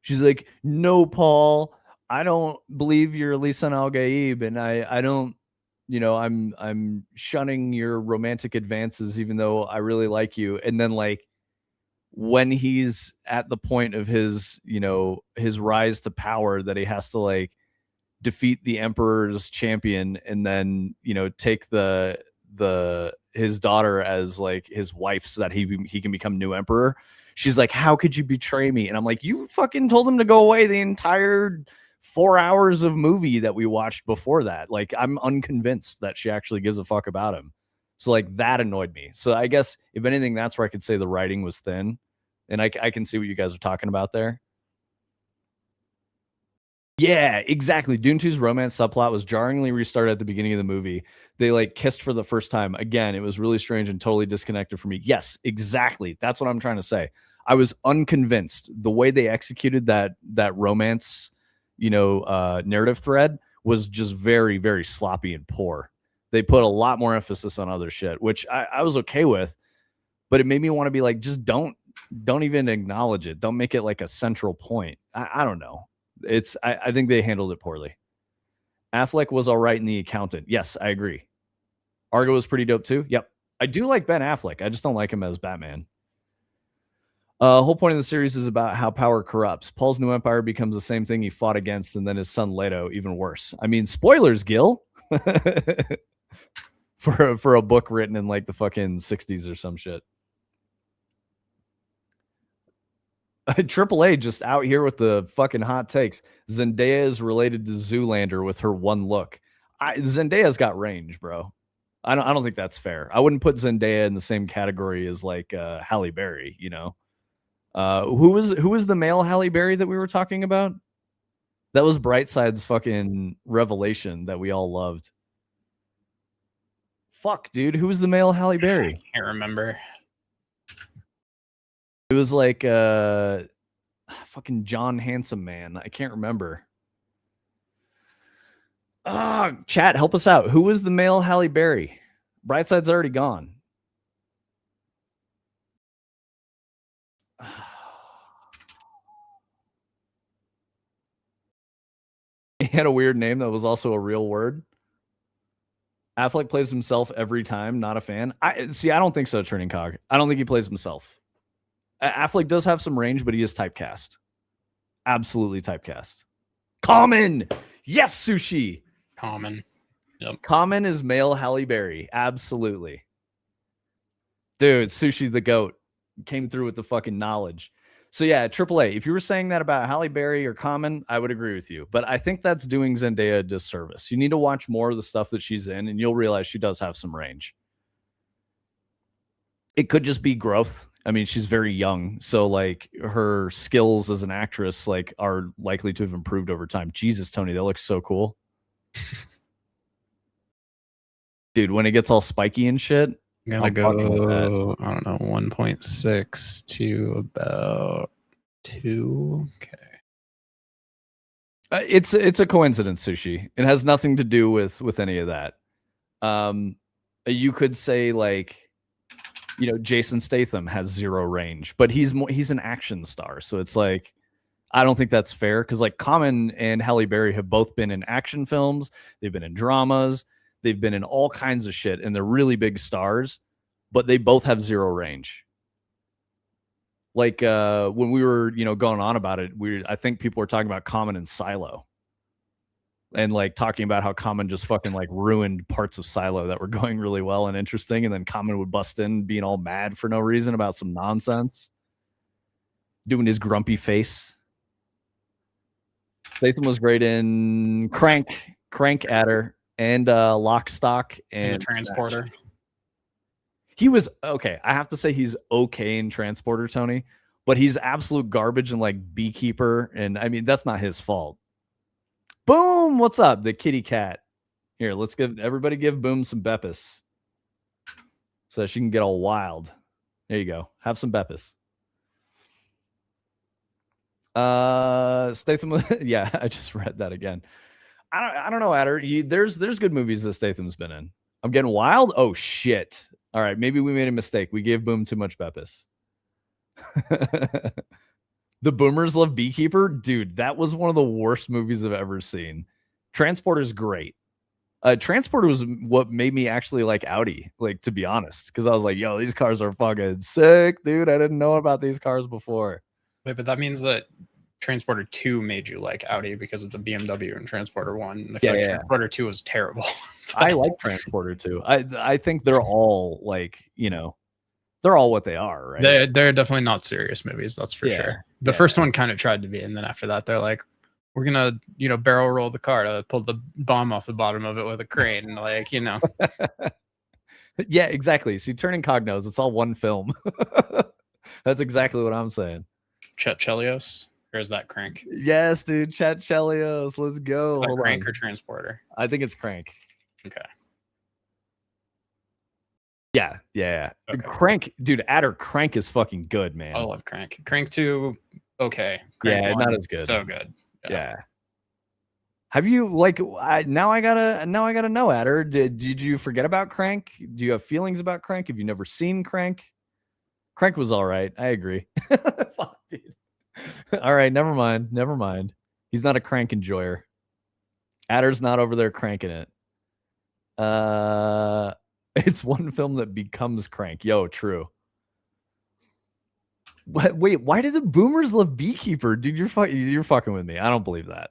She's like, no, Paul, I don't believe you're Lisan Al-Gaib, and I don't, I'm shunning your romantic advances, even though I really like you. And then like when he's at the point of his, his rise to power, that he has to like defeat the Emperor's champion and then, take his daughter as like his wife so that he can become new emperor. She's like, how could you betray me? And I'm like, you fucking told him to go away the entire 4 hours of movie that we watched before that. Like, I'm unconvinced that she actually gives a fuck about him. So like that annoyed me. So I guess if anything, that's where I could say the writing was thin. And I can see what you guys are talking about there. Yeah, exactly. Dune 2's romance subplot was jarringly restarted at the beginning of the movie. They like kissed for the first time. Again, it was really strange and totally disconnected from me. Yes, exactly. That's what I'm trying to say. I was unconvinced. The way they executed that romance, narrative thread was just very, very sloppy and poor. They put a lot more emphasis on other shit, which I was okay with, but it made me want to be like, just don't even acknowledge it. Don't make it like a central point. I don't know. I think they handled it poorly. Affleck was all right in The Accountant. Yes, I agree. Argo was pretty dope too. Yep. I do like Ben Affleck. I just don't like him as Batman. Whole point of the series is about how power corrupts. Paul's new empire becomes the same thing he fought against, and then his son Leto, even worse. I mean, spoilers, Gil. for a book written in like the fucking 60s or some shit. AAA just out here with the fucking hot takes. Zendaya is related to Zoolander with her one look. Zendaya's got range, bro. I don't think that's fair. I wouldn't put Zendaya in the same category as like Halle Berry. Who was the male Halle Berry that we were talking about? That was Brightside's fucking revelation that we all loved. Fuck, dude. Who was the male Halle Berry? I can't remember. It was like fucking John Handsome Man. I can't remember. Chat, help us out. Who was the male Halle Berry? Brightside's already gone. He had a weird name that was also a real word. Affleck plays himself every time. Not a fan. I don't think so, Turning Cog. I don't think he plays himself. Affleck does have some range, but he is typecast. Absolutely typecast. Common. Yes, Sushi. Common. Yep. Common is male Halle Berry. Absolutely. Dude, Sushi the GOAT came through with the fucking knowledge. So yeah, AAA, if you were saying that about Halle Berry or Common, I would agree with you. But I think that's doing Zendaya a disservice. You need to watch more of the stuff that she's in, and you'll realize she does have some range. It could just be growth. I mean, she's very young, so like her skills as an actress like are likely to have improved over time. Jesus, Tony, that looks so cool. Dude, when it gets all spiky and shit, I'm gonna go, I don't know, 1.6 to about 2. Okay. It's a coincidence, Sushi. It has nothing to do with any of that. You could say like, you know, Jason Statham has zero range, but he's an action star, so it's like I don't think that's fair because like Common and Halle Berry have both been in action films, they've been in dramas, they've been in all kinds of shit, and they're really big stars, but they both have zero range. Like when we were, you know, going on about it, I think people were talking about Common and Silo. And like talking about how Common just fucking like ruined parts of Silo that were going really well and interesting, and then Common would bust in being all mad for no reason about some nonsense, doing his grumpy face. Statham was great in Crank Adder, and Lock, Stock, and the Transporter. Snatch. He was okay. I have to say he's okay in Transporter, Tony, but he's absolute garbage in like Beekeeper, and I mean that's not his fault. Boom! What's up, the kitty cat? Here, let's give Boom some Beppis, so that she can get all wild. There you go. Have some Beppis. Statham. Yeah, I just read that again. I don't know, Adder. There's good movies that Statham's been in. I'm getting wild. Oh shit! All right, maybe we made a mistake. We gave Boom too much Beppis. The Boomers Love Beekeeper, dude. That was one of the worst movies I've ever seen. Transporter's great. Transporter was what made me actually like Audi, like to be honest, because I was like, yo, these cars are fucking sick, dude. I didn't know about these cars before. Wait, but that means that Transporter 2 made you like Audi because it's a BMW, and Transporter 1. And I feel like Transporter 2 was terrible. I like Transporter 2. I think they're all like, you know, they're all what they are, right? They're definitely not serious movies, that's for sure. The first one kind of tried to be, and then after that, they're like, we're gonna, you know, barrel roll the car to pull the bomb off the bottom of it with a crane, like, you know. Yeah, exactly. See, turning cognos, it's all one film. That's exactly what I'm saying. Chet Chelios, or is that Crank? Yes, dude, Chet Chelios. Let's go. Is that Crank or Transporter? I think it's Crank. Okay. Yeah. Okay. Crank, dude, Adder Crank is fucking good, man. I love Crank. Crank 2, okay. Crank 1, not as good. So good. Yeah. Have you like now I gotta know, Adder, did you forget about Crank? Do you have feelings about Crank? Have you never seen Crank? Crank was all right. I agree. Fuck, dude. All right, never mind. He's not a Crank enjoyer. Adder's not over there cranking it. It's one film that becomes Crank. Yo, true. What? Wait, why did the Boomers Love Beekeeper? Dude, you're fucking with me. I don't believe that.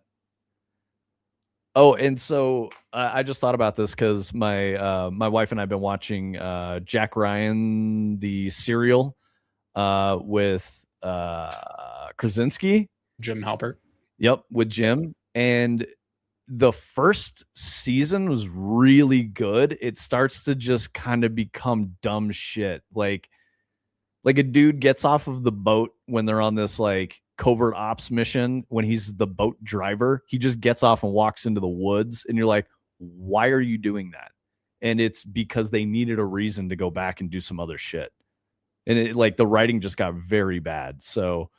Oh, and so I just thought about this because my wife and I've been watching Jack Ryan the serial with Krasinski, Jim Halpert. Yep, with Jim, and the first season was really good. It starts to just kind of become dumb shit, like a dude gets off of the boat when they're on this like covert ops mission. When he's the boat driver, he just gets off and walks into the woods, and you're like, why are you doing that? And it's because they needed a reason to go back and do some other shit, and it like the writing just got very bad, so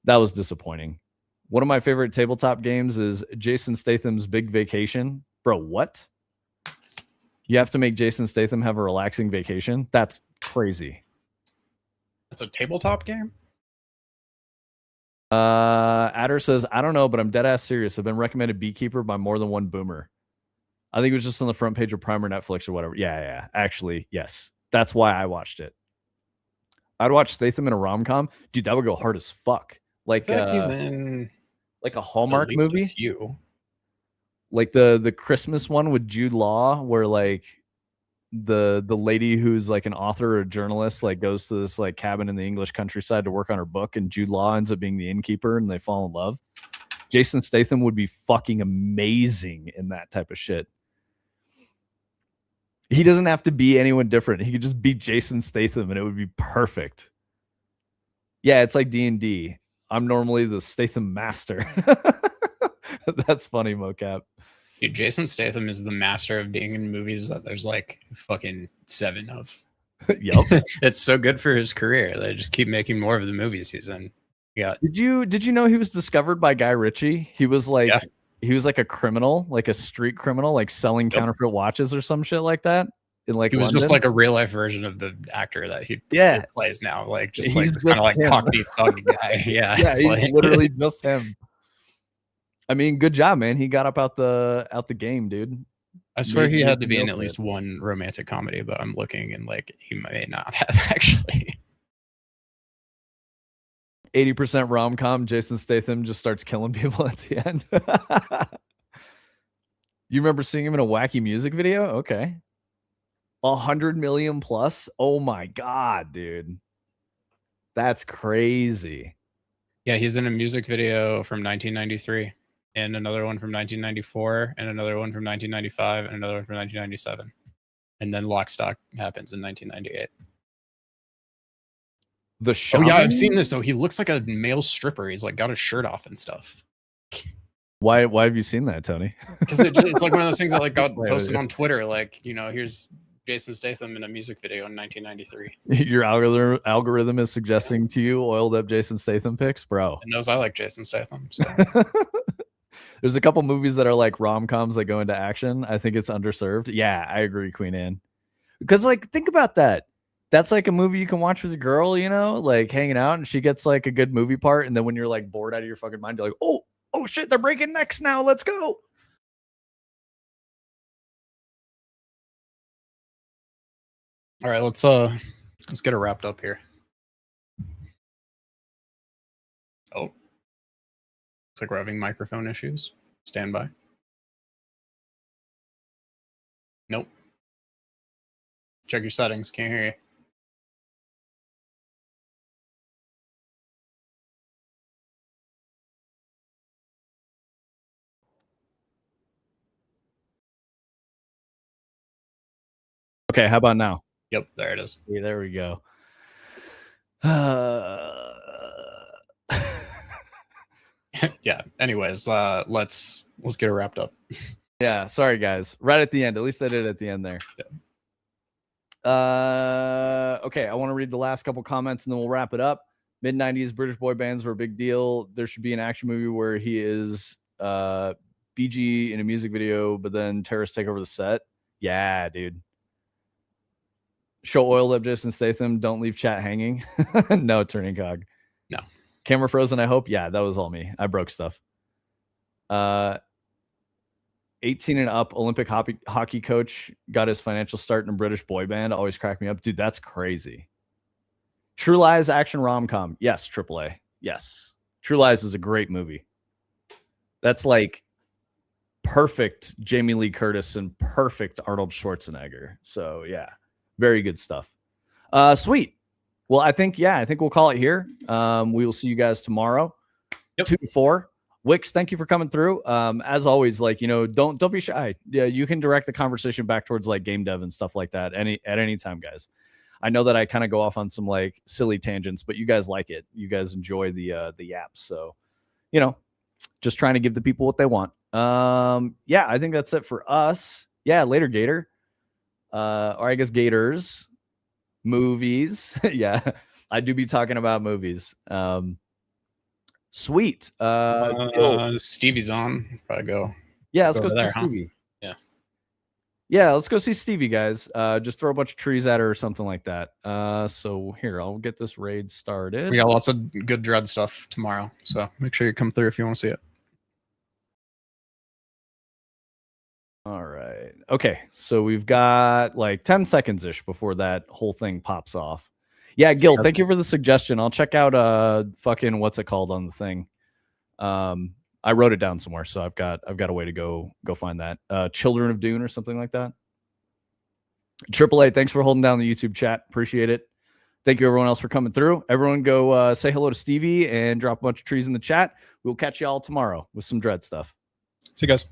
that was disappointing. One of my favorite tabletop games is Jason Statham's Big Vacation. Bro, what? You have to make Jason Statham have a relaxing vacation? That's crazy. That's a tabletop game? Adder says, I don't know, but I'm dead ass serious. I've been recommended Beekeeper by more than one boomer. I think it was just on the front page of Prime or Netflix or whatever. Yeah. Actually, yes. That's why I watched it. I'd watch Statham in a rom-com. Dude, that would go hard as fuck. Like, he's in like a Hallmark at least movie. A few. Like the Christmas one with Jude Law, where like the lady who's like an author or a journalist like goes to this like cabin in the English countryside to work on her book, and Jude Law ends up being the innkeeper and they fall in love. Jason Statham would be fucking amazing in that type of shit. He doesn't have to be anyone different. He could just be Jason Statham and it would be perfect. Yeah, it's like D&D. I'm normally the Statham master. That's funny, mocap. Dude, Jason Statham is the master of being in movies that there's like fucking 7 of. Yep. It's so good for his career. They just keep making more of the movies he's in. Yeah. Did you know he was discovered by Guy Ritchie? He was like he was like a criminal, like a street criminal, like selling counterfeit watches or some shit like that. In like he was London. Just like a real life version of the actor that he plays now. Like just like this kind of like cockney thug guy. Yeah. Yeah, he's literally just him. I mean, good job, man. He got up out the game, dude. I swear he had to be in at least one romantic comedy, but I'm looking and like he may not have actually. 80% rom-com. Jason Statham just starts killing people at the end. You remember seeing him in a wacky music video? Okay. 100 million plus. Oh my God, dude. That's crazy. Yeah, he's in a music video from 1993 and another one from 1994 and another one from 1995 and another one from 1997. And then Lock, Stock happens in 1998. The shaman? Oh yeah, I've seen this though. He looks like a male stripper. He's like got his shirt off and stuff. Why have you seen that, Tony? Because it's like one of those things that like got posted on Twitter. Like, you know, here's Jason Statham in a music video in 1993. Your algorithm is suggesting to you oiled up Jason Statham pics, bro. It knows I like Jason Statham. So. There's a couple movies that are like rom-coms that go into action. I think it's underserved. Yeah, I agree, Queen Anne. Because like, think about that. That's like a movie you can watch with a girl, you know, like hanging out, and she gets like a good movie part, and then when you're like bored out of your fucking mind, you're like, oh shit, they're breaking necks now. Let's go. All right, let's get it wrapped up here. Oh, looks like we're having microphone issues. Stand by. Nope. Check your settings. Can't hear you. Okay, how about now? Yep, there it is. Yeah, there we go. Yeah. Anyways, let's get it wrapped up. Yeah, sorry guys. Right at the end. At least I did it at the end there. Yeah. Okay, I want to read the last couple comments and then we'll wrap it up. Mid-90s British boy bands were a big deal. There should be an action movie where he is BG in a music video, but then terrorists take over the set. Yeah, dude. Show oiled up Jason Statham. Don't leave chat hanging. No, turning cog. No. Camera frozen, I hope. Yeah, that was all me. I broke stuff. 18 and up Olympic hockey coach got his financial start in a British boy band. Always cracked me up. Dude, that's crazy. True Lies action rom-com. Yes, AAA. Yes. True Lies is a great movie. That's like perfect Jamie Lee Curtis and perfect Arnold Schwarzenegger. So, yeah. Very good stuff. Sweet. Well, I think we'll call it here. We will see you guys tomorrow. Yep. 2 to 4. Wix, thank you for coming through. As always, like, you know, don't be shy. Yeah, you can direct the conversation back towards like game dev and stuff like that at any time, guys. I know that I kind of go off on some like silly tangents, but you guys like it. You guys enjoy the yaps. So, you know, just trying to give the people what they want. Yeah, I think that's it for us. Yeah, later, Gator. Or I guess Gators. Movies. Yeah, I do be talking about movies. Sweet. Stevie's on. Probably go. Yeah, let's go see Stevie. Huh? Yeah, let's go see Stevie, guys. Just throw a bunch of trees at her or something like that. So here, I'll get this raid started. We got lots of good Dread stuff tomorrow, so make sure you come through if you want to see it. All right. Okay, so we've got like 10 seconds ish before that whole thing pops off. Yeah, Gil, thank you for the suggestion. I'll check out fucking what's it called on the thing. I wrote it down somewhere, so I've got a way to go find that. Children of Dune or something like that. AAA, thanks for holding down the YouTube chat. Appreciate it. Thank you everyone else for coming through. Everyone go say hello to Stevie and drop a bunch of trees in the chat. We'll catch you all tomorrow with some Dread stuff. See you guys.